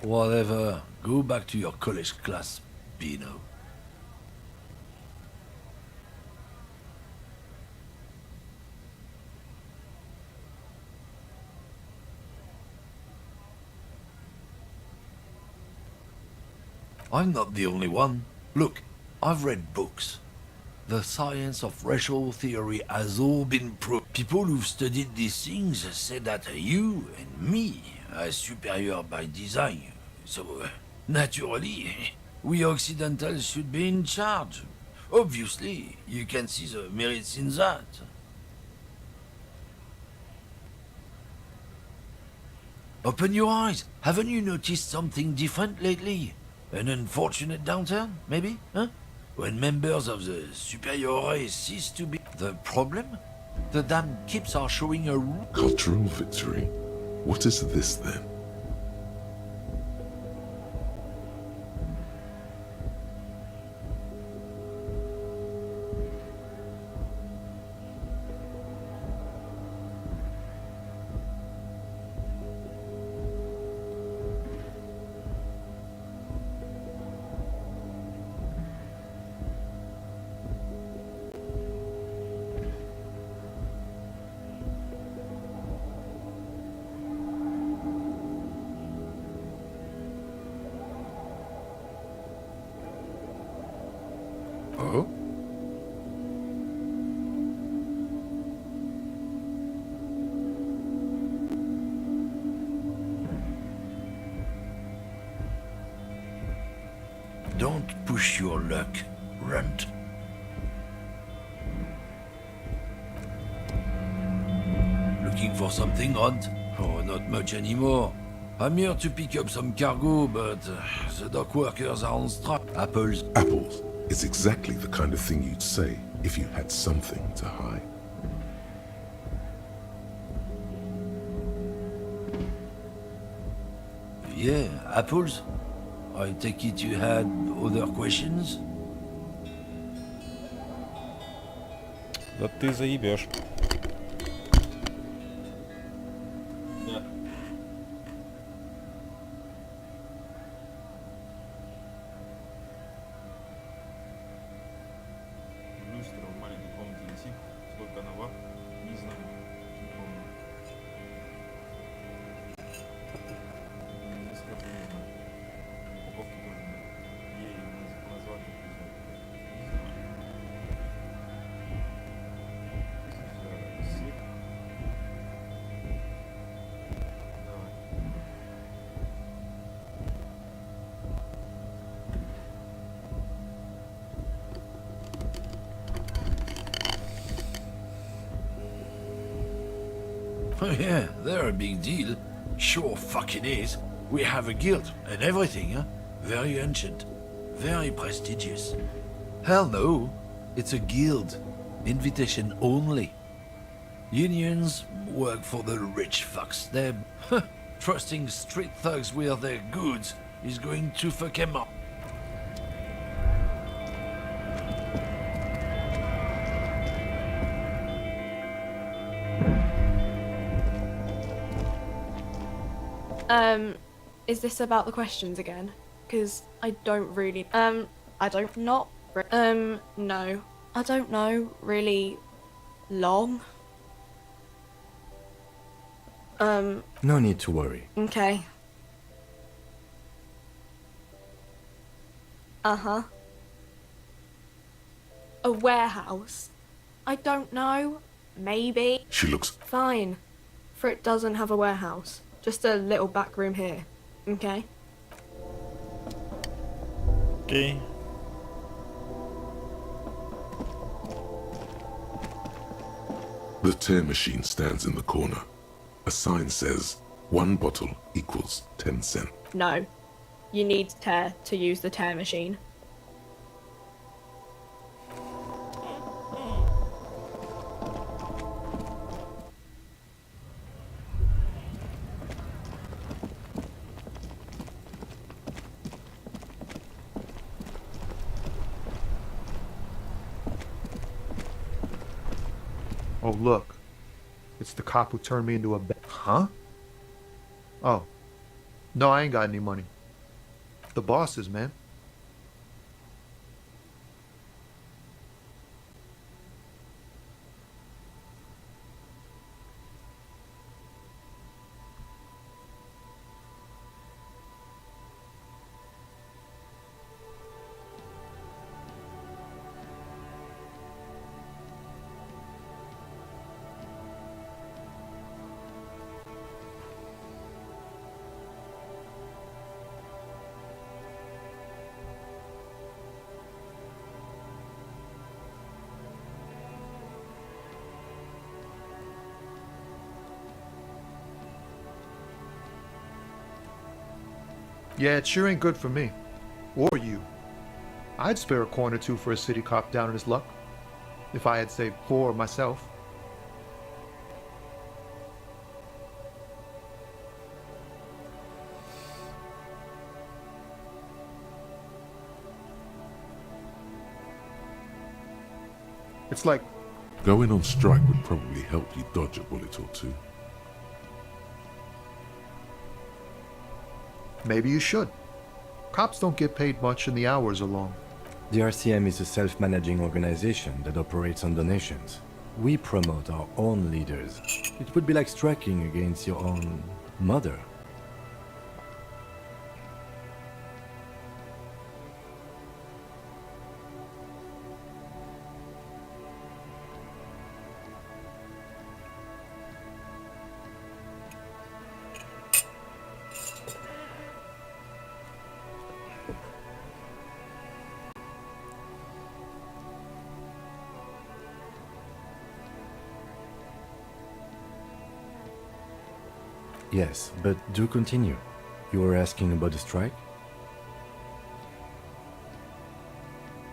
Whatever. Go back to your college class, Bino. I'm not the only one. Look, I've read books. The science of racial theory has all been proved. People who've studied these things say that you and me are superior by design. So, naturally, we Occidentals should be in charge. Obviously, you can see the merits in that. Open your eyes. Haven't you noticed something different lately? An unfortunate downturn, maybe? Huh? When members of the superior race cease to be the problem, the damn kips are showing a... Cultural victory? What is this then? Oh? Don't push your luck, Runt. Looking for something, Runt? Oh, not much anymore. I'm here to pick up some cargo, but the dock workers are on strike. Apples. Apples is exactly the kind of thing you'd say if you had something to hide. Yeah, apples. I take it you had other questions? Да ты заебешь. Да. Люстра в маленькой комнате висит. Сколько она ватт? Не знаю. Не помню. Не скажу, не знаю. Упаковки тоже нет. Ей назвать не знаю. Свет. Давай. Oh yeah, they're a big deal. Sure fucking is. We have a guild and everything, huh? Very ancient. Very prestigious. Hell no. It's a guild. Invitation only. Unions work for the rich fucks. They're trusting street thugs with their goods is going to fuck them up. Is this about the questions again? Because I don't really, no. I don't know, really long. No need to worry. Okay. Uh-huh. A warehouse? I don't know. Maybe. She looks... Fine. For it doesn't have a warehouse. Just a little back room here. Okay? Okay. The tear machine stands in the corner. A sign says, 1 bottle equals 10 cents. No. You need tear to use the tear machine. Oh, look. It's the cop who turned me into a Huh? Oh. No, I ain't got any money. The bosses, man. Yeah, it sure ain't good for me. Or you. I'd spare a coin or two for a city cop down in his luck. If I had, say, 4 myself. It's like... Going on strike would probably help you dodge a bullet or two. Maybe you should. Cops don't get paid much and the hours are long. The RCM is a self-managing organization that operates on donations. We promote our own leaders. It would be like striking against your own mother. Yes, but do continue. You were asking about the strike?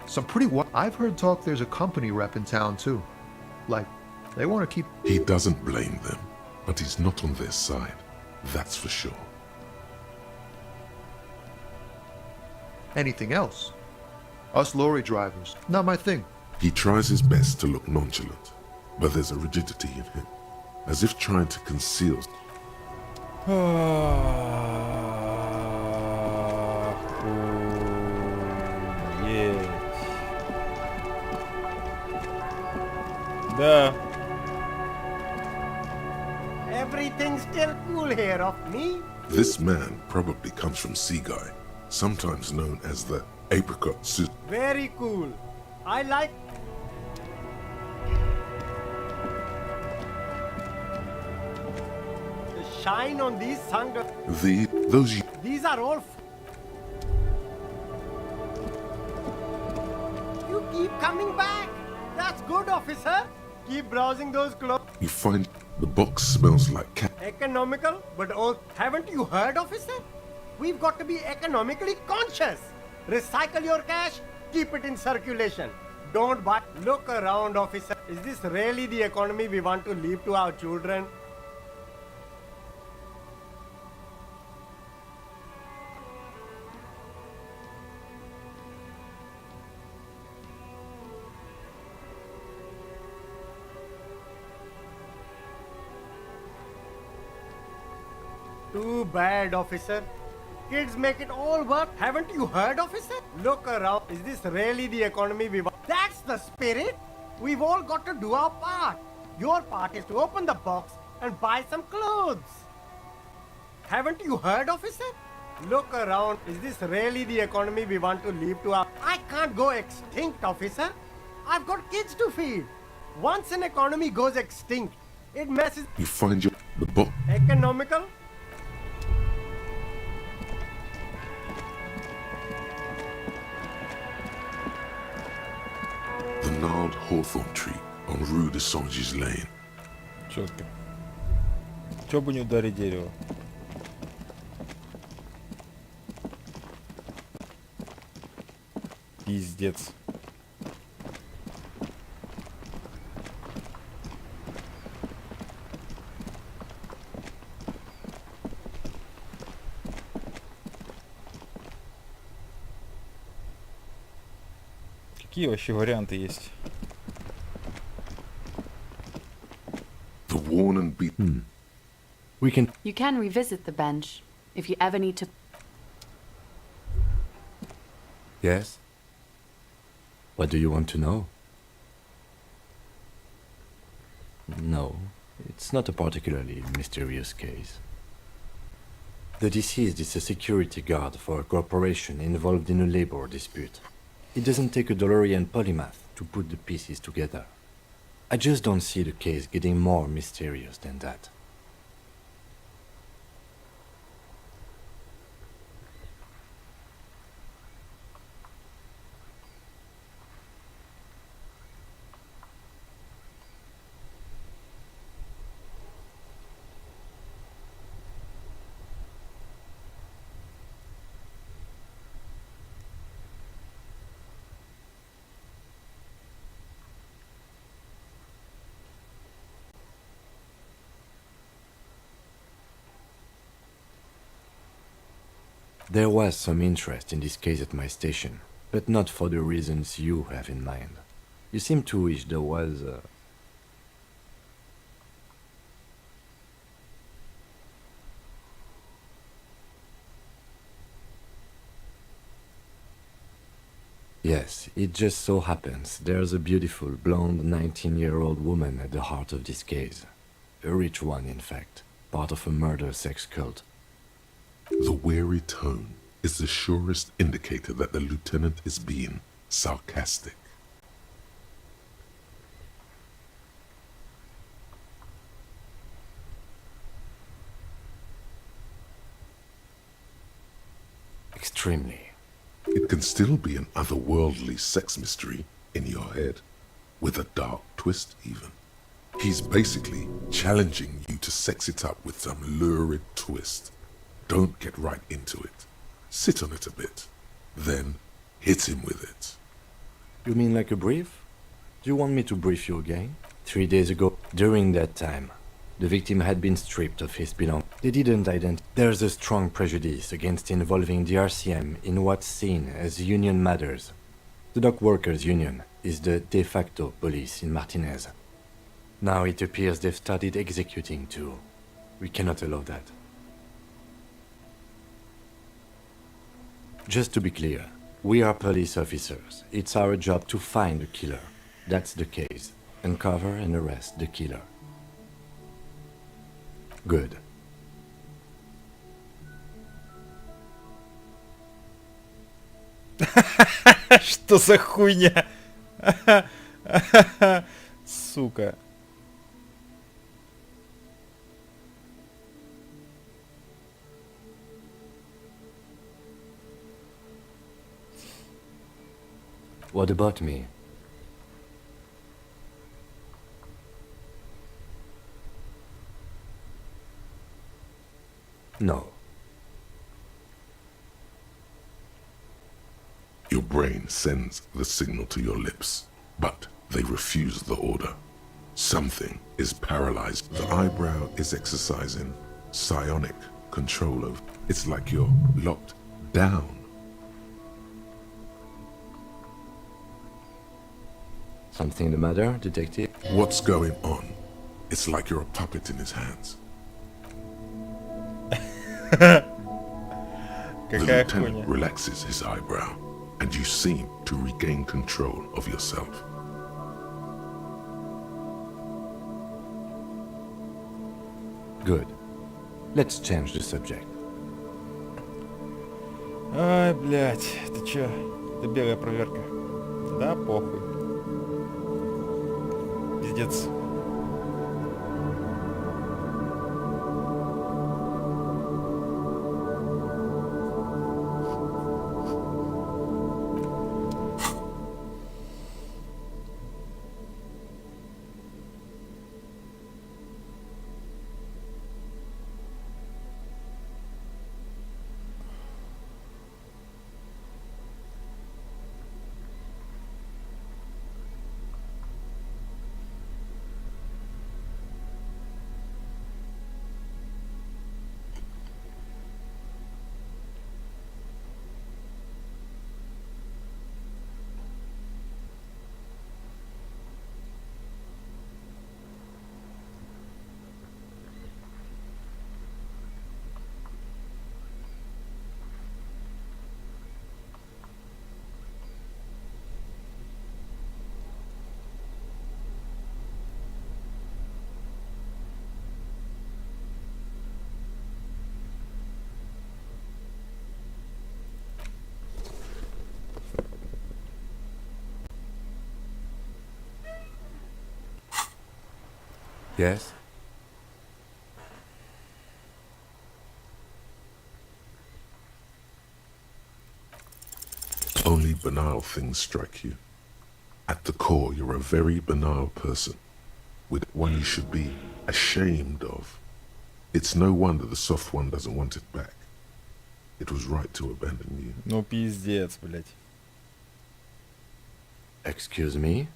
Some pretty I've heard talk there's a company rep in town too. Like, they want to keep... He doesn't blame them, but he's not on their side. That's for sure. Anything else? Us lorry drivers, not my thing. He tries his best to look nonchalant, but there's a rigidity in him, as if trying to conceal... Да. Everything's still cool here of me. This man probably comes from Seaguy, sometimes known as the Apricot Suit. Very cool. I like... the shine on these sunglasses. Those... These are all... You keep coming back. That's good, officer. Keep browsing those clothes. You find the box smells like cat. Economical, but oh, haven't you heard, officer? We've got to be economically conscious. Recycle your cash, keep it in circulation. Don't buy. Look around, officer. Is this really the economy we want to leave to our children? Too bad, officer. Kids make it all work. Haven't you heard, officer? Look around. Is this really the economy we want? That's the spirit. We've all got to do our part. Your part is to open the box and buy some clothes. Haven't you heard, officer? Look around. Is this really the economy we want to leave to our... I can't go extinct, officer. I've got kids to feed. Once an economy goes extinct, it messes... You find the book. Economical? The gnarled hawthorn tree on Rue de Saint-Ghislain. Четко. Чё бы не ударить дерево? Пиздец. Какие вообще варианты есть? The worn and beaten. We can... You can revisit the bench if you ever need to... Yes? What do you want to know? No, it's not a particularly mysterious case. The deceased is a security guard for a corporation involved in a labor dispute. It doesn't take a DeLorean polymath to put the pieces together. I just don't see the case getting more mysterious than that. There was some interest in this case at my station, but not for the reasons you have in mind. You seem to wish there was a... Yes, it just so happens there's a beautiful blonde 19-year-old woman at the heart of this case. A rich one, in fact, part of a murder sex cult. The wary tone is the surest indicator that the lieutenant is being sarcastic. Extremely. It can still be an otherworldly sex mystery in your head, with a dark twist even. He's basically challenging you to sex it up with some lurid twist. Don't get right into it. Sit on it a bit. Then hit him with it. You mean like a brief? Do you want me to brief you again? 3 days ago, during that time, the victim had been stripped of his belongings. They didn't identify. There's a strong prejudice against involving the RCM in what's seen as union matters. The dock workers' union is the de facto police in Martinez. Now it appears they've started executing too. We cannot allow that. Just to be clear, we are police officers. It's our job to find the killer. That's the case. Uncover and arrest the killer. Good. Что за хуйня? Сука. What about me? No. brain sends the signal to your lips, but they refuse the order. Something is paralyzed. The eyebrow is exercising psionic control of. It's like you're locked down. Something the matter, detective? What's going on? It's like you're a puppet in his hands. The lieutenant relaxes his eyebrow, and you seem to regain control of yourself. Good. Let's change the subject. Ай, блядь, ты чё? Это белая проверка. Да, похуй. Пиздец. Yes? Only banal things strike you. At the core, you're a very banal person, with one you should be ashamed of. It's no wonder the soft one doesn't want it back. It was right to abandon you. Ну пиздец, блядь. Excuse me?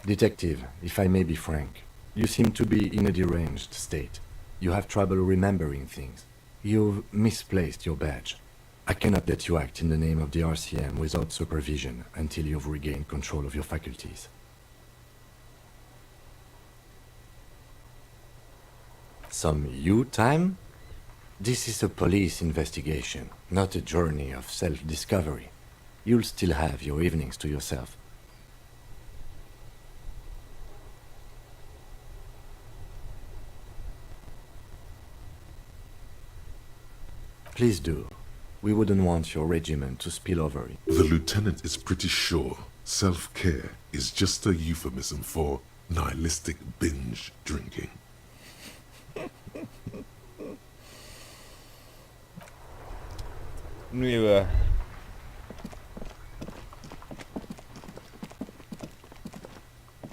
Detective, if I may be frank, you seem to be in a deranged state. You have trouble remembering things. You've misplaced your badge. I cannot let you act in the name of the RCM without supervision until you've regained control of your faculties. Some you time? This is a police investigation, not a journey of self-discovery. You'll still have your evenings to yourself. Please do. We wouldn't want your regiment to spill over. The lieutenant is pretty sure self-care is just a euphemism for nihilistic binge drinking. Ну и да.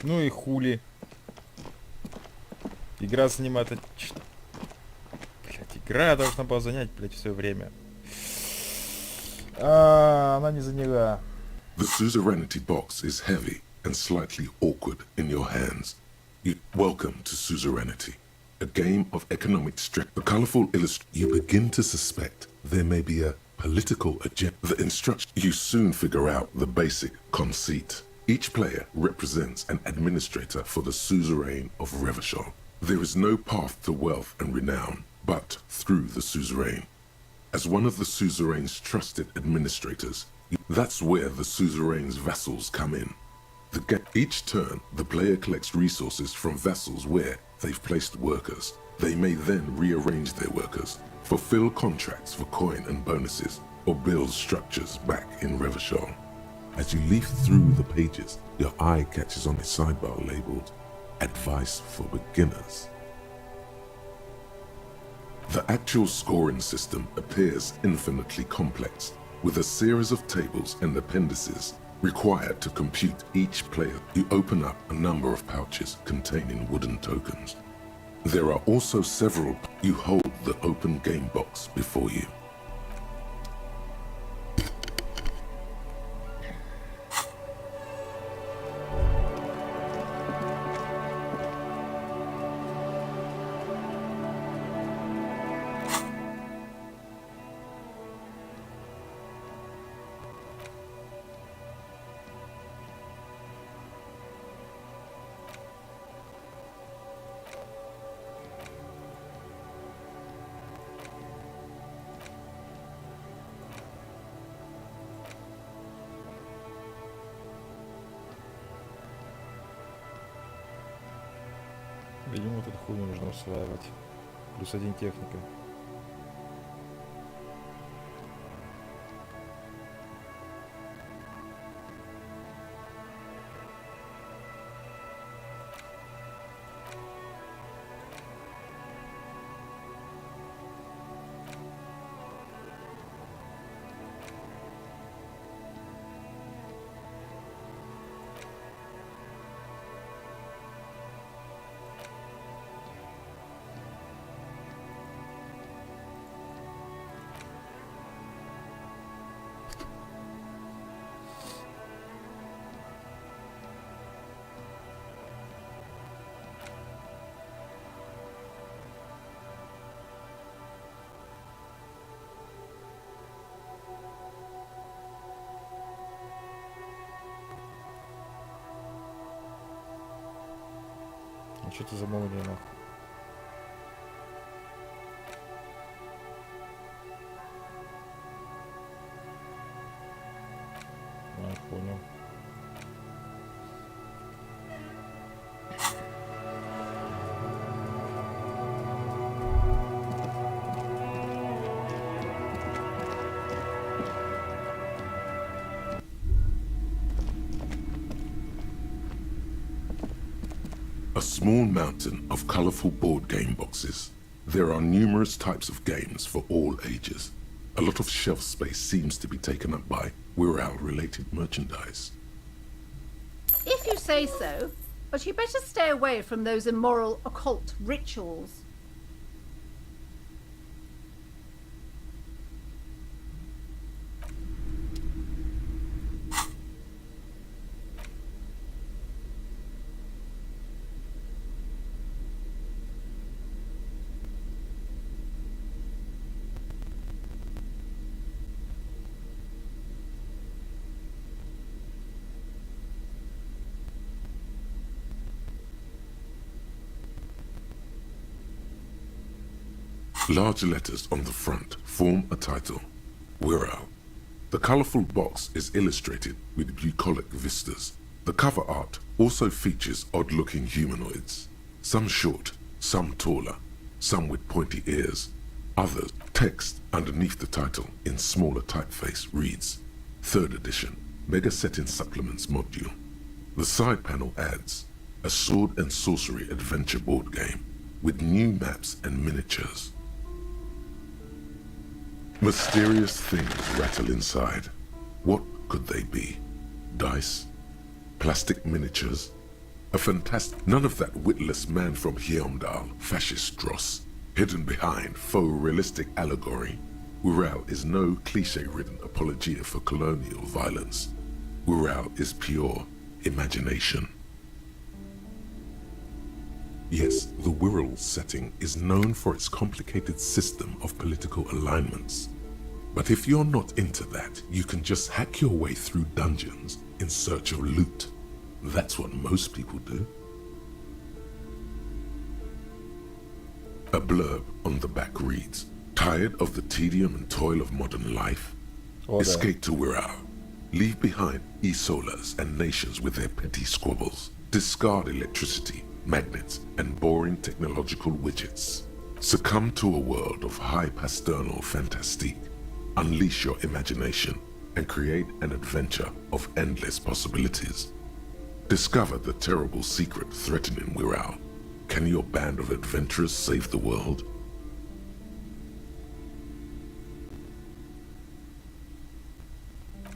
Ну и хули. Игра занимает... Блять, игра должна была занять, блять, все время. Она не заняла. The suzerainty box is heavy and slightly awkward in your hands. Welcome to suzerainty, a game of economic strength. The colorful illustration. You begin to suspect there may be a political agenda. The instruction. You soon figure out the basic conceit. Each player represents an administrator for the suzerain of Revachol. There is no path to wealth and renown, but through the suzerain. As one of the suzerain's trusted administrators, that's where the suzerain's vassals come in. Each turn, the player collects resources from vassals where they've placed workers. They may then rearrange their workers, fulfill contracts for coin and bonuses, or build structures back in Revachol. As you leaf through the pages, your eye catches on a sidebar labeled Advice for Beginners. The actual scoring system appears infinitely complex, with a series of tables and appendices Required to compute each player, you open up a number of pouches containing wooden tokens. There are also several. You hold the open game box before you. Видимо, вот эту хуйню нужно усваивать. +1 техника. А что это за молния нахуй? А, понял. A small mountain of colorful board game boxes. There are numerous types of games for all ages. A lot of shelf space seems to be taken up by Wirral-related merchandise. If you say so, but you better stay away from those immoral occult rituals. Large letters on the front form a title, Wirral. The colorful box is illustrated with bucolic vistas. The cover art also features odd-looking humanoids, some short, some taller, some with pointy ears. Others, text underneath the title in smaller typeface reads, 3rd edition, Mega Setting Supplements Module. The side panel adds, a sword and sorcery adventure board game with new maps and miniatures. Mysterious things rattle inside. What could they be? Dice? Plastic miniatures? A fantastic... None of that witless man from Heimdall, fascist dross, hidden behind faux realistic allegory. Wirral is no cliché-ridden apologia for colonial violence. Wirral is pure imagination. Yes, the Wirral setting is known for its complicated system of political alignments. But if you're not into that, you can just hack your way through dungeons in search of loot. That's what most people do. A blurb on the back reads, tired of the tedium and toil of modern life? Escape to Wirral. Leave behind e-solas and nations with their petty squabbles. Discard electricity, magnets, and boring technological widgets. Succumb to a world of high pasternal fantastique. Unleash your imagination and create an adventure of endless possibilities. Discover the terrible secret threatening Wirral. Can your band of adventurers save the world?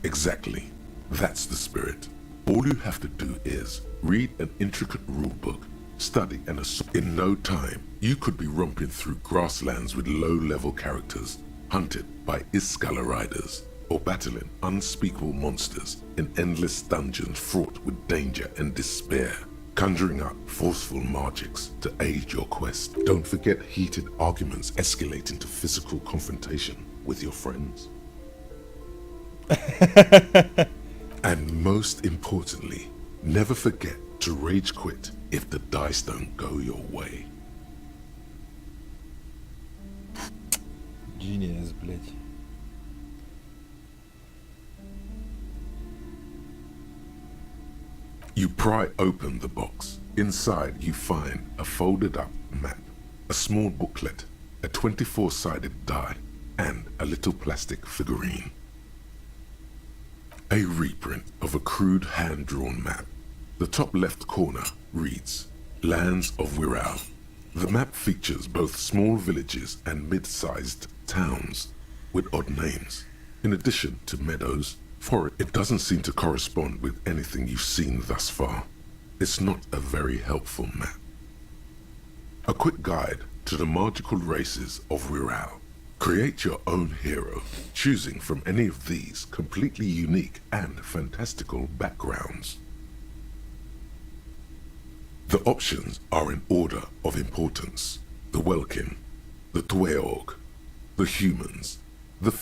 Exactly. That's the spirit. All you have to do is read an intricate rulebook, study and in no time, you could be romping through grasslands with low-level characters, hunted by Iskala riders, or battling unspeakable monsters in endless dungeons fraught with danger and despair, conjuring up forceful magics to aid your quest. Don't forget heated arguments escalating to physical confrontation with your friends. And most importantly, never forget to rage quit if the dice don't go your way. Genius, блять. You pry open the box. Inside you find a folded up map, a small booklet, a 24-sided die, and a little plastic figurine. A reprint of a crude hand-drawn map. The top left corner reads, Lands of Wirral. The map features both small villages and mid-sized towns with odd names. In addition to meadows, forest, it doesn't seem to correspond with anything you've seen thus far. It's not a very helpful map. A quick guide to the magical races of Wirral. Create your own hero, choosing from any of these completely unique and fantastical backgrounds. The options are in order of importance. The Welkin, the Dweorg, the humans, the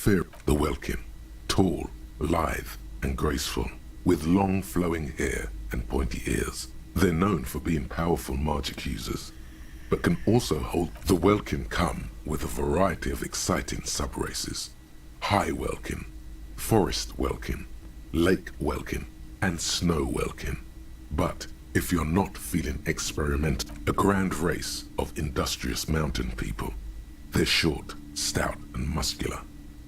Welkin, tall, lithe, and graceful, with long flowing hair and pointy ears. They're known for being powerful magic users, but can also hold. The Welkin come with a variety of exciting sub-races. High Welkin, Forest Welkin, Lake Welkin, and Snow Welkin. But if you're not feeling experimental, a grand race of industrious mountain people. They're short, stout, and muscular,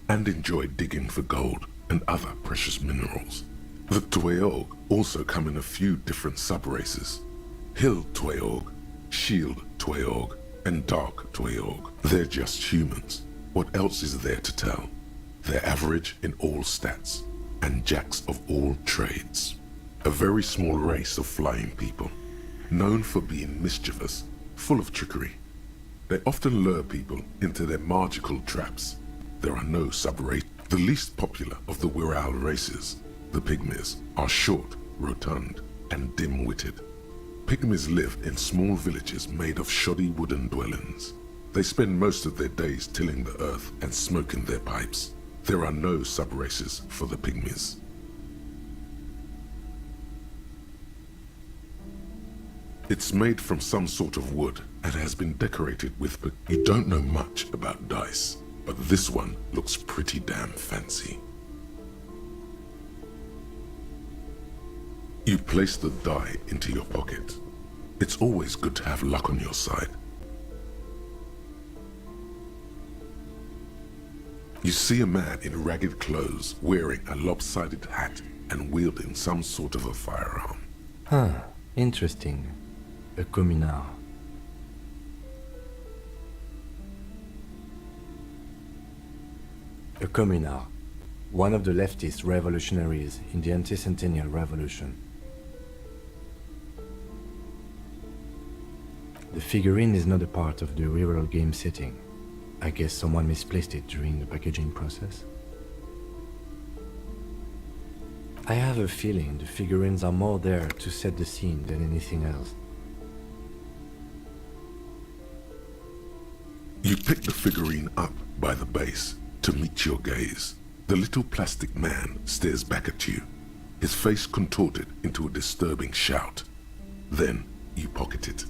and enjoy digging for gold and other precious minerals. The Dweorg also come in a few different sub-races. Hill Dweorg, Shield Dweorg, and Dark Dweorg. They're just humans. What else is there to tell? They're average in all stats, and jacks of all trades. A very small race of flying people, known for being mischievous, full of trickery. They often lure people into their magical traps. There are no sub-races. The least popular of the Wirral races, the Pygmies, are short, rotund, and dim-witted. Pygmies live in small villages made of shoddy wooden dwellings. They spend most of their days tilling the earth and smoking their pipes. There are no sub-races for the Pygmies. It's made from some sort of wood and has been decorated with. You don't know much about dice, but this one looks pretty damn fancy. You place the die into your pocket. It's always good to have luck on your side. You see a man in ragged clothes wearing a lopsided hat and wielding some sort of a firearm. Huh, interesting. A communard. A communard, one of the leftist revolutionaries in the anti-centennial revolution. The figurine is not a part of the real game setting. I guess someone misplaced it during the packaging process. I have a feeling the figurines are more there to set the scene than anything else. You pick the figurine up by the base to meet your gaze. The little plastic man stares back at you, his face contorted into a disturbing shout. Then you pocket it.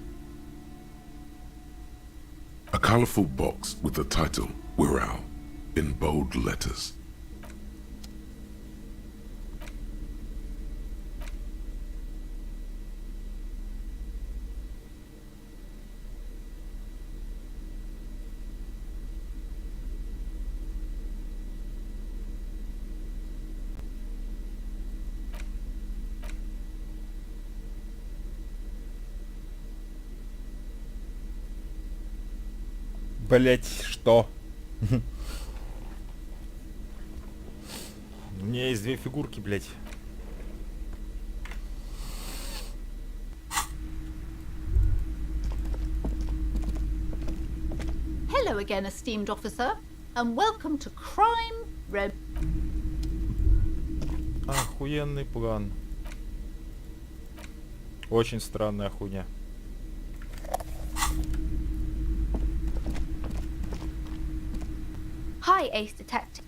A colorful box with the title Wirral in bold letters. Блять, что? У меня есть две фигурки, блять. Hello again, esteemed officer, and welcome to Crime Red. Охуенный план. Очень странная хуйня. Hi, Ace Detective.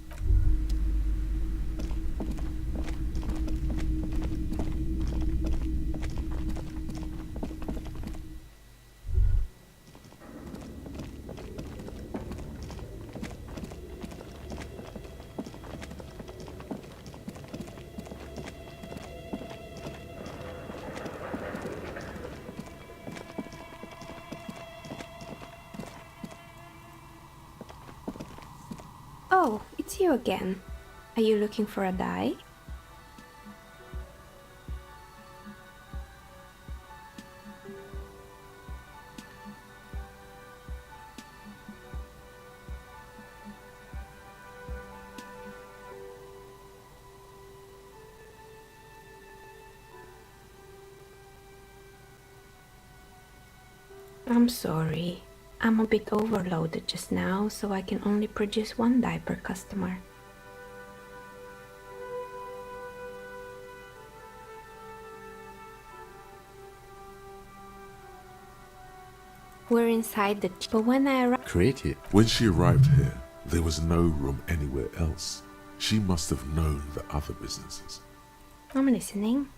Oh, it's you again. Are you looking for a die? I'm sorry. I'm a bit overloaded just now, so I can only produce one die per customer. We're inside the but when I arrived... Creative. When she arrived here, there was no room anywhere else. She must have known the other businesses. I'm listening.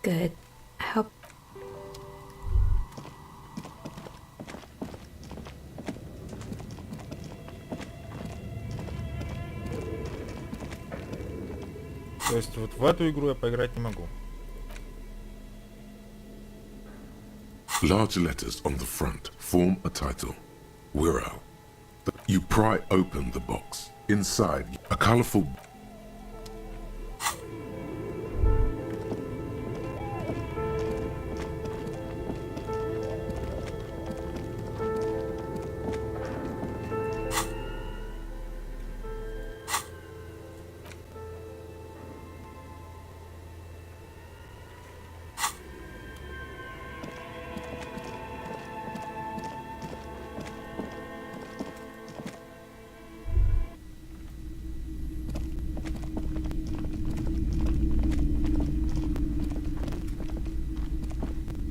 Good. I hope... То есть вот в эту игру я поиграть не могу. Large letters on the front form a title. Wirral. You pry open the box. Inside, a colorful...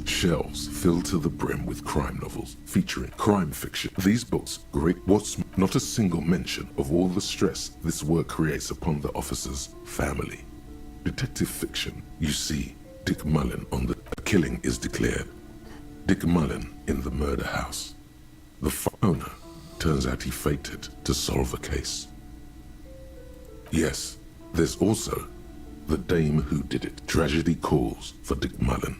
Shelves filled to the brim with crime novels featuring crime fiction. These books great what's not a single mention of all the stress this work creates upon the officer's family. Detective fiction, you see Dick Mullen on the killing is declared. Dick Mullen in the murder house. The owner turns out he fated to solve a case. Yes, there's also the dame who did it. Tragedy calls for Dick Mullen.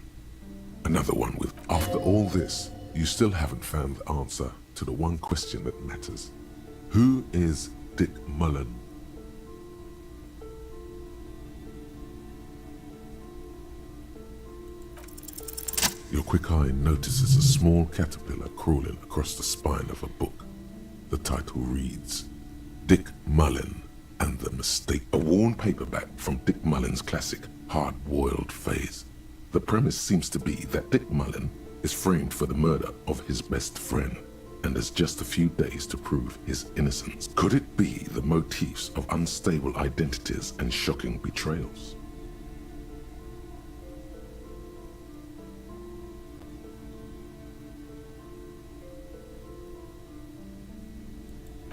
Another one with, after all this, you still haven't found the answer to the one question that matters. Who is Dick Mullen? Your quick eye notices a small caterpillar crawling across the spine of a book. The title reads, Dick Mullen and the Mistake. A worn paperback from Dick Mullen's classic hard-boiled phase. The premise seems to be that Dick Mullen is framed for the murder of his best friend and has just a few days to prove his innocence. Could it be the motifs of unstable identities and shocking betrayals?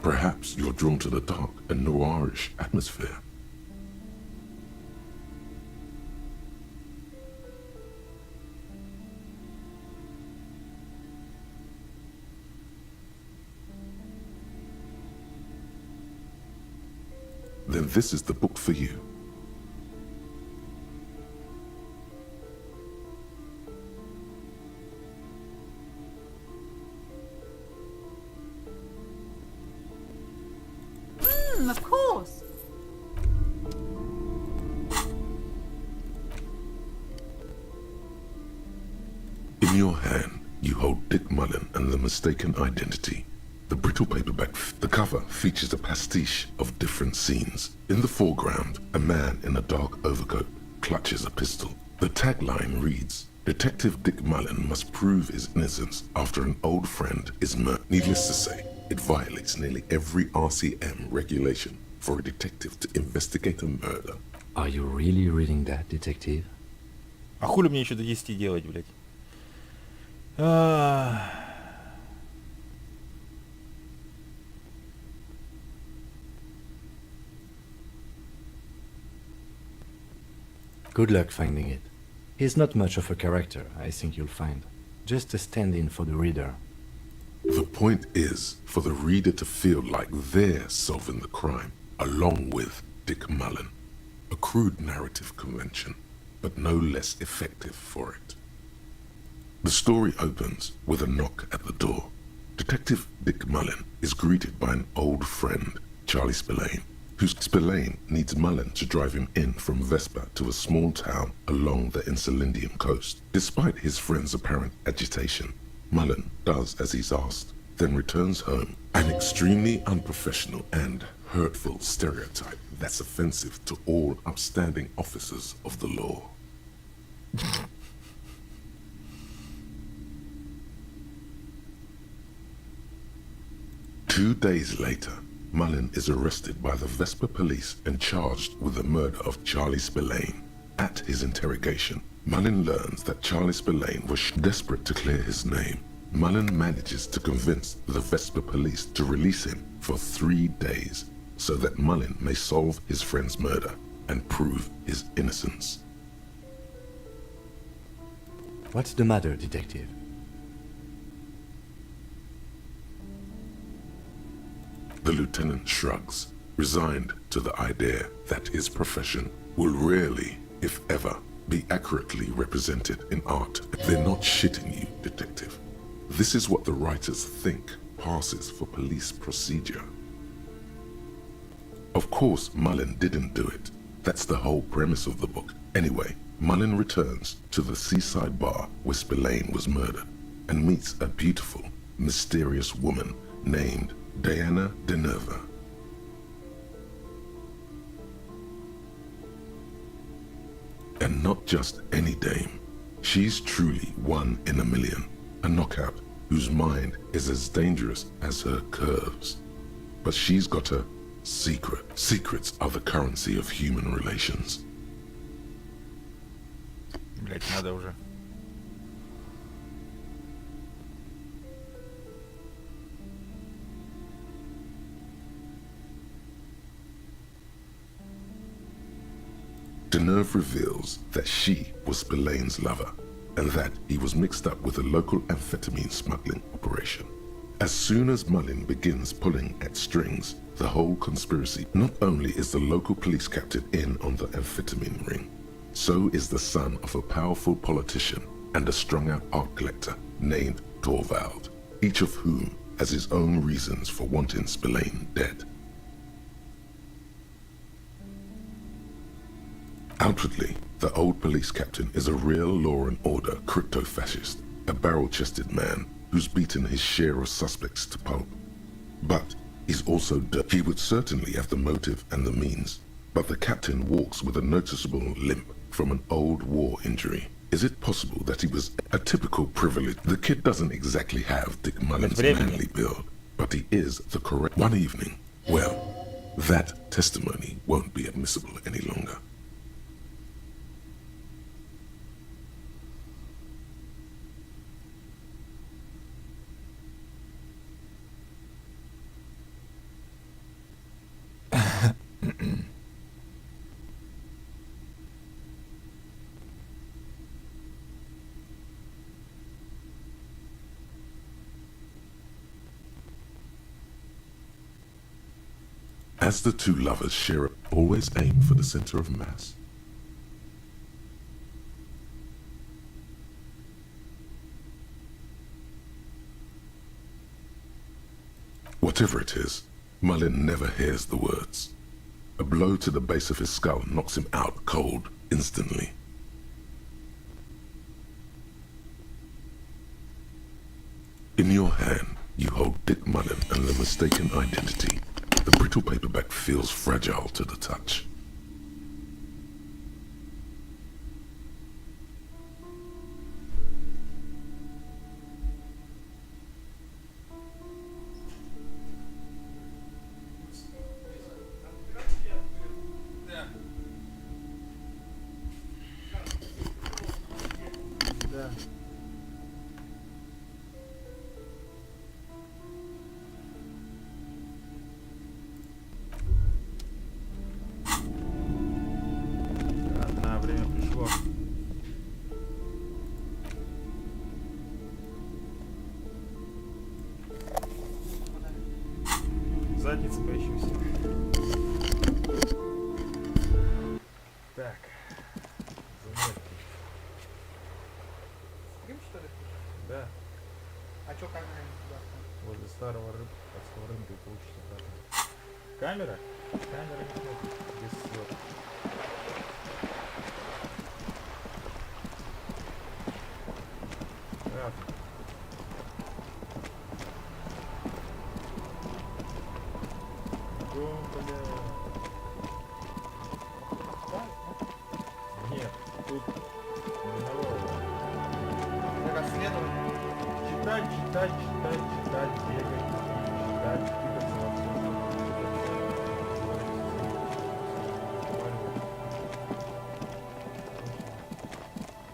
Perhaps you're drawn to the dark and noirish atmosphere. Then this is the book for you. Of course. In your hand, you hold Dick Mullen and the Mistaken Identity. The brittle paperback, the cover features a pastiche of different scenes. In the foreground, a man in a dark overcoat clutches a pistol. The tagline reads, Detective Dick Mullen must prove his innocence after an old friend is murdered. Needless to say, it violates nearly every RCM regulation for a detective to investigate a murder. Are you really reading that, detective? А хули мне еще до 10 делать, блядь? Good luck finding it. He's not much of a character, I think you'll find. Just a stand-in for the reader. The point is for the reader to feel like they're solving the crime, along with Dick Mullen. A crude narrative convention, but no less effective for it. The story opens with a knock at the door. Detective Dick Mullen is greeted by an old friend, Charlie Spillane, whose Spillane needs Mullen to drive him in from Vespa to a small town along the Elysium coast. Despite his friend's apparent agitation, Mullen does as he's asked, then returns home, an extremely unprofessional and hurtful stereotype that's offensive to all upstanding officers of the law. 2 days later, Mullen is arrested by the Vespa police and charged with the murder of Charlie Spillane. At his interrogation, Mullen learns that Charlie Spillane was desperate to clear his name. Mullen manages to convince the Vespa police to release him for 3 days so that Mullen may solve his friend's murder and prove his innocence. What's the matter, detective? The lieutenant shrugs, resigned to the idea that his profession will rarely, if ever, be accurately represented in art. They're not shitting you, detective. This is what the writers think passes for police procedure. Of course, Mullen didn't do it. That's the whole premise of the book. Anyway, Mullen returns to the seaside bar where Spillane was murdered and meets a beautiful, mysterious woman named Diana DeNerva. And not just any dame. She's truly one in a million, a knockout whose mind is as dangerous as her curves. But she's got a secret. Secrets are the currency of human relations. Блять, надо уже. DeNerve reveals that she was Spillane's lover and that he was mixed up with a local amphetamine smuggling operation. As soon as Mullen begins pulling at strings, the whole conspiracy, not only is the local police captain in on the amphetamine ring, so is the son of a powerful politician and a strung-out art collector named Torvald, each of whom has his own reasons for wanting Spillane dead. Outwardly, the old police captain is a real law and order crypto-fascist, a barrel-chested man who's beaten his share of suspects to pulp. But he's also he would certainly have the motive and the means, but the captain walks with a noticeable limp from an old war injury. Is it possible that he was a typical privilege? The kid doesn't exactly have Dick Mullen's manly build, but he is the correct one evening. Well, that testimony won't be admissible any longer. As the two lovers share it, always aim for the center of mass. Whatever it is, Mullen never hears the words. A blow to the base of his skull knocks him out cold instantly. In your hand, you hold Dick Mullen and the mistaken identity. The brittle paperback feels fragile to the touch. Наконец поищусь. Так. Заметки. Стрим, что ли? Да. А чё камера не туда? Возле старого рынка и получится обратно. Камера? Камера не смотрит. Без света. Так. Нет, тут читать, бегать, читать, двигаться во всем.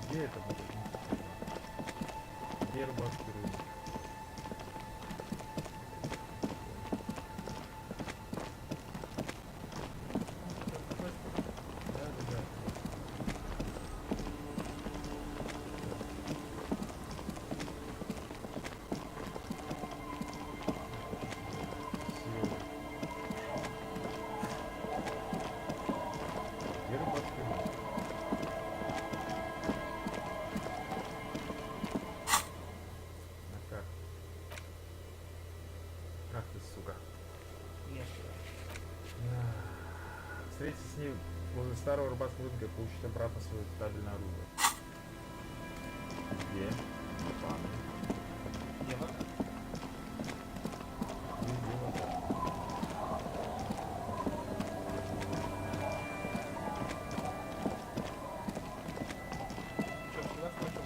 Где это будет? Где рыбацкий рынок? Встретиться с ним возле старого рыбацкого рынка и получить обратно свое стабильное оружие. Где? Память. Где вот? Везде вот так. Чё, сюда слышал?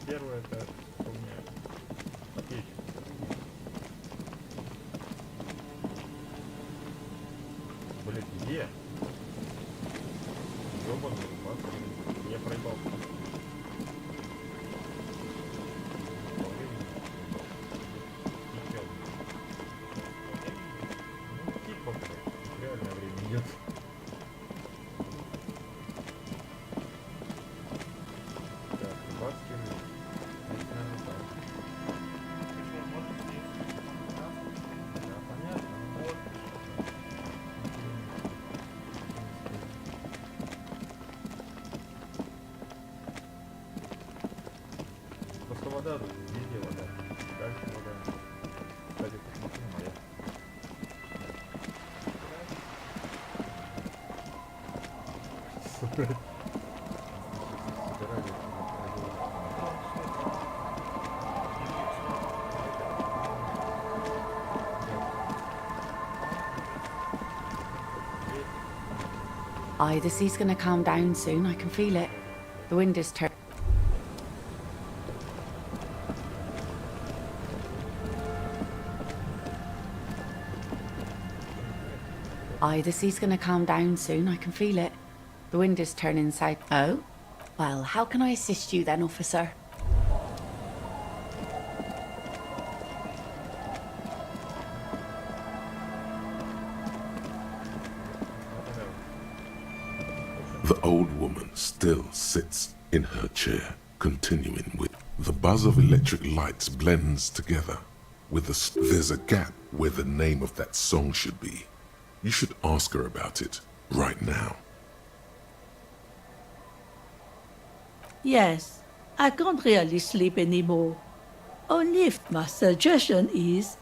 Первое это у меня печь. Блин, где? Ёбаный рыбак. Я проебал. Ну, типа, реальное время идет. Так, рыбацкий рынок. Просто вода тут, везде вода. Дальше вода. Кстати, тут машина моя. Собирали. Aye, the sea's gonna calm down soon. I can feel it. The wind is turning. Aye, the sea's gonna calm down soon. I can feel it. The wind is turning south. Oh? Well, how can I assist you then, officer? The old woman still sits in her chair, continuing with the buzz of electric lights blends together with there's a gap where the name of that song should be. You should ask her about it right now. Yes, I can't really sleep anymore. Only if my suggestion is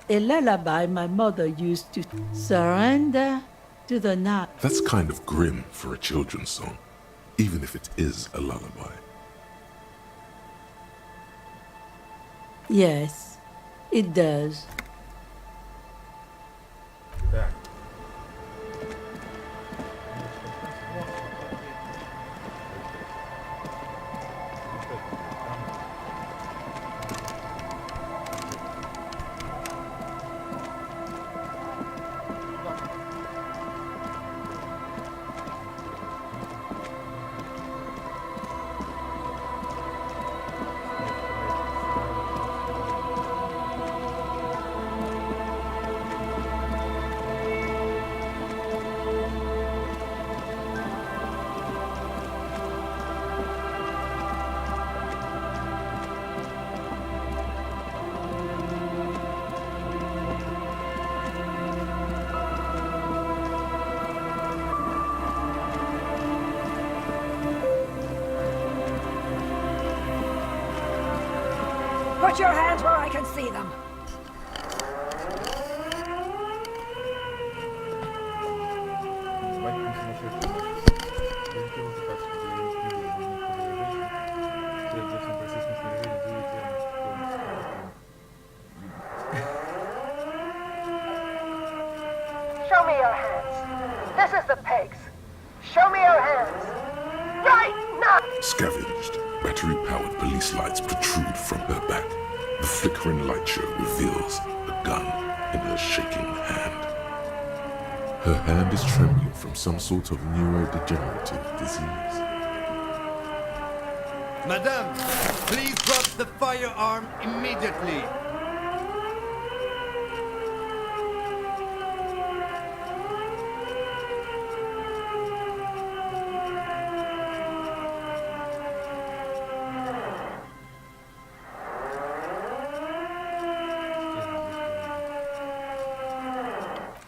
a lullaby my mother used to surrender to the night. That's kind of grim for a children's song, even if it is a lullaby. Yes, it does. Так. Put your hands where I can see them. Show me your hands. This is the pegs. Show me your hands. Right now! Scavenged, battery-powered police lights protrude from her back. The flickering light show reveals a gun in her shaking hand. Her hand is trembling from some sort of neurodegenerative disease. Madame, please drop the firearm immediately.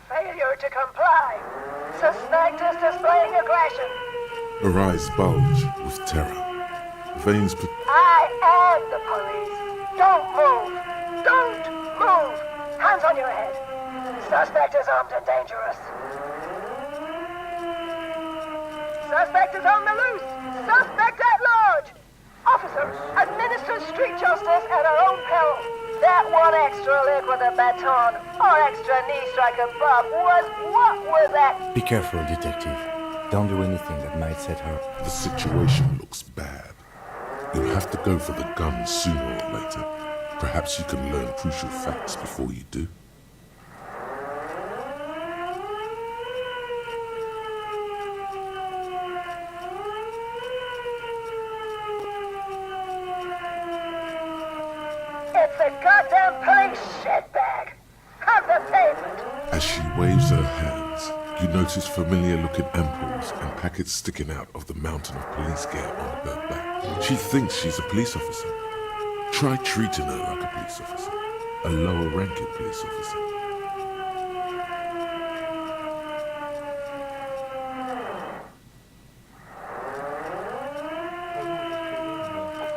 Failure to comply. Suspect is displaying aggression. Her eyes bulge with terror. Veins I am the police. Don't move. Don't move. Hands on your head. Suspect is armed and dangerous. Suspect is on the loose. Suspect at large. Officer, administer street justice at our own peril. That one extra lick with a baton or extra knee strike above what was that? Be careful, detective. Don't do anything that might set her. The situation looks bad. You'll have to go for the gun sooner or later. Perhaps you can learn crucial facts before you do. It's a goddamn police shitbag. Have the pavement. As she waves her hands, you notice familiar-looking ampoules and packets sticking out of the mountain of police gear on her back. She thinks she's a police officer. Try treating her like a police officer. A lower-ranking police officer.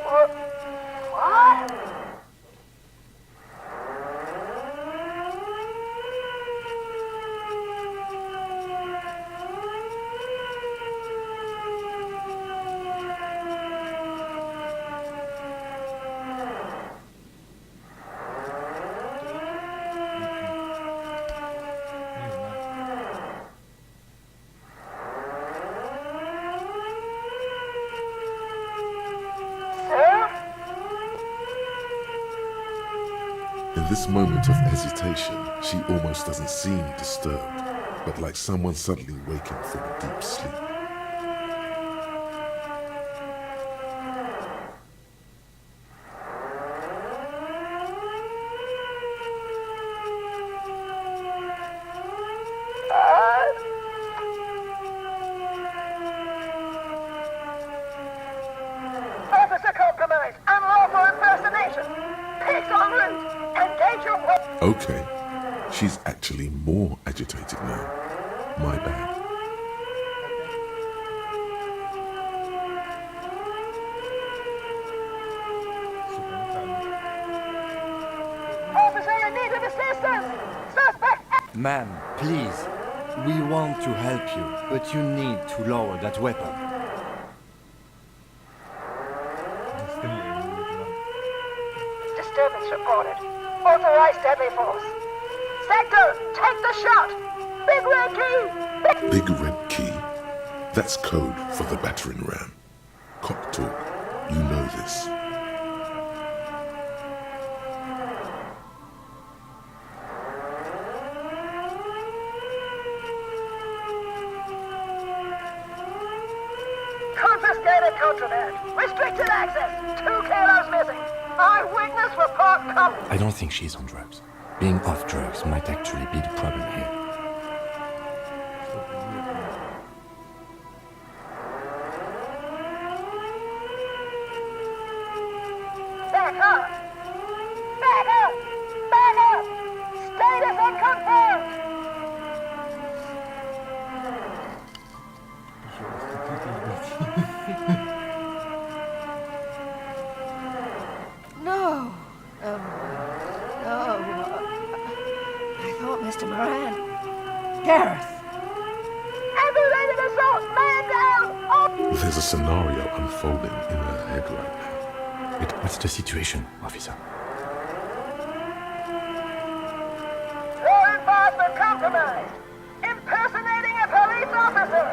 What? In this moment of hesitation, she almost doesn't seem disturbed, but like someone suddenly waking from a deep sleep. Officer compromise. Unlawful impersonation. Pigs en route. Engage your weapon. Okay, she's actually more agitated now. My bad. Officer in need of assistance. Suspect. Ma'am, please. We want to help you, but you need to lower that weapon. Disturbance reported. Authorized deadly force. Sector, take the shot. Big red key. Big red key. That's code for the battering ram. Cock talk. You know this. Confiscated contraband. Restricted access. 2 kilos missing. Eyewitness report come. I don't think she's on drugs. Being off drugs might actually be the problem here. Back up. Back up. Back up. Status unconfirmed. No. cares? Aggravated assault! Man down! There's a scenario unfolding in her head right now. What's the situation, officer? Law enforcement compromised! Impersonating a police officer!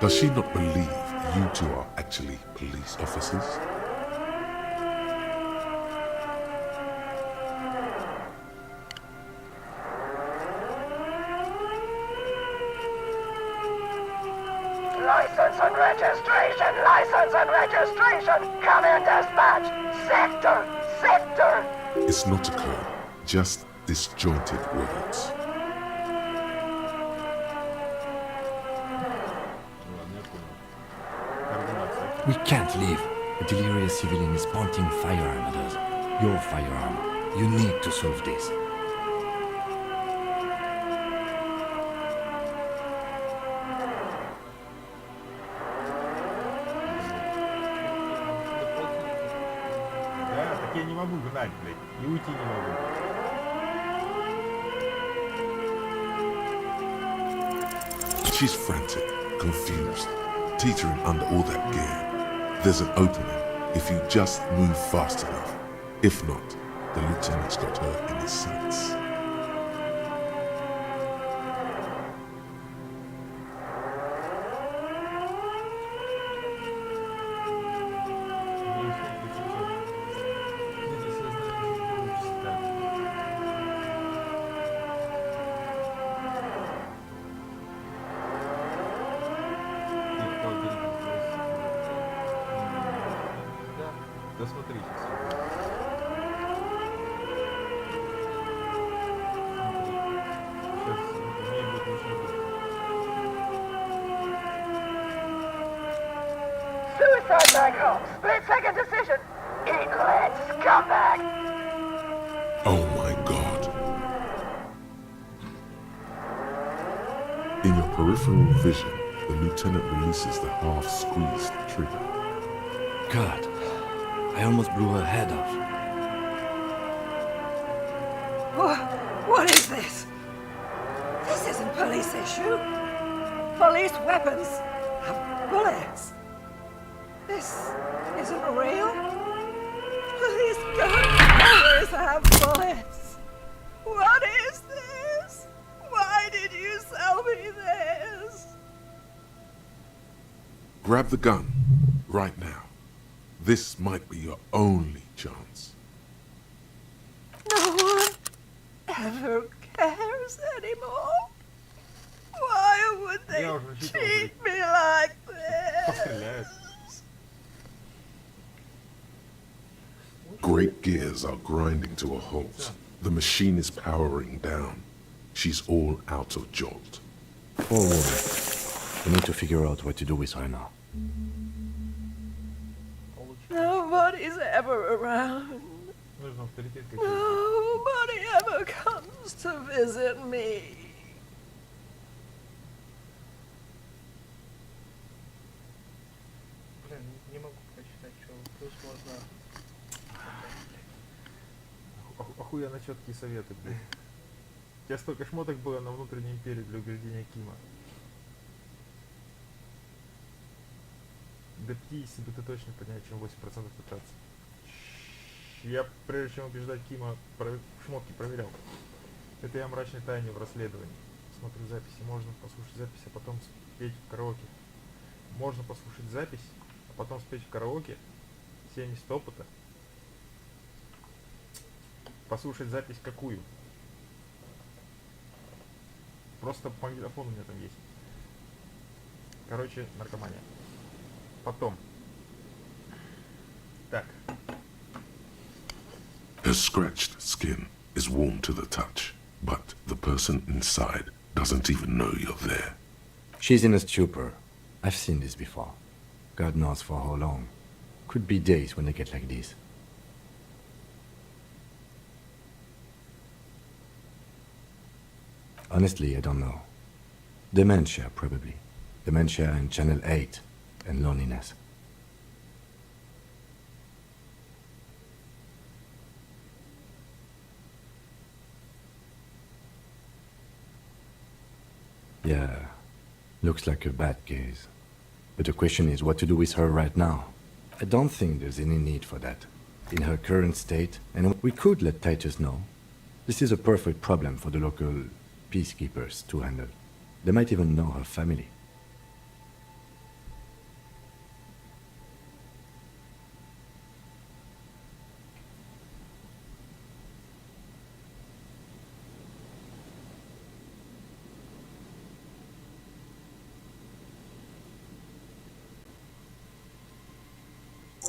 Does she not believe you two are actually police officers? License and registration! License and registration! Come in, dispatch! Sector! Sector! It's not a code, just disjointed words. We can't leave. A delirious civilian is pointing firearm at us. Your firearm. You need to solve this. Да, так я не могу гнать, блядь. И уйти не могу. She's frantic, confused, teetering under all that gear. There's an opening if you just move fast enough. If not, the lieutenant's got her in his sights. Да смотри сейчас. Suicide back home! Split-second decision! Eaglet scumbag! Oh my god. In your peripheral vision, the lieutenant releases the half-squeezed trigger. God, I almost blew her head off. What is this? This isn't police issue. Police weapons have bullets. This isn't real. Police guns always have bullets. What is this? Why did you sell me this? Grab the gun, right now. This might be your only chance. No one ever cares anymore. Why would they treat me like this? Great gears are grinding to a halt. The machine is powering down. She's all out of jolt. Forward. We need to figure out what to do with her now. Nobody's ever around. Nobody ever comes to visit me. Не могу прочитать, что плюс можно. Охуенно четкие советы, блин. У тебя столько шмоток было на внутренней империи для убеждения Кима. До 50 бы ты точно поднять, чем 8% пытаться. Я, прежде чем убеждать Кима, шмотки проверял. Это я мрачной тайне в расследовании. Смотрю записи, можно послушать запись, а потом спеть в караоке. Можно послушать запись, а потом спеть в караоке. 70 опыта. Послушать запись какую? Просто по магнитофону у меня там есть. Короче, наркомания. Потом. Так. Her scratched skin is warm to the touch, but the person inside doesn't even know you're there. She's in a stupor. I've seen this before. God knows for how long. Could be days when they get like this. Honestly, I don't know. Dementia, probably. Dementia and Channel 8 and loneliness. Yeah, looks like a bad case. But the question is what to do with her right now. I don't think there's any need for that. In her current state, and we could let Titus know. This is a perfect problem for the local peacekeepers to handle. They might even know her family.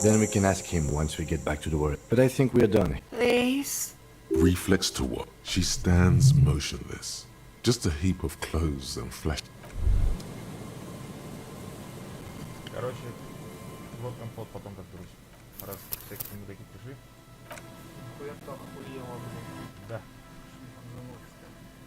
Then we can ask him once we get back to the world. But I think we're done. Please. Reflex to what? She stands motionless. Just a heap of clothes and flesh. Короче, вот компот, потом как берусь. Раз текст не такие пиши. Да.